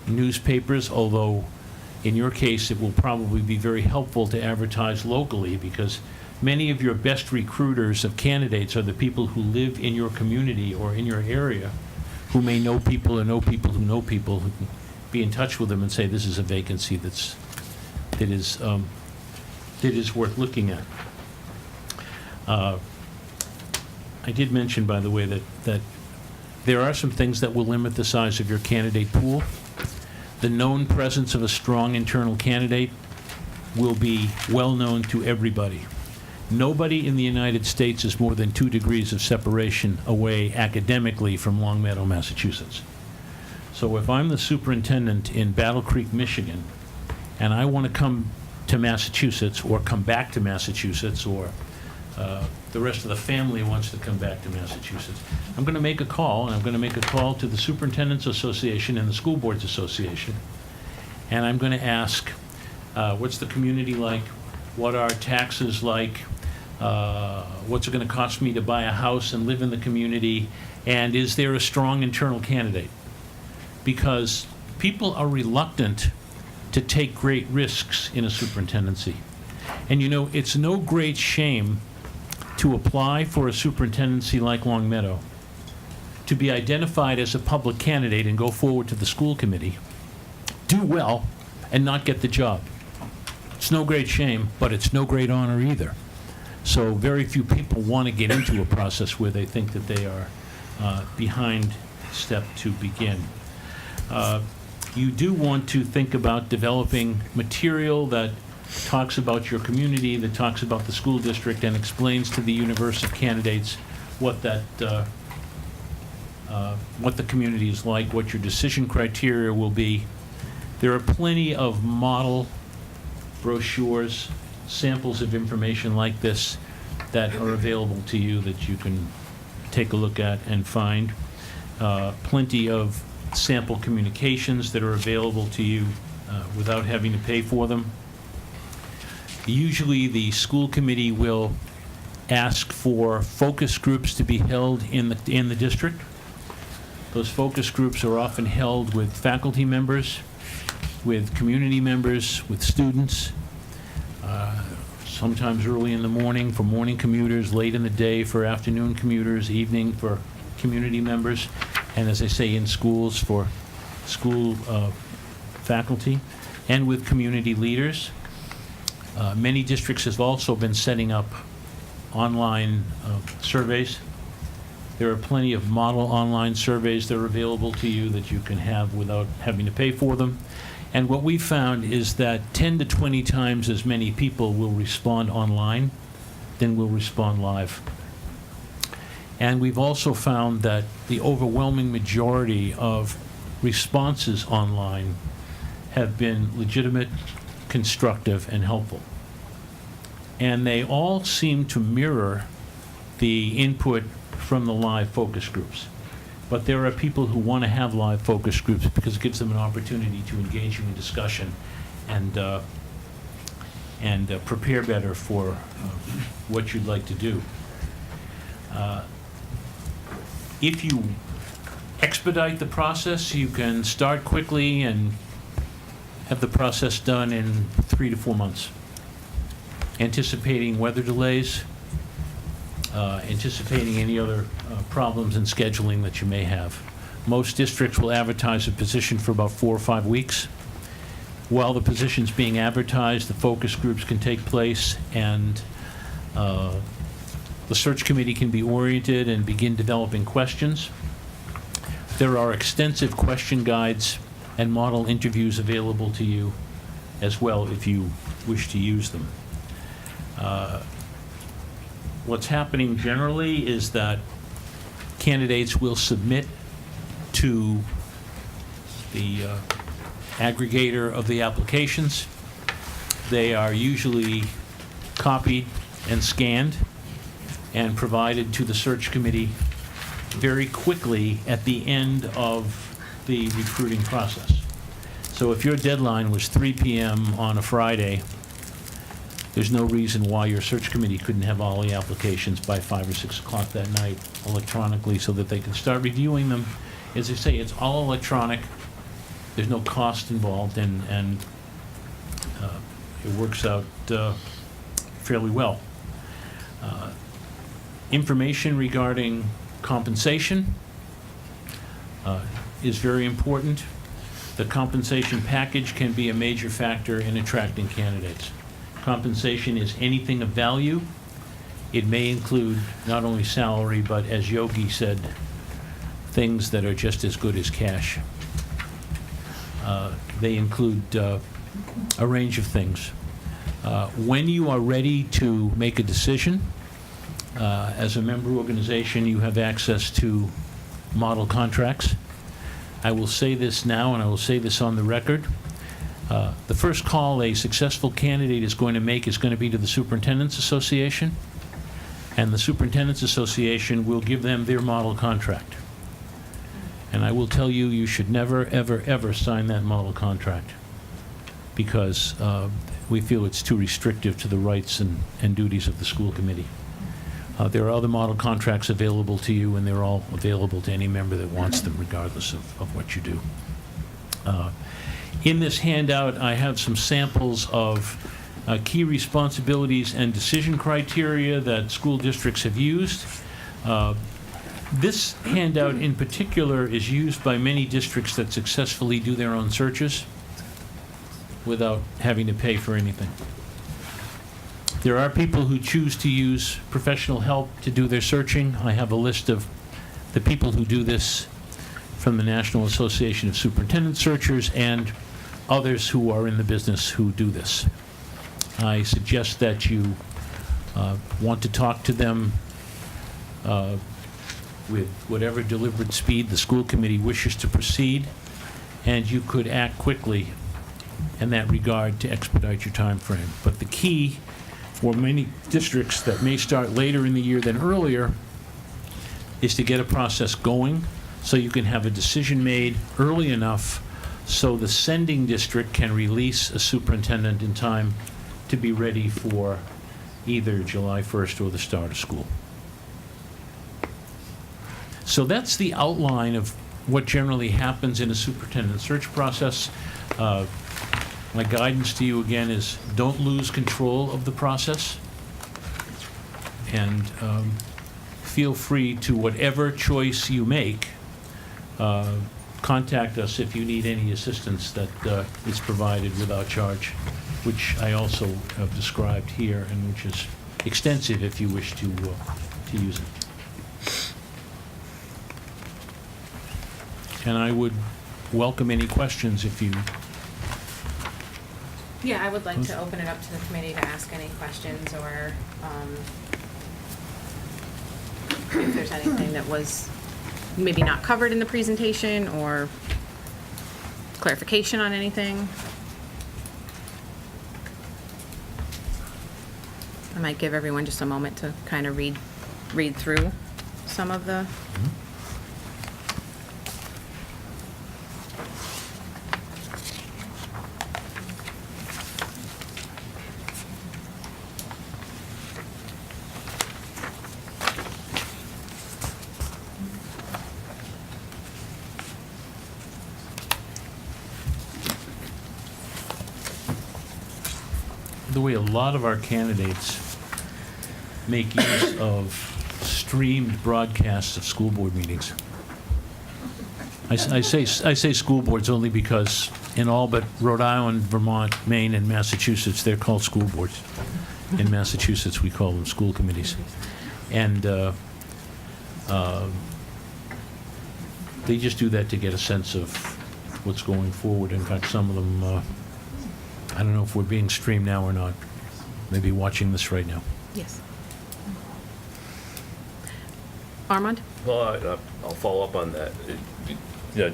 S17: newspapers, although in your case it will probably be very helpful to advertise locally, because many of your best recruiters of candidates are the people who live in your community or in your area, who may know people or know people who know people, who can be in touch with them and say, this is a vacancy that is worth looking at. I did mention, by the way, that there are some things that will limit the size of your candidate pool. The known presence of a strong internal candidate will be well known to everybody. Nobody in the United States is more than 2 degrees of separation away academically from Longmeadow, Massachusetts. So if I'm the superintendent in Battle Creek, Michigan, and I want to come to Massachusetts or come back to Massachusetts, or the rest of the family wants to come back to Massachusetts, I'm going to make a call, and I'm going to make a call to the Superintendent's Association and the School Boards Association, and I'm going to ask, what's the community like? What are taxes like? What's it going to cost me to buy a house and live in the community? And is there a strong internal candidate? Because people are reluctant to take great risks in a superintendency. And you know, it's no great shame to apply for a superintendency like Long Meadow, to be identified as a public candidate and go forward to the school committee, do well, and not get the job. It's no great shame, but it's no great honor either. So very few people want to get into a process where they think that they are behind step to begin. You do want to think about developing material that talks about your community, that talks about the school district, and explains to the universe of candidates what that what the community is like, what your decision criteria will be. There are plenty of model brochures, samples of information like this that are available to you that you can take a look at and find. Plenty of sample communications that are available to you without having to pay for them. Usually the school committee will ask for focus groups to be held in the district. Those focus groups are often held with faculty members, with community members, with students, sometimes early in the morning for morning commuters, late in the day for afternoon commuters, evening for community members, and as I say, in schools for school faculty, and with community leaders. Many districts have also been setting up online surveys. There are plenty of model online surveys that are available to you that you can have without having to pay for them. And what we found is that 10 to 20 times as many people will respond online than will respond live. And we've also found that the overwhelming majority of responses online have been legitimate, constructive, and helpful. And they all seem to mirror the input from the live focus groups. But there are people who want to have live focus groups because it gives them an opportunity to engage you in discussion and prepare better for what you'd like to do. If you expedite the process, you can start quickly and have the process done in 3 to 4 months. Anticipating weather delays, anticipating any other problems in scheduling that you may have. Most districts will advertise a position for about 4 or 5 weeks. While the position's being advertised, the focus groups can take place, and the search committee can be oriented and begin developing questions. There are extensive question guides and model interviews available to you as well if you wish to use them. What's happening generally is that candidates will submit to the aggregator of the applications. They are usually copied and scanned and provided to the search committee very quickly at the end of the recruiting process. So if your deadline was 3 p.m. on a Friday, there's no reason why your search committee couldn't have all the applications by 5 or 6 o'clock that night electronically so that they can start reviewing them. As I say, it's all electronic. There's no cost involved, and it works out fairly well. Information regarding compensation is very important. The compensation package can be a major factor in attracting candidates. Compensation is anything of value. It may include not only salary, but as Yogi said, things that are just as good as cash. They include a range of things. When you are ready to make a decision, as a member organization, you have access to model contracts. I will say this now, and I will say this on the record. The first call a successful candidate is going to make is going to be to the Superintendent's Association, and the Superintendent's Association will give them their model contract. And I will tell you, you should never, ever, ever sign that model contract, because we feel it's too restrictive to the rights and duties of the school committee. There are other model contracts available to you, and they're all available to any member that wants them, regardless of what you do. In this handout, I have some samples of key responsibilities and decision criteria that school districts have used. This handout in particular is used by many districts that successfully do their own searches without having to pay for anything. There are people who choose to use professional help to do their searching. I have a list of the people who do this from the National Association of Superintendent Searchers and others who are in the business who do this. I suggest that you want to talk to them with whatever deliberate speed the school committee wishes to proceed, and you could act quickly in that regard to expedite your time frame. But the key for many districts that may start later in the year than earlier is to get a process going so you can have a decision made early enough so the sending district can release a superintendent in time to be ready for either July 1st or the start of school. So that's the outline of what generally happens in a superintendent search process. My guidance to you again is don't lose control of the process, and feel free to, whatever choice you make, contact us if you need any assistance that is provided without charge, which I also have described here, and which is extensive if you wish to use it. And I would welcome any questions if you...
S1: Yeah, I would like to open it up to the committee to ask any questions, or if there's anything that was maybe not covered in the presentation, or clarification on anything. I might give everyone just a moment to kind of read through some of the...
S17: The way a lot of our candidates make use of streamed broadcasts of school board meetings. I say school boards only because in all but Rhode Island, Vermont, Maine, and Massachusetts, they're called school boards. In Massachusetts, we call them school committees. And they just do that to get a sense of what's going forward. In fact, some of them, I don't know if we're being streamed now or not. Maybe watching this right now.
S1: Yes. Armand?
S8: Well, I'll follow up on that.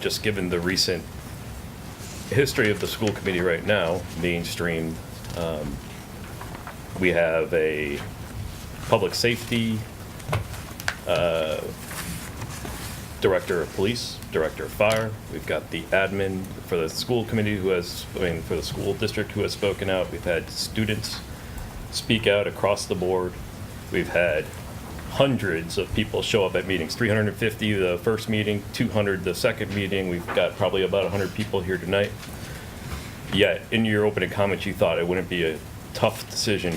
S8: Just given the recent history of the school committee right now being streamed, we have a public safety director of police, director of fire. We've got the admin for the school committee for the school district who has spoken out. We've had students speak out across the board. We've had hundreds of people show up at meetings, 350 the first meeting, 200 the second meeting. We've got probably about 100 people here tonight. Yet, in your opening comments, you thought it wouldn't be a tough decision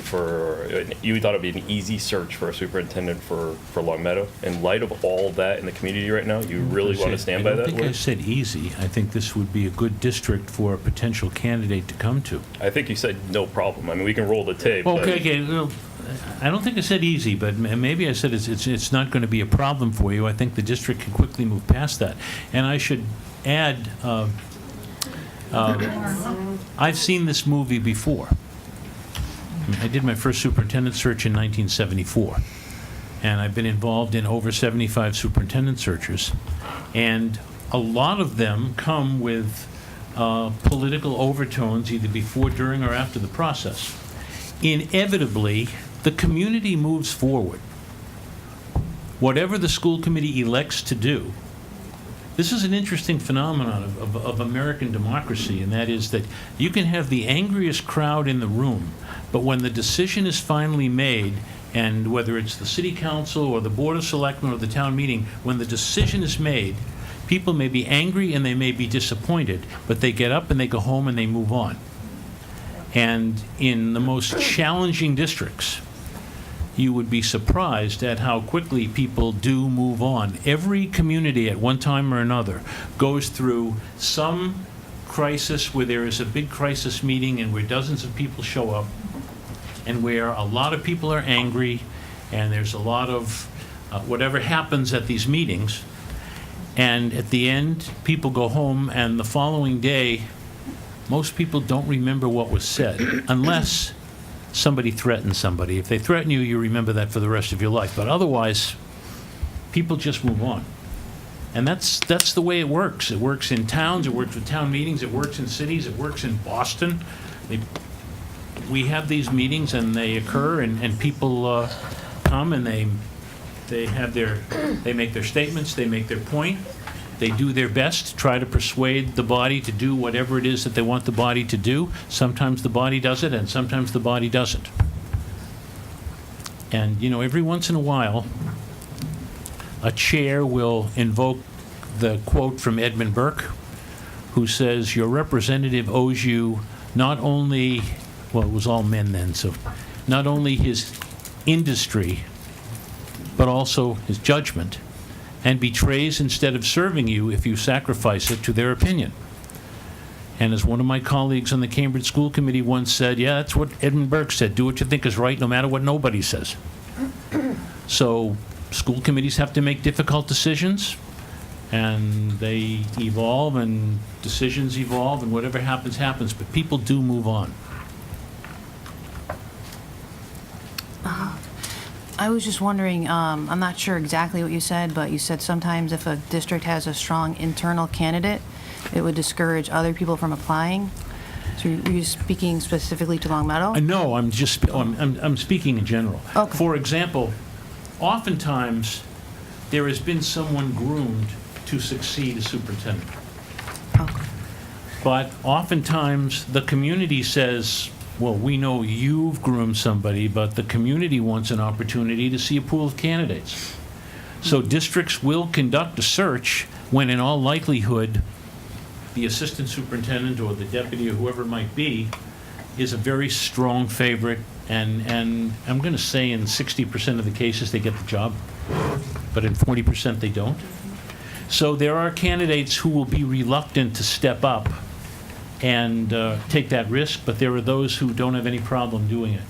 S8: you thought it would be an easy search for a superintendent for Long Meadow. In light of all that in the community right now, you really want to stand by that?
S17: I don't think I said easy. I think this would be a good district for a potential candidate to come to.
S8: I think you said no problem. I mean, we can roll the tape.
S17: Okay. Well, I don't think I said easy, but maybe I said it's not going to be a problem for you. I think the district can quickly move past that. And I should add, I've seen this movie before. I did my first superintendent search in 1974, and I've been involved in over 75 superintendent searches, and a lot of them come with political overtones either before, during, or after the process. Inevitably, the community moves forward. Whatever the school committee elects to do, this is an interesting phenomenon of American democracy, and that is that you can have the angriest crowd in the room, but when the decision is finally made, and whether it's the city council or the board of selectmen or the town meeting, when the decision is made, people may be angry and they may be disappointed, but they get up and they go home and they move on. And in the most challenging districts, you would be surprised at how quickly people do move on. Every community at one time or another goes through some crisis where there is a big crisis meeting and where dozens of people show up and where a lot of people are angry and there's a lot of whatever happens at these meetings. And at the end, people go home, and the following day, most people don't remember what was said unless somebody threatens somebody. If they threaten you, you remember that for the rest of your life. But otherwise, people just move on. And that's the way it works. It works in towns, it works with town meetings, it works in cities, it works in Boston. We have these meetings and they occur, and people come and they make their statements, they make their point, they do their best to try to persuade the body to do whatever it is that they want the body to do. Sometimes the body does it, and sometimes the body doesn't. And, every once in a while, a chair will invoke the quote from Edmund Burke, who says, your representative owes you not only, well, it was all men then, so not only his industry, but also his judgment, and betrays instead of serving you if you sacrifice it to their opinion. And as one of my colleagues on the Cambridge School Committee once said, yeah, that's what Edmund Burke said, do what you think is right no matter what nobody says. So school committees have to make difficult decisions, and they evolve, and decisions evolve, and whatever happens, happens, but people do move on.
S18: I was just wondering, I'm not sure exactly what you said, but you said sometimes if a district has a strong internal candidate, it would discourage other people from applying. So are you speaking specifically to Long Meadow?
S17: No, I'm speaking in general.
S18: Okay.
S17: For example, oftentimes there has been someone groomed to succeed as superintendent.
S18: Okay.
S17: But oftentimes the community says, well, we know you've groomed somebody, but the community wants an opportunity to see a pool of candidates. So districts will conduct a search when, in all likelihood, the assistant superintendent or the deputy or whoever it might be is a very strong favorite, and I'm going to say in 60% of the cases they get the job, but in 40% they don't. So there are candidates who will be reluctant to step up and take that risk, but there are those who don't have any problem doing it.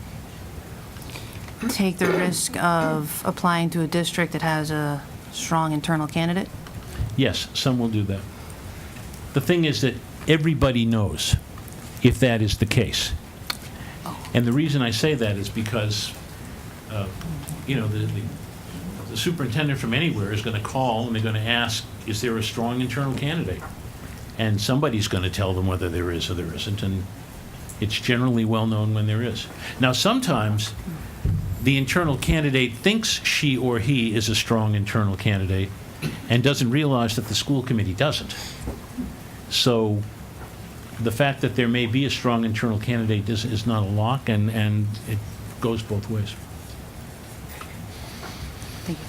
S18: Take the risk of applying to a district that has a strong internal candidate?
S17: Yes, some will do that. The thing is that everybody knows if that is the case. And the reason I say that is because, the superintendent from anywhere is going to call and they're going to ask, is there a strong internal candidate? And somebody's going to tell them whether there is or there isn't, and it's generally well known when there is. Now, sometimes the internal candidate thinks she or he is a strong internal candidate and doesn't realize that the school committee doesn't. So the fact that there may be a strong internal candidate is not a lock, and it goes both ways.
S18: Thank you.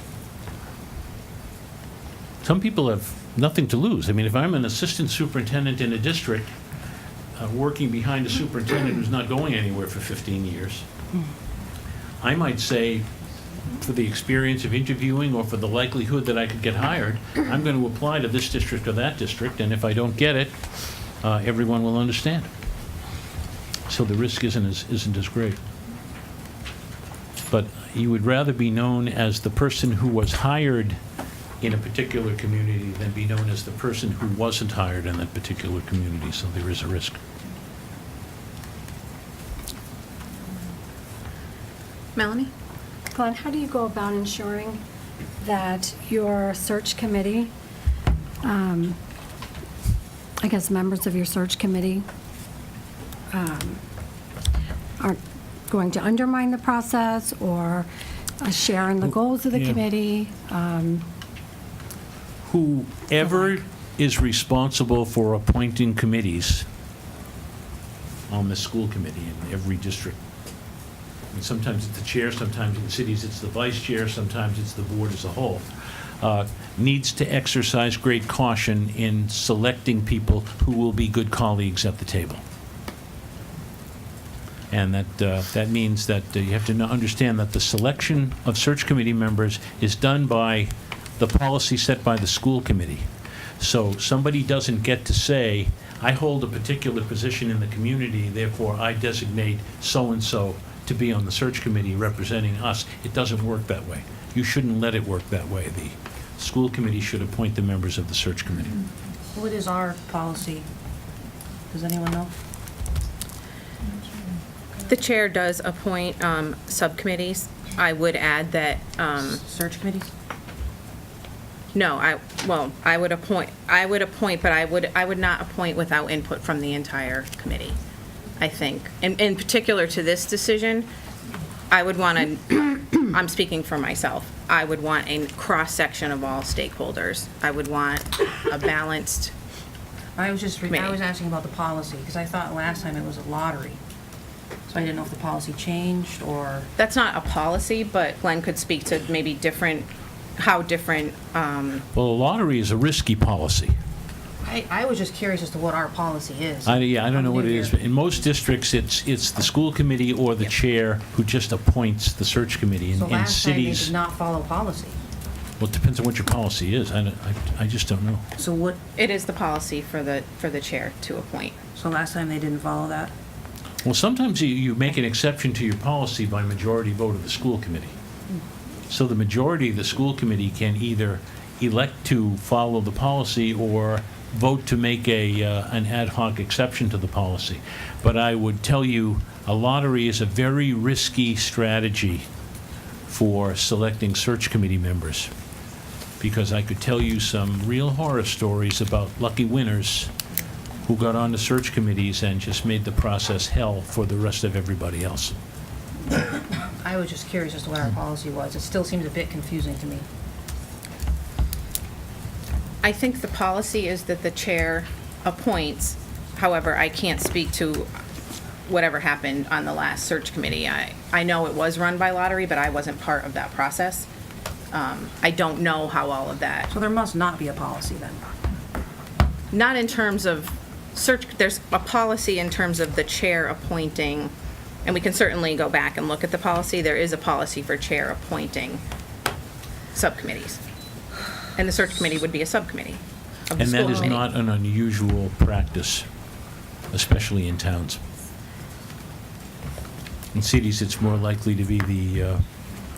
S17: Some people have nothing to lose. I mean, if I'm an assistant superintendent in a district working behind a superintendent who's not going anywhere for 15 years, I might say, for the experience of interviewing or for the likelihood that I could get hired, I'm going to apply to this district or that district, and if I don't get it, everyone will understand. So the risk isn't as great. But you would rather be known as the person who was hired in a particular community than be known as the person who wasn't hired in that particular community, so there is a risk.
S1: Melanie?
S14: Glenn, how do you go about ensuring that your search committee I guess, members of your search committee are going to undermine the process or share in the goals of the
S17: Yeah.
S14: committee.
S17: Whoever is responsible for appointing committees on the school committee in every district, and sometimes it's the chair, sometimes in cities it's the vice chair, sometimes it's the board as a whole, needs to exercise great caution in selecting people who will be good colleagues at the table. And that means that you have to understand that the selection of search committee members is done by the policy set by the school committee. So somebody doesn't get to say, I hold a particular position in the community, therefore I designate so-and-so to be on the search committee representing us. It doesn't work that way. You shouldn't let it work that way. The school committee should appoint the members of the search committee.
S6: What is our policy? Does anyone know?
S1: The chair does appoint subcommittees. I would add that,
S6: Search committees?
S1: no, I would appoint, but I would not appoint without input from the entire committee, I think. In particular to this decision, I would want to, I'm speaking for myself, I would want a cross-section of all stakeholders. I would want a balanced
S6: I was
S1: committee.
S6: asking about the policy, because I thought last time it was a lottery. So I didn't know if the policy changed, or...
S1: That's not a policy, but Glenn could speak to maybe how different,
S17: Well, a lottery is a risky policy.
S6: I was just curious as to what our policy is.
S17: I don't know what it
S6: New
S17: is.
S6: year.
S17: In most districts, it's the school committee or the chair who just appoints the search committee.
S6: So
S17: In
S6: last time they
S17: cities,
S6: did not follow policy.
S17: well, it depends on what your policy is. I just don't know.
S6: So what,
S1: it is the policy for the chair to appoint.
S6: so last time they didn't follow that?
S17: Well, sometimes you make an exception to your policy by majority vote of the school committee. So the majority of the school committee can either elect to follow the policy or vote to make an ad hoc exception to the policy. But I would tell you, a lottery is a very risky strategy for selecting search committee members, because I could tell you some real horror stories about lucky winners who got on the search committees and just made the process hell for the rest of everybody else.
S6: I was just curious as to what our policy was. It still seems a bit confusing to me.
S1: I think the policy is that the chair appoints. However, I can't speak to whatever happened on the last search committee. I know it was run by lottery, but I wasn't part of that process. I don't know how all of that.
S6: So there must not be a policy then?
S1: Not in terms of search, there's a policy in terms of the chair appointing, and we can certainly go back and look at the policy. There is a policy for chair appointing subcommittees. And the search committee would be a subcommittee of the
S17: And
S1: school
S17: that is
S1: committee.
S17: not an unusual practice, especially in towns. In cities, it's more likely to be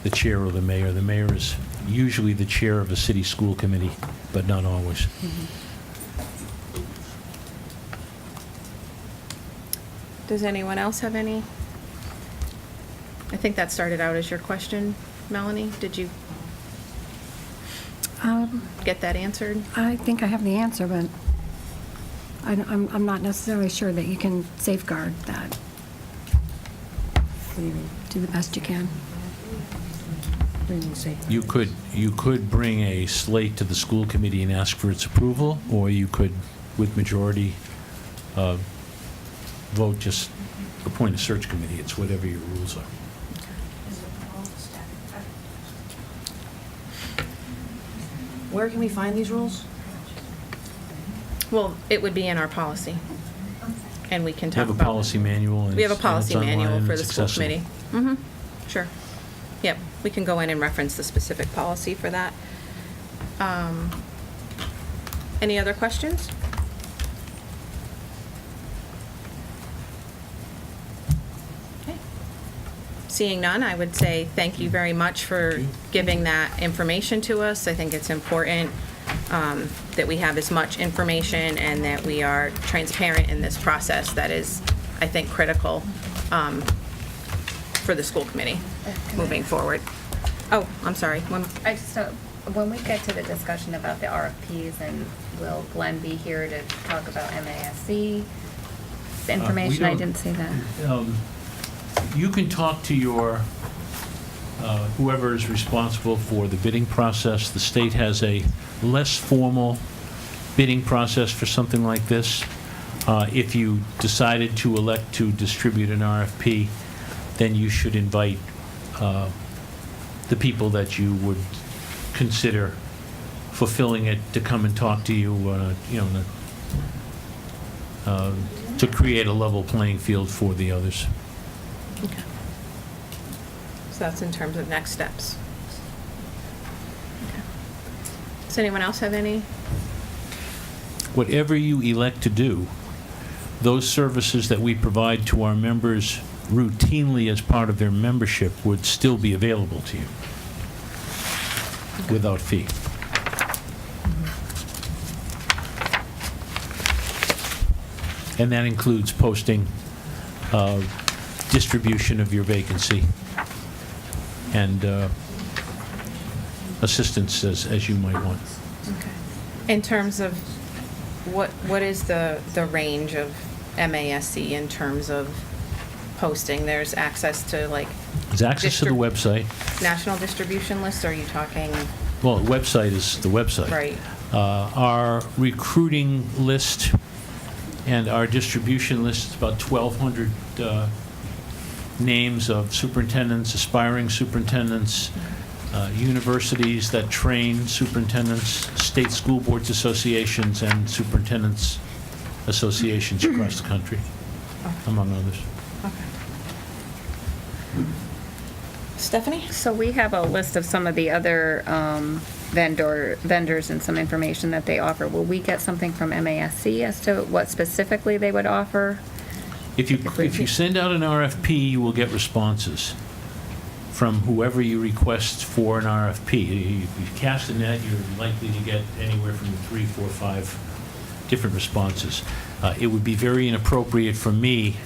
S17: the chair or the mayor. The mayor is usually the chair of a city school committee, but not always.
S1: Does anyone else have any? I think that started out as your question, Melanie. Did you get that answered?
S14: I think I have the answer, but I'm not necessarily sure that you can safeguard that.
S6: What do you mean?
S14: Do the best you can.
S6: What do you mean say?
S17: You could bring a slate to the school committee and ask for its approval, or you could, with majority vote, just appoint a search committee. It's whatever your rules are.
S6: Where can we find these rules?
S1: Well, it would be in our policy. And we can
S17: We
S1: talk
S17: have
S1: about.
S17: a policy manual. And
S1: We have a
S17: it's
S1: policy
S17: online
S1: manual
S17: and
S1: for the
S17: it's
S1: school
S17: accessible.
S1: committee. Sure. Yep, we can go in and reference the specific policy for that. Any other questions? Okay. Seeing none, I would say thank you very much for giving that information to us. I think it's important that we have as much information and that we are transparent in this process. That is, I think, critical for the school committee moving forward. Oh, I'm sorry.
S13: I just, When we get to the discussion about the RFPs, and will Glenn be here to talk about MASC information? I didn't see that.
S17: You can talk to your, whoever is responsible for the bidding process. The state has a less formal bidding process for something like this. If you decided to elect to distribute an RFP, then you should invite the people that you would consider fulfilling it to come and talk to you, to create a level playing field for the others.
S1: Okay. So that's in terms of next steps. Okay. Does anyone else have any?
S17: Whatever you elect to do, those services that we provide to our members routinely as part of their membership would still be available to you without fee. And that includes posting, distribution of your vacancy, and assistance as you might want.
S1: Okay. In terms of what is the range of MASC in terms of posting? There's access to like
S17: There's access to the website.
S1: national distribution lists, or are you talking?
S17: Well, the website is the website.
S1: Right.
S17: Our recruiting list and our distribution list is about 1,200 names of superintendents, aspiring superintendents, universities that train superintendents, state school boards associations, and superintendents associations across the country, among others.
S1: Stephanie?
S13: So we have a list of some of the other vendors and some information that they offer. Will we get something from MASC as to what specifically they would offer?
S17: If you send out an RFP, you will get responses from whoever you request for an RFP. If you cast a net, you're likely to get anywhere from 3, 4, 5 different responses. It would be very inappropriate for me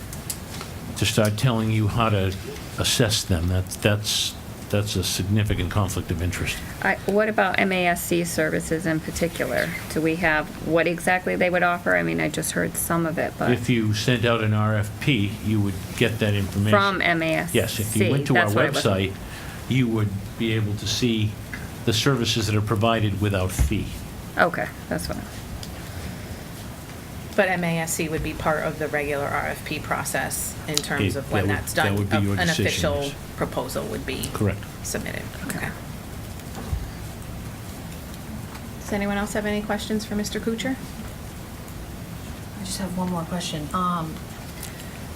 S17: to start telling you how to assess them. That's a significant conflict of interest.
S13: What about MASC services in particular? Do we have what exactly they would offer? I mean, I just heard some of it, but.
S17: If you sent out an RFP, you would get that information.
S13: From MASC?
S17: Yes, if you went to our website, you would be able to see the services that are provided without fee.
S13: Okay, that's what.
S1: But MASC would be part of the regular RFP process in terms of when that's done.
S17: That would be your
S1: An
S17: decision,
S1: official
S17: yes.
S1: proposal would be
S17: Correct.
S1: submitted. Okay. Does anyone else have any questions for Mr. Kuchar?
S18: I just have one more question.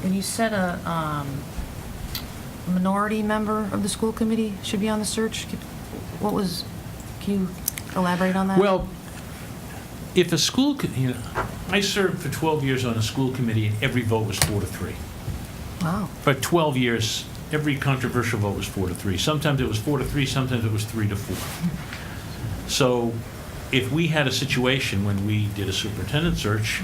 S18: When you said a minority member of the school committee should be on the search, can you elaborate on that?
S17: Well, if a school, I served for 12 years on a school committee and every vote was 4-3.
S18: Wow.
S17: For 12 years, every controversial vote was 4-3. Sometimes it was 4-3, sometimes it was 3-4. So if we had a situation when we did a superintendent search,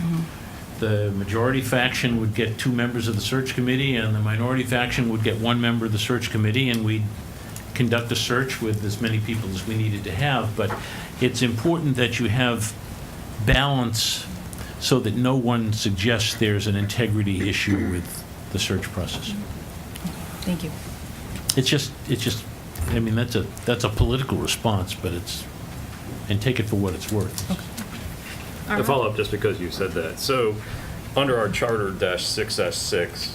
S17: the majority faction would get 2 members of the search committee and the minority faction would get 1 member of the search committee, and we'd conduct a search with as many people as we needed to have. But it's important that you have balance so that no one suggests there's an integrity issue with the search process.
S18: Thank you.
S17: It's just, I mean, that's a political response, but and take it for what it's worth.
S8: To follow up, just because you said that. So, under our charter -6-6,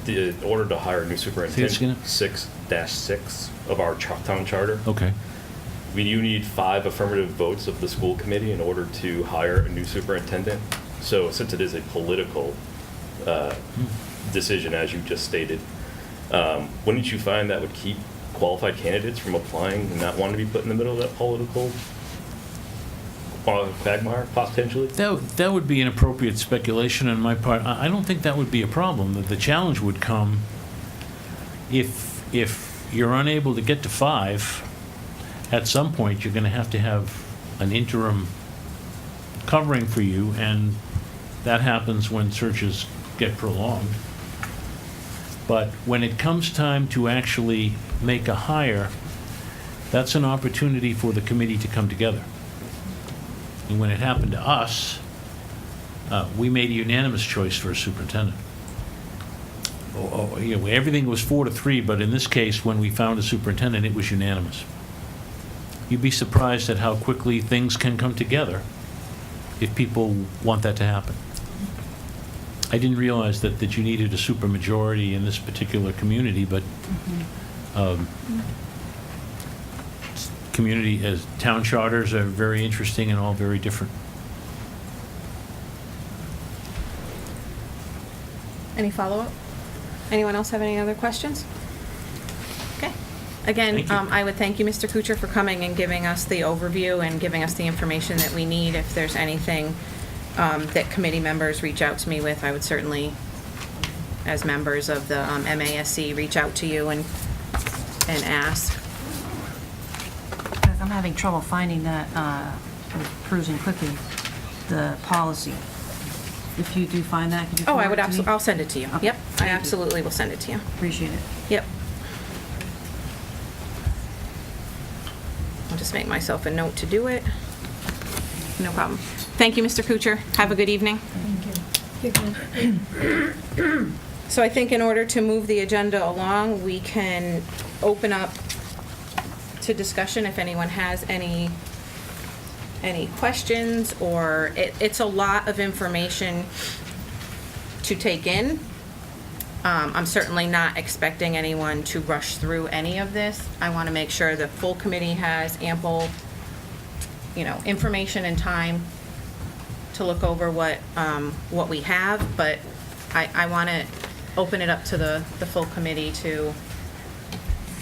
S8: in order to hire a new superintendent, 6-6 of our town charter.
S17: Okay.
S8: You need 5 affirmative votes of the school committee in order to hire a new superintendent. So, since it is a political decision, as you just stated, wouldn't you find that would keep qualified candidates from applying and not wanting to be put in the middle of that political quagmire, potentially?
S17: That would be an appropriate speculation on my part. I don't think that would be a problem. The challenge would come if you're unable to get to 5, at some point you're going to have an interim covering for you, and that happens when searches get prolonged. But when it comes time to actually make a hire, That's an opportunity for the committee to come together. And when it happened to us, we made a unanimous choice for a superintendent. Everything was 4-3, but in this case, when we found a superintendent, it was unanimous. You'd be surprised at how quickly things can come together if people want that to happen. I didn't realize that you needed a supermajority in this particular community, but community as town charters are very interesting and all very different.
S1: Any follow-up? Anyone else have any other questions? Okay. Again,
S17: Thank you.
S1: I would thank you, Mr. Kuchar, for coming and giving us the overview and giving us the information that we need. If there's anything that committee members reach out to me with, I would certainly, as members of the MASC, reach out to you and ask.
S18: I'm having trouble finding that, perusing quickly, the policy. If you do find that, could you
S1: Oh, I
S18: forward
S1: would
S18: it to me?
S1: absolutely, I'll send it to you.
S18: Okay,
S1: Yep, I
S18: thank you.
S1: absolutely will send it to you.
S18: Appreciate it.
S1: Yep. I'll just make myself a note to do it. No problem. Thank you, Mr. Kuchar. Have a good evening. So I think in order to move the agenda along, we can open up to discussion if anyone has any questions, or it's a lot of information to take in. I'm certainly not expecting anyone to rush through any of this. I want to make sure the full committee has ample, information and time to look over what we have, but I want to open it up to the full committee to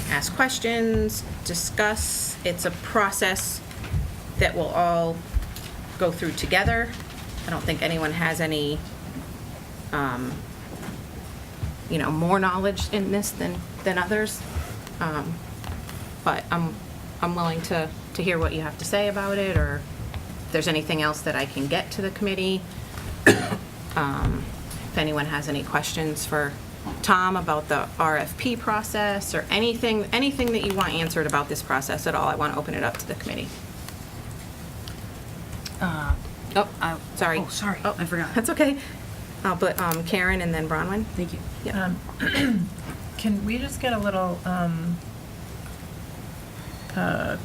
S1: ask questions, discuss. It's a process that we'll all go through together. I don't think anyone has any, more knowledge in this than others. But I'm willing to hear what you have to say about it, or if there's anything else that I can get to the committee. If anyone has any questions for Tom about the RFP process, or anything that you want answered about this process at all, I want to open it up to the committee. Sorry.
S18: Oh, sorry, I forgot.
S1: That's okay. I'll put Karen and then Bronwyn.
S18: Thank you.
S1: Yeah.
S10: Can we just get a little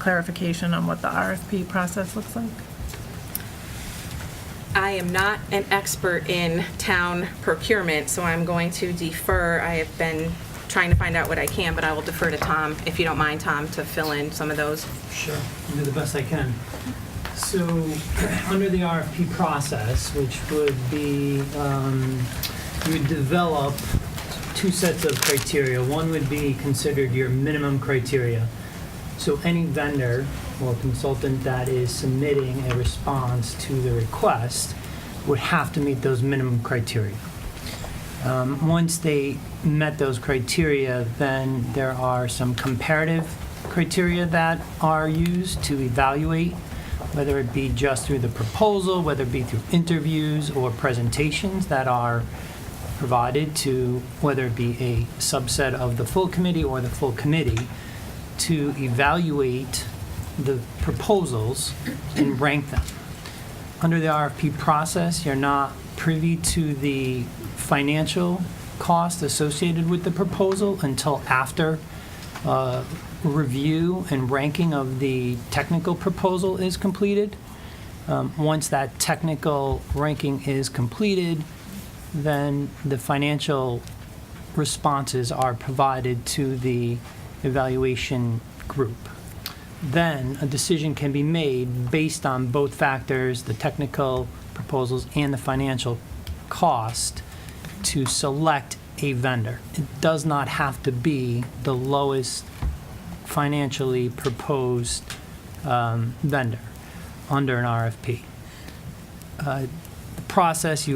S10: clarification on what the RFP process looks like?
S1: I am not an expert in town procurement, so I'm going to defer. I have been trying to find out what I can, but I will defer to Tom, if you don't mind, Tom, to fill in some of those.
S15: Sure, I'll do the best I can. So, under the RFP process, which would be, you would develop two sets of criteria. One would be considered your minimum criteria. So any vendor or consultant that is submitting a response to the request would have to meet those minimum criteria. Once they met those criteria, then there are some comparative criteria that are used to evaluate, whether it be just through the proposal, whether it be through interviews or presentations that are provided to, whether it be a subset of the full committee or the full committee, to evaluate the proposals and rank them. Under the RFP process, you're not privy to the financial cost associated with the proposal until after review and ranking of the technical proposal is completed. Once that technical ranking is completed, then the financial responses are provided to the evaluation group. Then a decision can be made based on both factors, the technical proposals and the financial cost, to select a vendor. It does not have to be the lowest financially proposed vendor under an RFP. The process,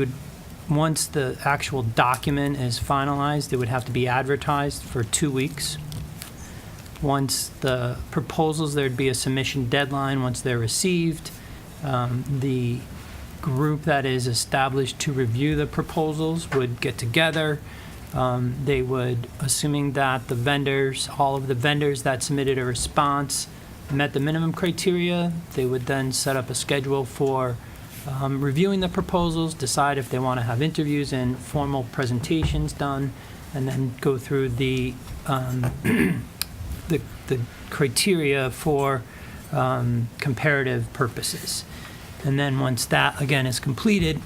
S15: once the actual document is finalized, it would have to be advertised for 2 weeks. Once the proposals, there'd be a submission deadline. Once they're received, the group that is established to review the proposals would get together. They would, assuming that all of the vendors that submitted a response met the minimum criteria, they would then set up a schedule for reviewing the proposals, decide if they want to have interviews and formal presentations done, and then go through the criteria for comparative purposes. And then once that, again, is completed,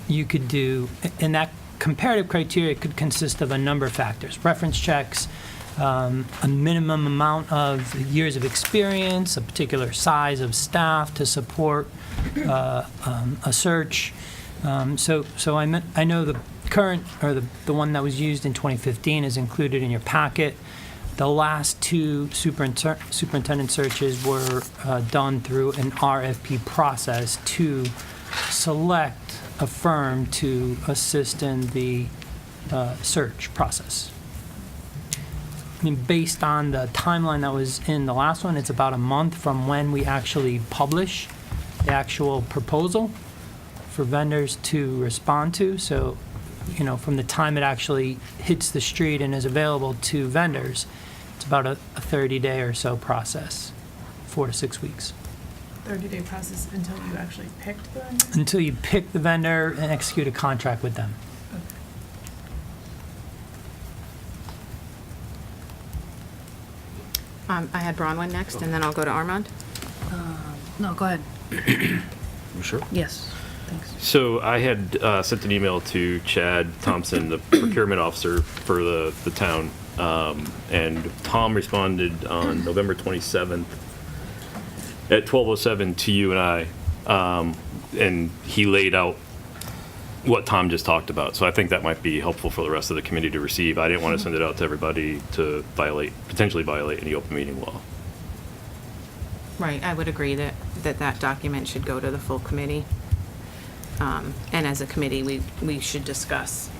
S15: you could do, and that comparative criteria could consist of a number of factors: reference checks, a minimum amount of years of experience, a particular size of staff to support a search. So I know the current, or the one that was used in 2015 is included in your packet. The last two superintendent searches were done through an RFP process to select a firm to assist in the search process. I mean, based on the timeline that was in the last one, it's about a month from when we actually publish the actual proposal for vendors to respond to. So, you know, from the time it actually hits the street and is available to vendors, it's about a 30-day or so process, 4 to 6 weeks.
S10: 30-day process until you actually picked the vendor?
S15: Until you pick the vendor and execute a contract with them.
S1: I had Bronwyn next, and then I'll go to Armand.
S18: No, go ahead.
S9: You sure?
S18: Yes, thanks.
S8: So I had sent an email to Chad Thompson, the procurement officer for the town, and Tom responded on November 27th at 12:07 to you and I, and he laid out what Tom just talked about. So I think that might be helpful for the rest of the committee to receive. I didn't want to send it out to everybody to potentially violate any open meeting law.
S1: Right, I would agree that document should go to the full committee. And as a committee, we should discuss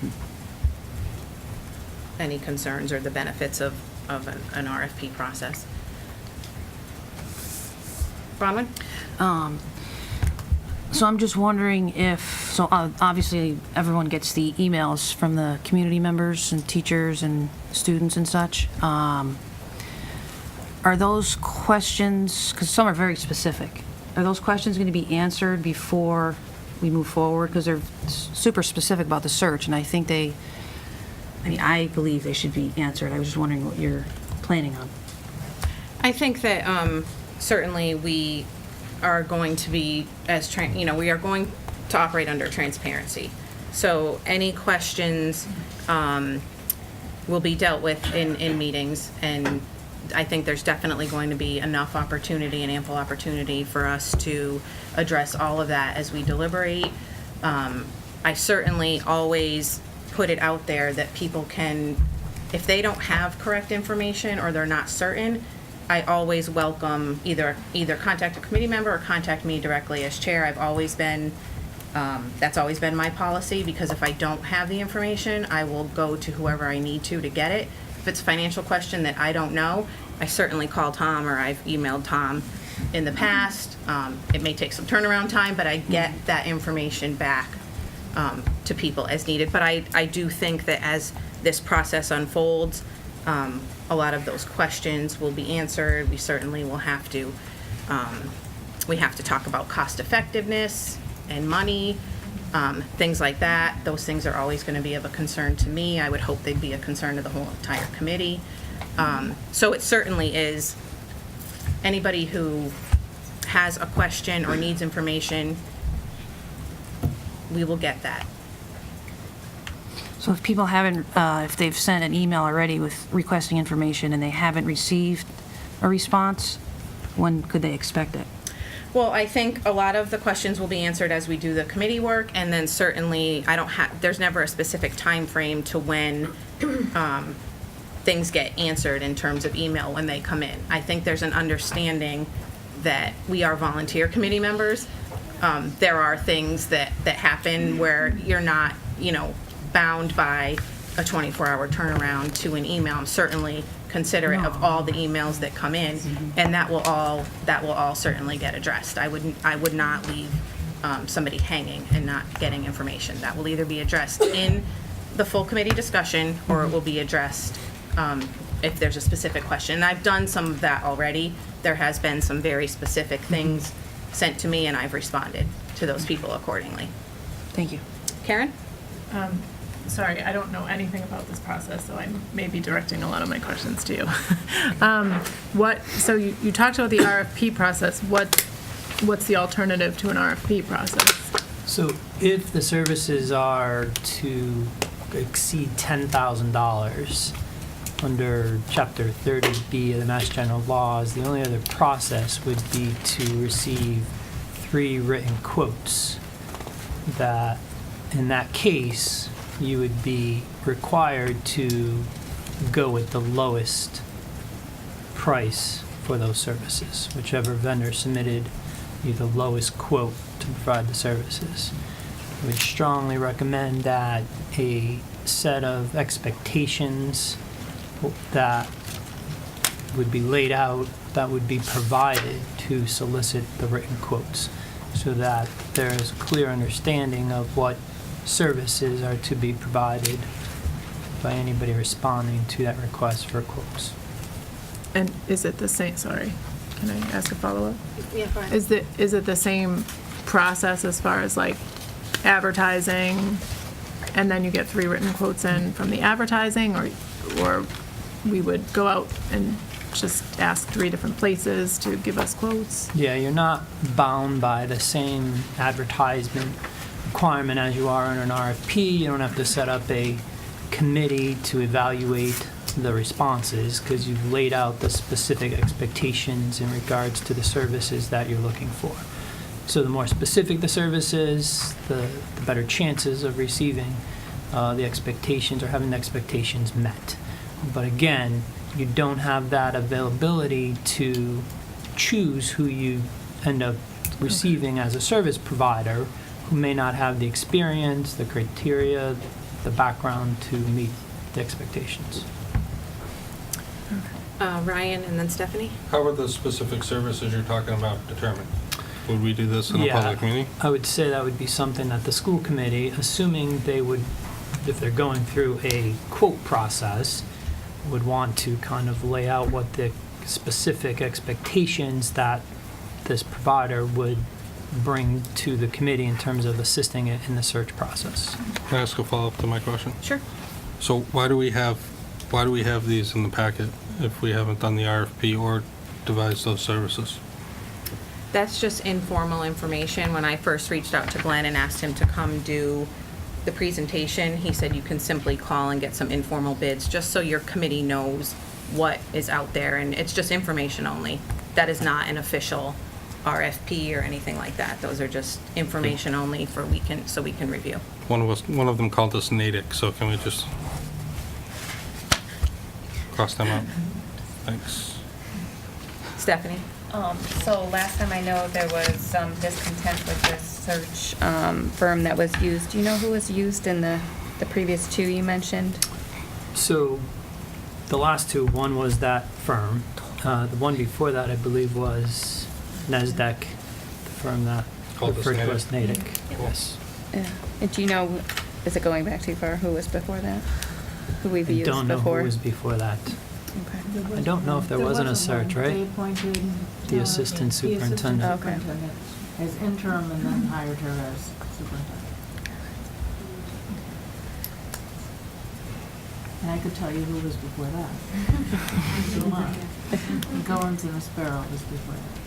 S1: any concerns or the benefits of an RFP process. Bronwyn?
S18: So I'm just wondering if, obviously everyone gets the emails from the community members and teachers and students and such. Are those questions, because some are very specific, are those questions going to be answered before we move forward? Because they're super specific about the search, and I believe they should be answered. I was just wondering what you're planning on.
S1: I think that certainly we are going to be, we are going to operate under transparency. So any questions will be dealt with in meetings, and I think there's definitely going to be enough opportunity and ample opportunity for us to address all of that as we deliberate. I certainly always put it out there that people can, if they don't have correct information or they're not certain, I always welcome either contact a committee member or contact me directly as chair. I've always been, that's always been my policy, because if I don't have the information, I will go to whoever I need to get it. If it's a financial question that I don't know, I certainly call Tom, or I've emailed Tom in the past. It may take some turnaround time, but I get that information back to people as needed. But I do think that as this process unfolds, a lot of those questions will be answered. We certainly will have to, talk about cost effectiveness and money, things like that. Those things are always going to be of a concern to me. I would hope they'd be a concern to the whole entire committee. So it certainly is, anybody who has a question or needs information, we will get that.
S18: So if people haven't, if they've sent an email already with requesting information and they haven't received a response, when could they expect it?
S1: Well, I think a lot of the questions will be answered as we do the committee work, and then certainly there's never a specific time frame to when things get answered in terms of email when they come in. I think there's an understanding that we are volunteer committee members. There are things that happen where you're not, bound by a 24-hour turnaround to an email. I'm certainly considerate of all the emails that come in, and that will all certainly get addressed. I would not leave somebody hanging and not getting information. That will either be addressed in the full committee discussion, or it will be addressed if there's a specific question. And I've done some of that already. There has been some very specific things sent to me, and I've responded to those people accordingly.
S18: Thank you.
S1: Karen?
S10: Sorry, I don't know anything about this process, so I may be directing a lot of my questions to you. So you talked about the RFP process. What's the alternative to an RFP process?
S15: So if the services are to exceed $10,000 under Chapter 30B of the Mass General Laws, the only other process would be to receive 3 written quotes. That, in that case, you would be required to go with the lowest price for those services, whichever vendor submitted you the lowest quote to provide the services. I would strongly recommend that a set of expectations that would be laid out, that would be provided to solicit the written quotes, so that there is clear understanding of what services are to be provided by anybody responding to that request for quotes.
S10: And is it the same, sorry, can I ask a follow-up?
S1: Yeah, go ahead.
S10: Is it the same process as far as like advertising, and then you get 3 written quotes in from the advertising, or we would go out and just ask 3 different places to give us quotes?
S15: Yeah, you're not bound by the same advertisement requirement as you are on an RFP. You don't have to set up a committee to evaluate the responses, because you've laid out the specific expectations in regards to the services that you're looking for. So the more specific the service is, the better chances of receiving the expectations or having the expectations met. But again, you don't have that availability to choose who you end up receiving as a service provider, who may not have the experience, the criteria, the background to meet the expectations.
S1: Ryan and then Stephanie?
S11: How are the specific services you're talking about determined? Would we do this in a public meeting?
S15: I would say that would be something that the school committee, assuming they would, if they're going through a quote process, would want to kind of lay out what the specific expectations that this provider would bring to the committee in terms of assisting it in the search process.
S11: Can I ask a follow-up to my question?
S1: Sure.
S11: So why do we have these in the packet if we haven't done the RFP or devised those services?
S1: That's just informal information. When I first reached out to Glenn and asked him to come do the presentation, he said you can simply call and get some informal bids, just so your committee knows what is out there, and it's just information only. That is not an official RFP or anything like that. Those are just information only so we can review.
S11: One of them called us Natick, so can we just cross them out? Thanks.
S1: Stephanie?
S13: So last time I know there was some discontent with this search firm that was used. Do you know who was used in the previous 2 you mentioned?
S15: So the last 2, one was that firm. The one before that, I believe, was NASDAQ, the firm that referred to as Natick. Yes.
S13: And do you know, is it going back too far, who was before that? Who we've used before?
S15: I don't know who was before that.
S13: Okay.
S15: I don't know if there wasn't a search, right?
S16: They appointed
S15: The assistant superintendent.
S16: The
S13: Okay.
S16: assistant superintendent as interim and then hired her as superintendent. And I could tell you who was before that. Goins and Aspero was before that.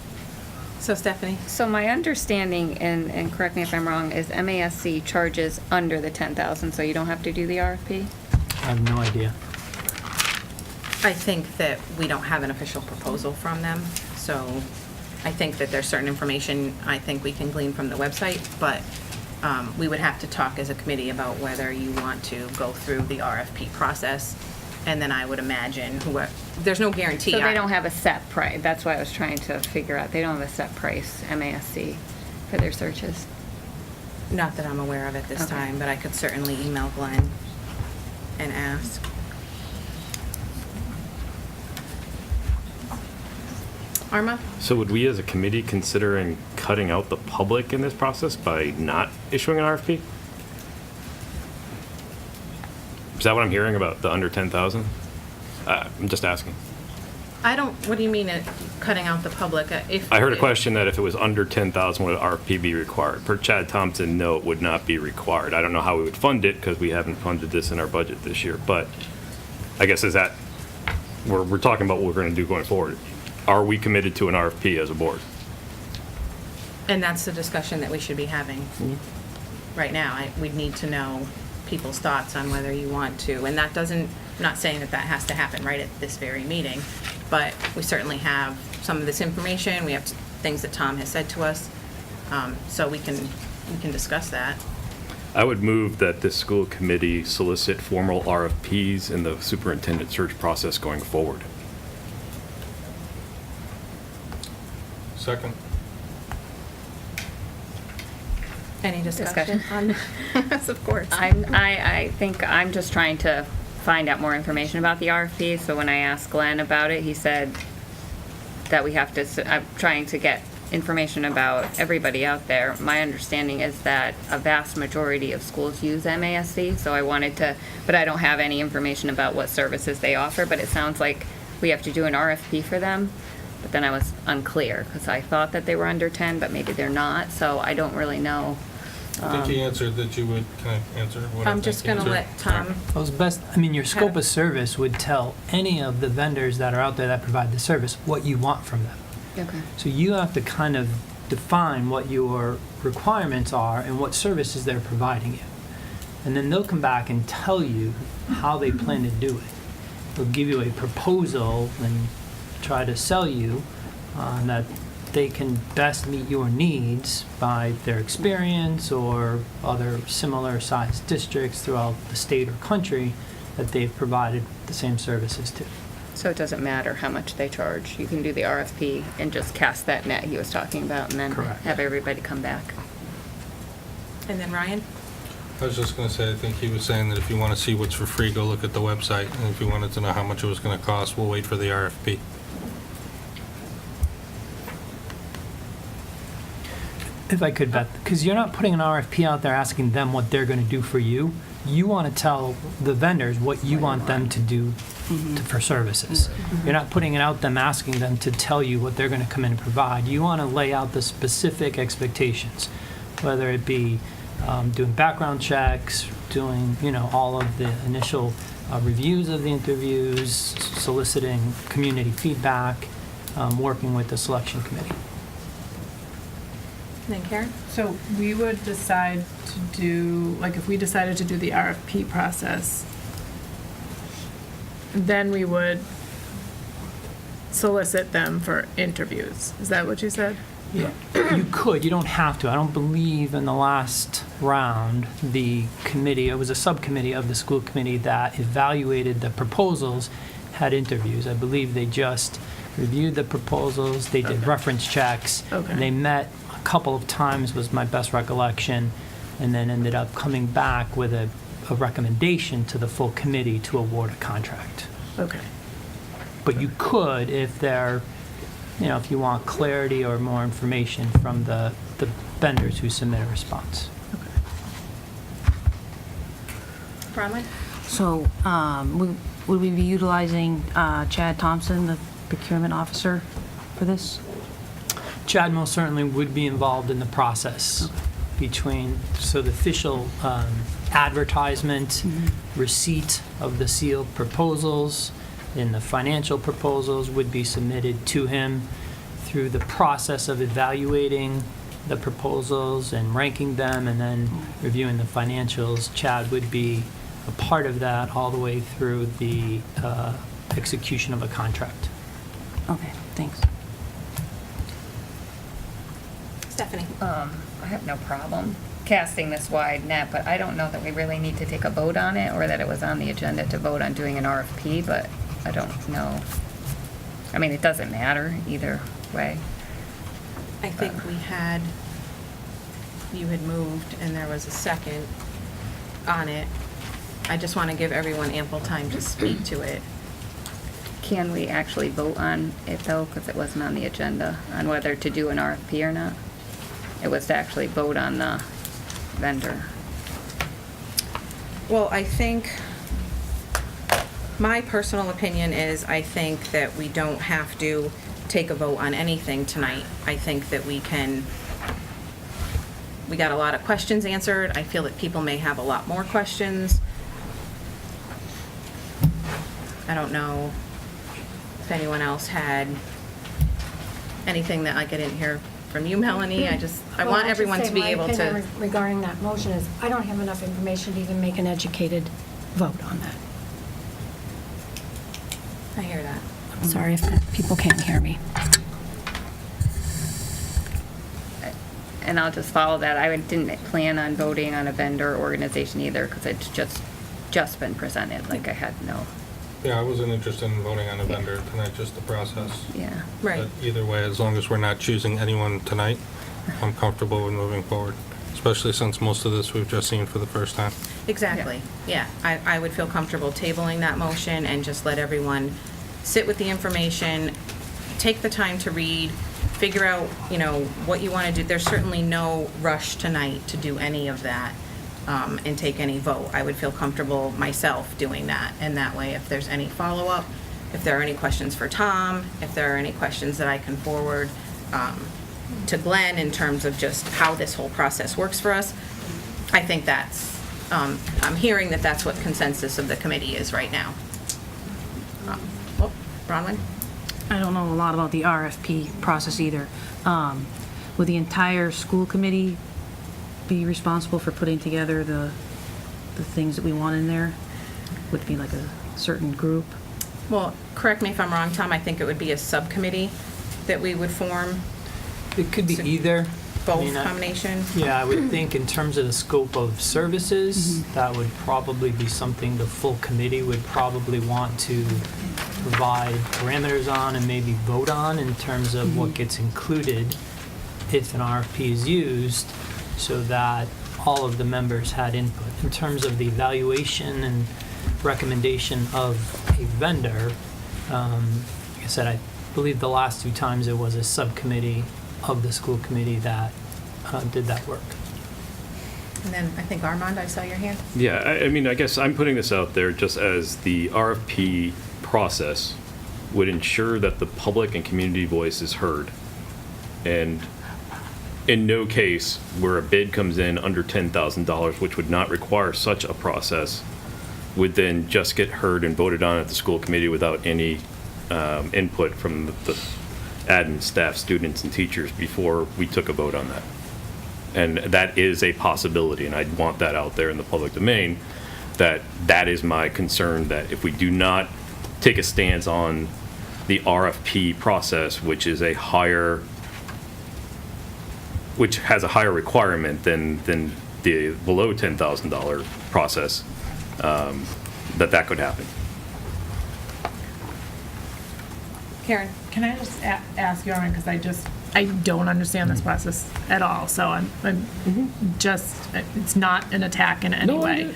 S1: So Stephanie?
S13: So my understanding, and correct me if I'm wrong, is MASC charges under the 10,000, so you don't have to do the RFP?
S15: I have no idea.
S1: I think that we don't have an official proposal from them, so I think that there's certain information I think we can glean from the website, but we would have to talk as a committee about whether you want to go through the RFP process, and then I would imagine there's no guarantee.
S13: So they don't have a set price, that's what I was trying to figure out. They don't have a set price, MASC, for their searches?
S1: Not that I'm aware of at this
S13: Okay.
S1: time, but I could certainly email Glenn and ask. Arma?
S8: So would we as a committee considering cutting out the public in this process by not issuing an RFP? Is that what I'm hearing about, the under 10,000? I'm just asking.
S1: What do you mean cutting out the public?
S8: I heard a question that if it was under 10,000, would an RFP be required? Per Chad Thompson, no, it would not be required. I don't know how we would fund it because we haven't funded this in our budget this year, but I guess we're talking about what we're going to do going forward. Are we committed to an RFP as a board?
S1: And that's the discussion that we should be having right now. We'd need to know people's thoughts on whether you want to, and that doesn't, I'm not saying that has to happen right at this very meeting, but we certainly have some of this information. We have things that Tom has said to us, so we can discuss that.
S8: I would move that this school committee solicit formal RFPs in the superintendent search process going forward.
S11: Second.
S1: Any discussion on this? Of course.
S13: I think I'm just trying to find out more information about the RFP. So when I asked Glenn about it, he said that we have to, I'm trying to get information about everybody out there. My understanding is that a vast majority of schools use MASC, so I wanted to, but I don't have any information about what services they offer, but it sounds like we have to do an RFP for them. But then I was unclear because I thought that they were under 10, but maybe they're not, so I don't really know.
S11: I think he answered that you would. Can I answer what
S1: I'm just going to let Tom.
S15: Well, it's best, I mean, your scope of service would tell any of the vendors that are out there that provide the service what you want from them.
S13: Okay.
S15: So you have to kind of define what your requirements are and what services they're providing you. And then they'll come back and tell you how they plan to do it. They'll give you a proposal and try to sell you that they can best meet your needs by their experience or other similar sized districts throughout the state or country that they've provided the same services to.
S13: So it doesn't matter how much they charge. You can do the RFP and just cast that net he was talking about and then
S15: Correct.
S13: have everybody come back.
S1: And then Ryan?
S11: I was just going to say, I think he was saying that if you want to see what's for free, go look at the website. And if you wanted to know how much it was going to cost, we'll wait for the RFP.
S15: If I could, Beth, because you're not putting an RFP out there asking them what they're going to do for you. You want to tell the vendors what you want them to do for services. You're not putting it out them asking them to tell you what they're going to come in and provide. You want to lay out the specific expectations, whether it be doing background checks, doing all of the initial reviews of the interviews, soliciting community feedback, working with the selection committee.
S1: And then Karen?
S10: So we would decide to do, like if we decided to do the RFP process, then we would solicit them for interviews. Is that what you said?
S15: Yeah, you could. You don't have to. I don't believe in the last round, the committee, it was a subcommittee of the school committee that evaluated the proposals, had interviews. I believe they just reviewed the proposals, they did reference checks, and they met a couple of times, was my best recollection, and then ended up coming back with a recommendation to the full committee to award a contract.
S10: Okay.
S15: But you could, if they're, if you want clarity or more information from the vendors who submit a response.
S1: Bronwyn?
S18: So, would we be utilizing Chad Thompson, the procurement officer, for this?
S15: Chad most certainly would be involved in the process between, so the official advertisement, receipt of the sealed proposals, and the financial proposals would be submitted to him through the process of evaluating the proposals and ranking them and then reviewing the financials. Chad would be a part of that all the way through the execution of a contract.
S18: Okay, thanks.
S1: Stephanie?
S13: I have no problem casting this wide net, but I don't know that we really need to take a vote on it or that it was on the agenda to vote on doing an RFP, but I don't know. I mean, it doesn't matter either way.
S1: I think you had moved and there was a second on it. I just want to give everyone ample time to speak to it.
S13: Can we actually vote on it though, because it wasn't on the agenda, on whether to do an RFP or not? It was to actually vote on the vendor.
S1: Well, I think My personal opinion is I think that we don't have to take a vote on anything tonight. I think that we got a lot of questions answered. I feel that people may have a lot more questions. I don't know if anyone else had anything that, like, I didn't hear from you, Melanie. I
S14: Well,
S1: want
S14: I'll just
S1: everyone
S14: say
S1: to be
S14: my
S1: able
S14: opinion
S1: to.
S14: Regarding that motion is, I don't have enough information to even make an educated vote on that.
S1: I hear that.
S14: I'm sorry if people can't hear me.
S13: And I'll just follow that. I didn't plan on voting on a vendor organization either, because it's just been presented, like I had no.
S11: Yeah, I wasn't interested in voting on a vendor tonight, just the process.
S13: Yeah.
S1: Right.
S11: But either way, as long as we're not choosing anyone tonight, I'm comfortable with moving forward, especially since most of this we've just seen for the first time.
S1: Exactly, yeah. I would feel comfortable tabling that motion and just let everyone sit with the information, take the time to read, figure out, what you want to do. There's certainly no rush tonight to do any of that and take any vote. I would feel comfortable myself doing that, and that way, if there's any follow-up, if there are any questions for Tom, if there are any questions that I can forward to Glenn in terms of just how this whole process works for us, I think that's, I'm hearing that that's what consensus of the committee is right now. Bronwyn?
S18: I don't know a lot about the RFP process either. Would the entire school committee be responsible for putting together the things that we want in there? Would it be like a certain group?
S1: Well, correct me if I'm wrong, Tom, I think it would be a subcommittee that we would form.
S15: It could be either.
S1: Both combination?
S15: Yeah, I would think in terms of the scope of services, that would probably be something the full committee would probably want to provide parameters on and maybe vote on in terms of what gets included if an RFP is used, so that all of the members had input. In terms of the evaluation and recommendation of a vendor, like I said, I believe the last two times it was a subcommittee of the school committee that did that work.
S1: And then I think Armand, I saw your hand.
S8: Yeah, I mean, I guess I'm putting this out there just as the RFP process would ensure that the public and community voice is heard. And in no case where a bid comes in under $10,000, which would not require such a process, would then just get heard and voted on at the school committee without any input from the admin, staff, students, and teachers before we took a vote on that. And that is a possibility, and I'd want that out there in the public domain, that is my concern, that if we do not take a stance on the RFP process, which has a higher requirement than the below $10,000 process, that could happen.
S1: Karen?
S10: Can I just ask you, Aaron, because I don't understand this process at all, so I'm just, it's not an attack in any way.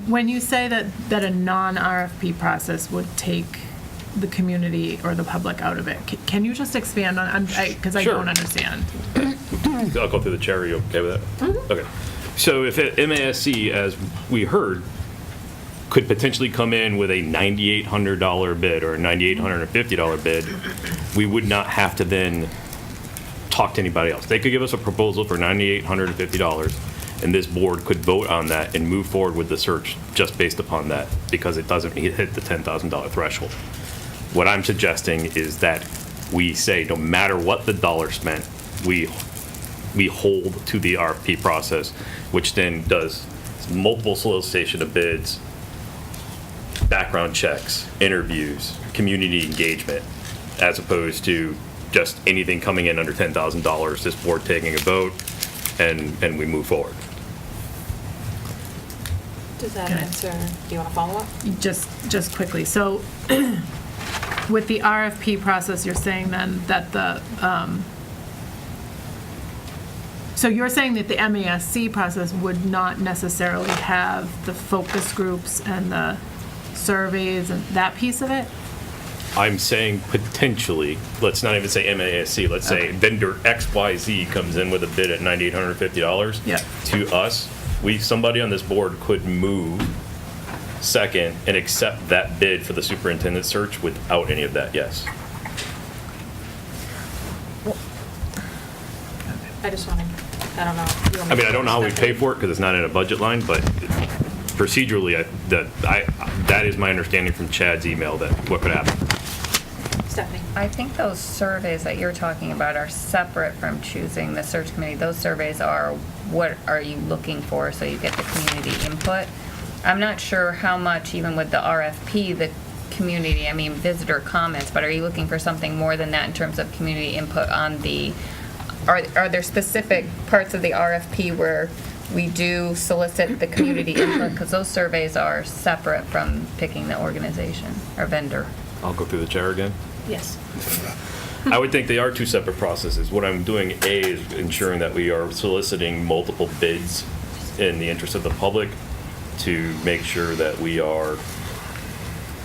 S10: When you say that a non-RFP process would take the community or the public out of it, can you just expand on, because I
S8: Sure.
S10: don't understand.
S8: I'll go through the chair. Are you okay with that? Okay. So if MASC, as we heard, could potentially come in with a $9,800 bid or a $9,850 bid, we would not have to then talk to anybody else. They could give us a proposal for $9,850, and this board could vote on that and move forward with the search just based upon that, because it doesn't hit the $10,000 threshold. What I'm suggesting is that we say no matter what the dollar spent, we hold to the RFP process, which then does multiple solicitation of bids, background checks, interviews, community engagement, as opposed to just anything coming in under $10,000, this board taking a vote, and we move forward.
S1: Does that answer, do you want to follow up?
S10: Just quickly, so with the RFP process, you're saying then that so you're saying that the MASC process would not necessarily have the focus groups and the surveys and that piece of it?
S8: I'm saying potentially, let's not even say MASC, let's say vendor XYZ comes in with a bid at $9,850.
S10: Yeah.
S8: To us, somebody on this board could move Second, and accept that bid for the superintendent search without any of that, yes.
S1: I just want to, I don't know. You want me
S8: I mean,
S1: to
S8: I don't know how we
S1: step
S8: pay
S1: in?
S8: for it because it's not in a budget line, but procedurally, that is my understanding from Chad's email that what could happen.
S1: Stephanie?
S13: I think those surveys that you're talking about are separate from choosing the search committee. Those surveys are what are you looking for, so you get the community input. I'm not sure how much, even with the RFP, the community, I mean, visitor comments, but are you looking for something more than that in terms of community input on the, are there specific parts of the RFP where we do solicit the community input? Because those surveys are separate from picking the organization or vendor.
S8: I'll go through the chair again.
S1: Yes.
S8: I would think they are two separate processes. What I'm doing, A, is ensuring that we are soliciting multiple bids in the interest of the public to make sure that we are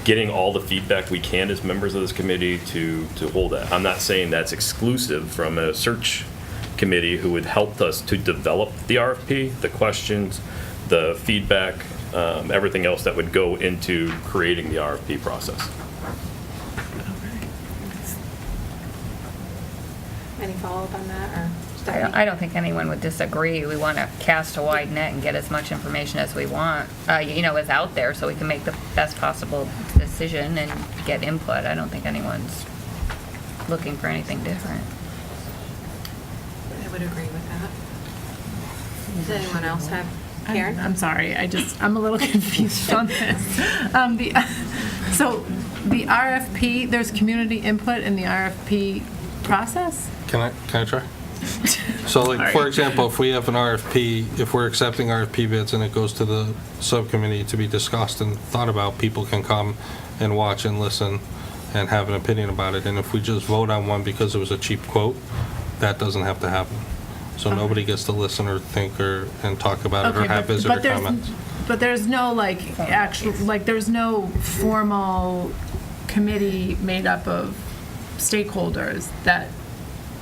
S8: getting all the feedback we can as members of this committee to hold that. I'm not saying that's exclusive from a search committee who would help us to develop the RFP, the questions, the feedback, everything else that would go into creating the RFP process.
S1: Any follow-up on that, or Stephanie?
S13: I don't think anyone would disagree. We want to cast a wide net and get as much information as we want, is out there, so we can make the best possible decision and get input. I don't think anyone's looking for anything different.
S1: I would agree with that. Does anyone else have, Karen?
S10: I'm sorry, I'm a little confused on this. So the RFP, there's community input in the RFP process?
S11: Can I try? So like, for example, if we have an RFP, if we're accepting RFP bids and it goes to the subcommittee to be discussed and thought about, people can come and watch and listen and have an opinion about it. And if we just vote on one because it was a cheap quote, that doesn't have to happen. So nobody gets to listen or think and talk about it or have visitor comments.
S10: But there's no there's no formal committee made up of stakeholders that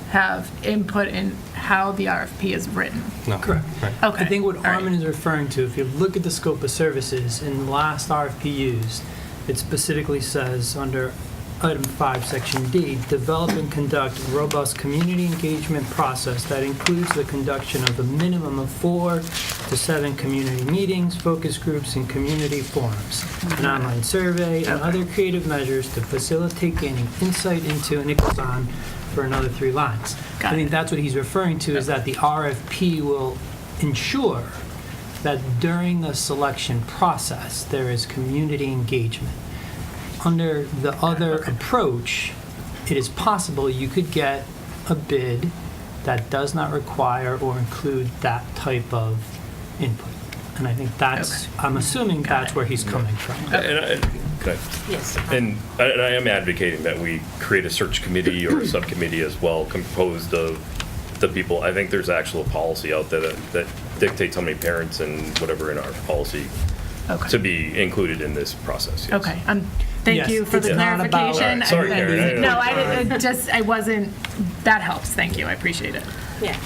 S10: have input in how the RFP is written.
S11: No.
S15: Correct.
S11: Right.
S10: Okay.
S15: I think what
S10: All right.
S15: Armin is referring to, if you look at the scope of services in the last RFP used, it specifically says under Item 5, Section D, develop and conduct a robust community engagement process that includes the conduction of a minimum of 4 to 7 community meetings, focus groups, and community forums, an online survey, and other creative measures to facilitate gaining insight into, and it goes on for another 3 lines. I think that's what he's referring to, is that the RFP will ensure that during the selection process, there is community engagement. Under the other approach, it is possible you could get a bid that does not require or include that type of input. And I think that's, I'm assuming that's where he's coming from.
S1: Yes.
S8: And I am advocating that we create a search committee or a subcommittee as well, composed of the people. I think there's actual policy out there that dictates how many parents and whatever in our policy to be included in this process. Yes.
S10: Okay. Thank
S15: Yes,
S10: you for the
S15: it's not about-
S10: clarification.
S8: Right, sorry, Karen.
S10: I wasn't, that helps. Thank you. I appreciate it.
S1: Yeah,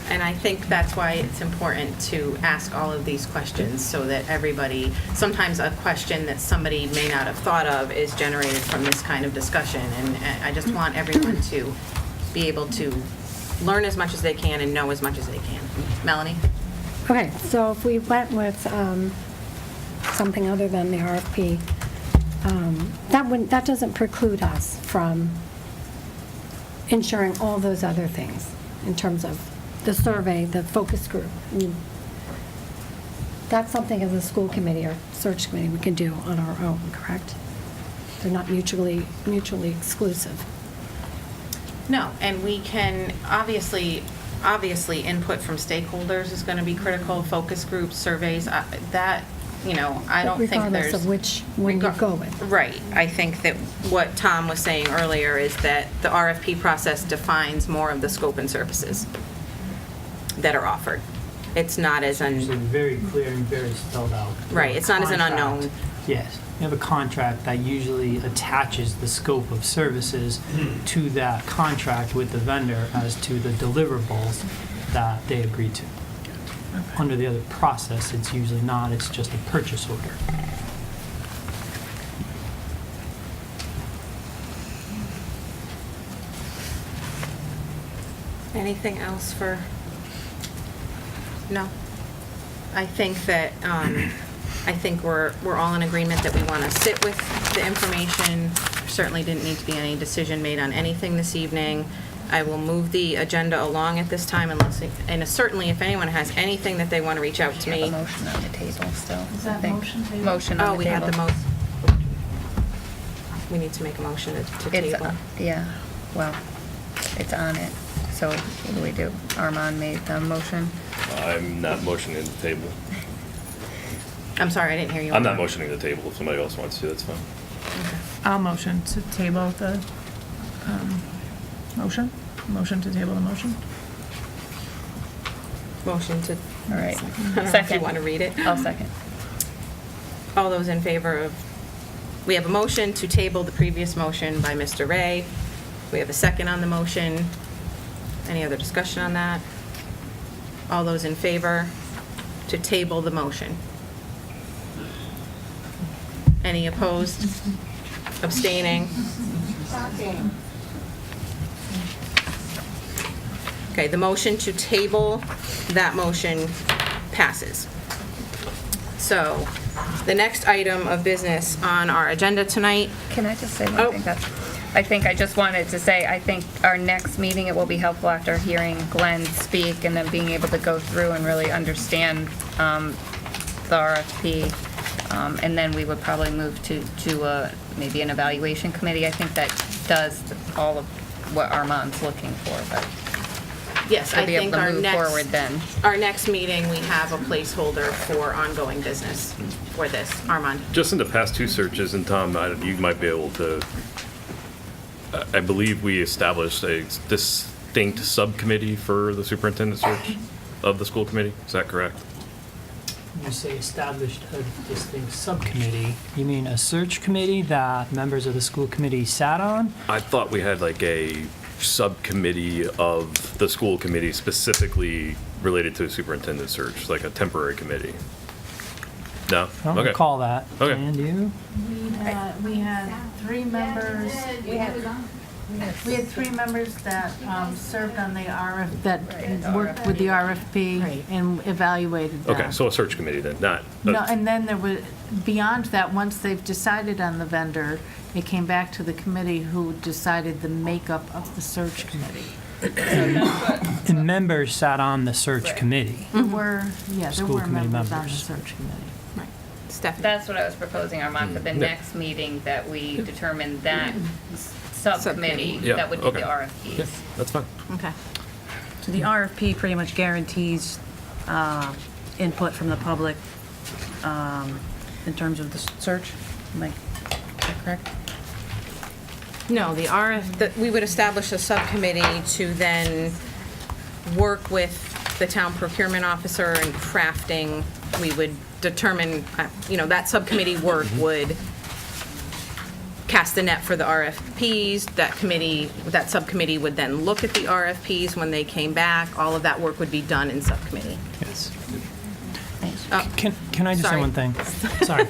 S1: and I think that's why it's important to ask all of these questions so that everybody, sometimes a question that somebody may not have thought of is generated from this kind of discussion. And I just want everyone to be able to learn as much as they can and know as much as they can. Melanie?
S14: Okay, so if we went with something other than the RFP, that doesn't preclude us from ensuring all those other things in terms of the survey, the focus group. I mean, that's something as a school committee or search committee we can do on our own, correct? They're not mutually exclusive.
S1: No, and we can, obviously input from stakeholders is going to be critical, focus groups, surveys, that, I don't think there's...
S14: Regardless of which one you go with.
S1: Right. I think that what Tom was saying earlier is that the RFP process defines more of the scope and services that are offered. It's not as
S15: It's usually very clear and very spelled out.
S1: Right, it's not as an
S15: Contract.
S1: unknown.
S15: Yes. You have a contract that usually attaches the scope of services to that contract with the vendor as to the deliverables that they agree to. Under the other process, it's usually not, it's just a purchase order.
S1: Anything else for, no? I think that, I think we're all in agreement that we want to sit with the information. Certainly didn't need to be any decision made on anything this evening. I will move the agenda along at this time unless, and certainly if anyone has anything that they want to reach out to me.
S13: A motion on the table still.
S16: Is that motion table?
S13: Motion on
S1: Oh,
S13: the
S1: we
S13: table.
S1: had the we need to make a motion to
S13: It's,
S1: table.
S13: yeah, well, it's on it. So what do we do? Armand made the motion.
S8: I'm not motioning the table.
S1: I'm sorry, I didn't hear you.
S8: I'm not motioning the table. If somebody else wants to, that's fine.
S10: I'll motion to table the motion. Motion to table the motion.
S1: Motion to.
S13: All right.
S1: I don't know if you
S13: Second.
S1: want to read it.
S13: I'll second.
S1: All those in favor of, we have a motion to table the previous motion by Mr. Ray. We have a second on the motion. Any other discussion on that? All those in favor to table the motion? Any opposed? Abstaining? Okay, the motion to table that motion passes. So, the next item of business on our agenda tonight.
S13: Can I just say one thing? I think I just wanted to say, I think our next meeting, it will be helpful after hearing Glenn speak and then being able to go through and really understand the RFP. And then we would probably move to maybe an evaluation committee. I think that does all of what Armand's looking for, but
S1: Yes,
S13: we'll
S1: I
S13: be able
S1: think
S13: to
S1: our
S13: move forward then.
S1: our next meeting, we have a placeholder for ongoing business for this. Armand?
S8: Just in the past two searches, and Tom, you might be able to, I believe we established a distinct subcommittee for the superintendent search of the school committee. Is that correct?
S15: You say established a distinct subcommittee. You mean a search committee that members of the school committee sat on?
S8: I thought we had like a subcommittee of the school committee specifically related to the superintendent search, like a temporary committee. No?
S15: I don't
S8: Okay.
S15: recall that.
S8: Okay.
S15: And you?
S16: We had three members. We had three members that served on the that worked with the RFP and evaluated that.
S8: Okay, so a search committee then, not.
S16: No, and then there was, beyond that, once they've decided on the vendor, it came back to the committee who decided the makeup of the search committee.
S15: The members sat on the search committee.
S16: There were, there
S15: School
S16: were
S15: committee
S16: members on the
S15: members.
S16: search committee.
S1: Stephanie?
S13: That's what I was proposing, Armand, for the
S8: Yeah.
S13: next meeting, that we determine that subcommittee
S8: Yeah,
S13: that would do
S8: okay.
S13: the RFPs.
S8: That's fine.
S1: Okay.
S18: So the RFP pretty much guarantees input from the public in terms of the search? Am I is that correct?
S1: No, we would establish a subcommittee to then work with the town procurement officer in crafting. We would determine, that subcommittee work would cast the net for the RFPs. That subcommittee would then look at the RFPs when they came back. All of that work would be done in subcommittee.
S15: Yes.
S1: Oh,
S15: Can I just say
S1: Sorry.
S15: one thing? Sorry.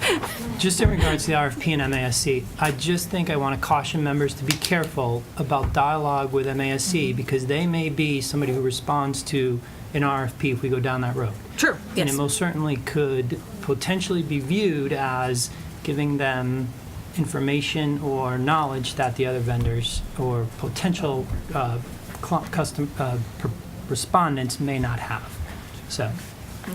S15: Just in regards to the RFP and MASC, I just think I want to caution members to be careful about dialogue with MASC because they may be somebody who responds to an RFP if we go down that road.
S1: True,
S15: And
S1: yes.
S15: it most certainly could potentially be viewed as giving them information or knowledge that the other vendors or potential respondents may may have. So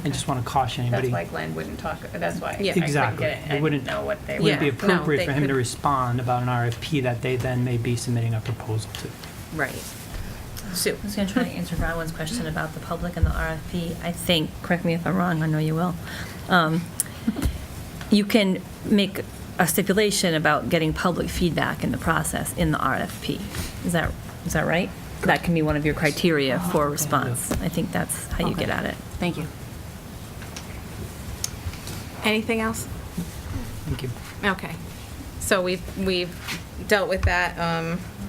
S15: I just want to caution anybody.
S13: That's why Glenn wouldn't talk, that's why I
S1: Yeah.
S13: couldn't
S15: Exactly.
S13: get it.
S15: It
S13: I
S15: wouldn't,
S13: didn't know what they
S15: it wouldn't be
S1: Yeah, no,
S15: appropriate
S1: they
S15: for him to
S1: could-
S15: respond about an RFP that they then may be submitting a proposal to.
S1: Right. Sue?
S4: I was going to try to answer Bronwyn's question about the public and the RFP. I think, correct me if I'm wrong, I know you will, you can make a stipulation about getting public feedback in the process in the RFP. Is that right? That can be one of your criteria for response. I think that's how you get at it.
S18: Thank you.
S1: Anything else?
S15: Thank you.
S1: Okay. So we've dealt with that,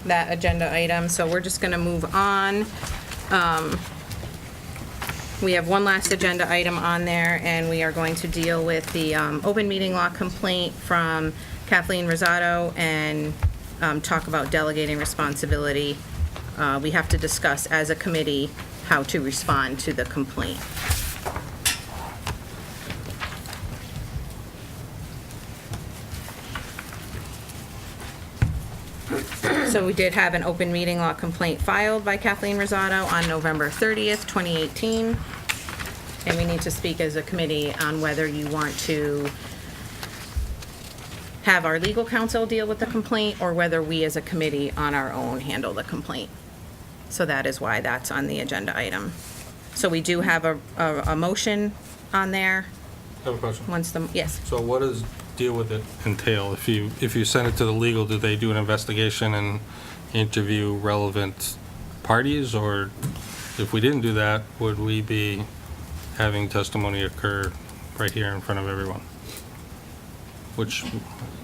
S1: that agenda item, so we're just gonna move on. We have one last agenda item on there, and we are going to deal with the open meeting law complaint from Kathleen Rosado and talk about delegating responsibility we have to discuss as a committee how to respond to the complaint. So we did have an open meeting law complaint filed by Kathleen Rosado on November 30th, 2018. And we need to speak as a committee on whether you want to have our legal counsel deal with the complaint or whether we as a committee on our own handle the complaint. So that is why that's on the agenda item. So we do have a motion on there.
S11: I have a question.
S1: Yes.
S11: So what does deal with it entail? If you send it to the legal, do they do an investigation and interview relevant parties? Or if we didn't do that, would we be having testimony occur right here in front of everyone? Which,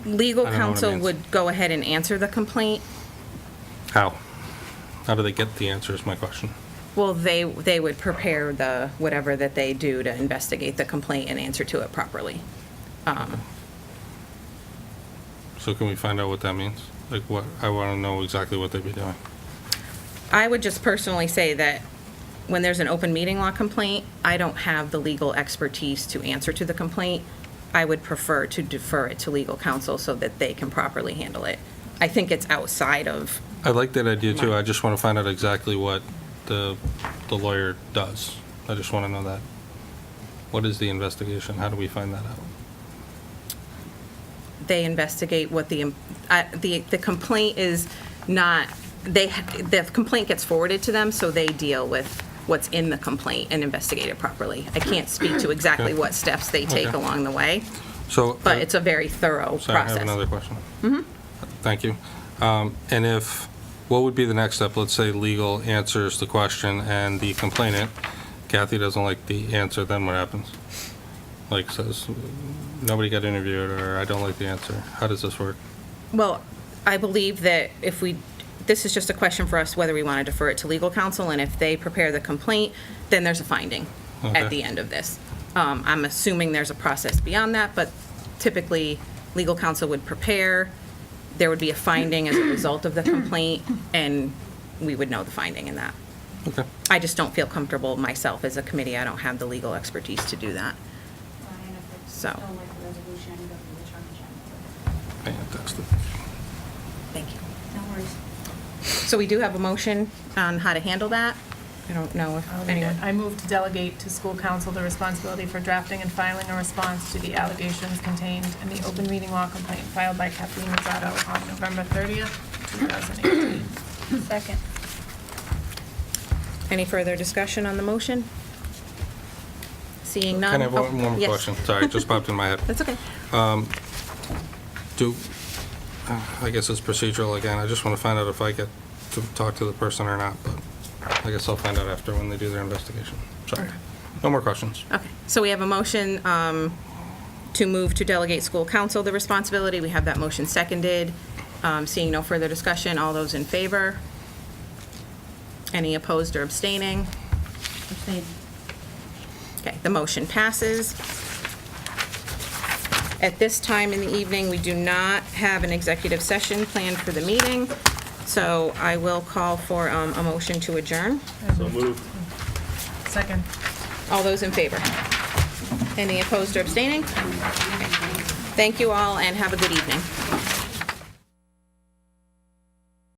S1: Legal
S11: I don't know what it
S1: counsel
S11: means.
S1: would go ahead and answer the complaint.
S11: how? How do they get the answer is my question.
S1: Well, they would prepare the, whatever that they do to investigate the complaint and answer to it properly.
S11: So can we find out what that means? Like what, I want to know exactly what they'd be doing.
S1: I would just personally say that when there's an open meeting law complaint, I don't have the legal expertise to answer to the complaint. I would prefer to defer it to legal counsel so that they can properly handle it. I think it's outside of,
S11: I like that idea too. I just want to find out exactly what the lawyer does. I just want to know that. What is the investigation? How do we find that out?
S1: they investigate what the complaint is not, the complaint gets forwarded to them, so they deal with what's in the complaint and investigate it properly. I can't speak to exactly
S11: Okay.
S1: what steps they take
S11: Okay.
S1: along the way,
S11: So,
S1: but it's a very thorough
S11: sorry,
S1: process.
S11: I have another question.
S1: Mhm.
S11: Thank you. And if, what would be the next step? Let's say legal answers the question and the complainant, Kathy doesn't like the answer, then what happens? Like says, nobody got interviewed, or I don't like the answer. How does this work?
S1: Well, I believe that if we, this is just a question for us whether we want to defer it to legal counsel, and if they prepare the complaint, then there's a finding
S11: Okay.
S1: at the end of this. I'm assuming there's a process beyond that, but typically, legal counsel would prepare, there would be a finding as a result of the complaint, and we would know the finding in that.
S11: Okay.
S1: I just don't feel comfortable myself as a committee, I don't have the legal expertise to do that. So.
S11: Fantastic.
S1: Thank you. No worries. So we do have a motion on how to handle that. I don't know if anyone.
S10: I move to delegate to school council the responsibility for drafting and filing a response to the allegations contained in the open meeting law complaint filed by Kathleen Rosado on November 30th, 2018.
S5: Second.
S1: Any further discussion on the motion? Seeing none?
S11: Can I have
S1: Oh,
S11: one more
S1: yes.
S11: question? Sorry, it just popped in my head.
S1: That's okay.
S11: I guess it's procedural again. I just want to find out if I get to talk to the person or not, but I guess I'll find out after when they do their investigation. Sorry. No more questions.
S1: Okay, so we have a motion to move to delegate school council the responsibility. We have that motion seconded. Seeing no further discussion, all those in favor? Any opposed or abstaining?
S6: Abstain.
S1: Okay, the motion passes. At this time in the evening, we do not have an executive session planned for the meeting, so I will call for a motion to adjourn.
S3: So moved.
S10: Second.
S1: All those in favor? Any opposed or abstaining? Okay. Thank you all, and have a good evening.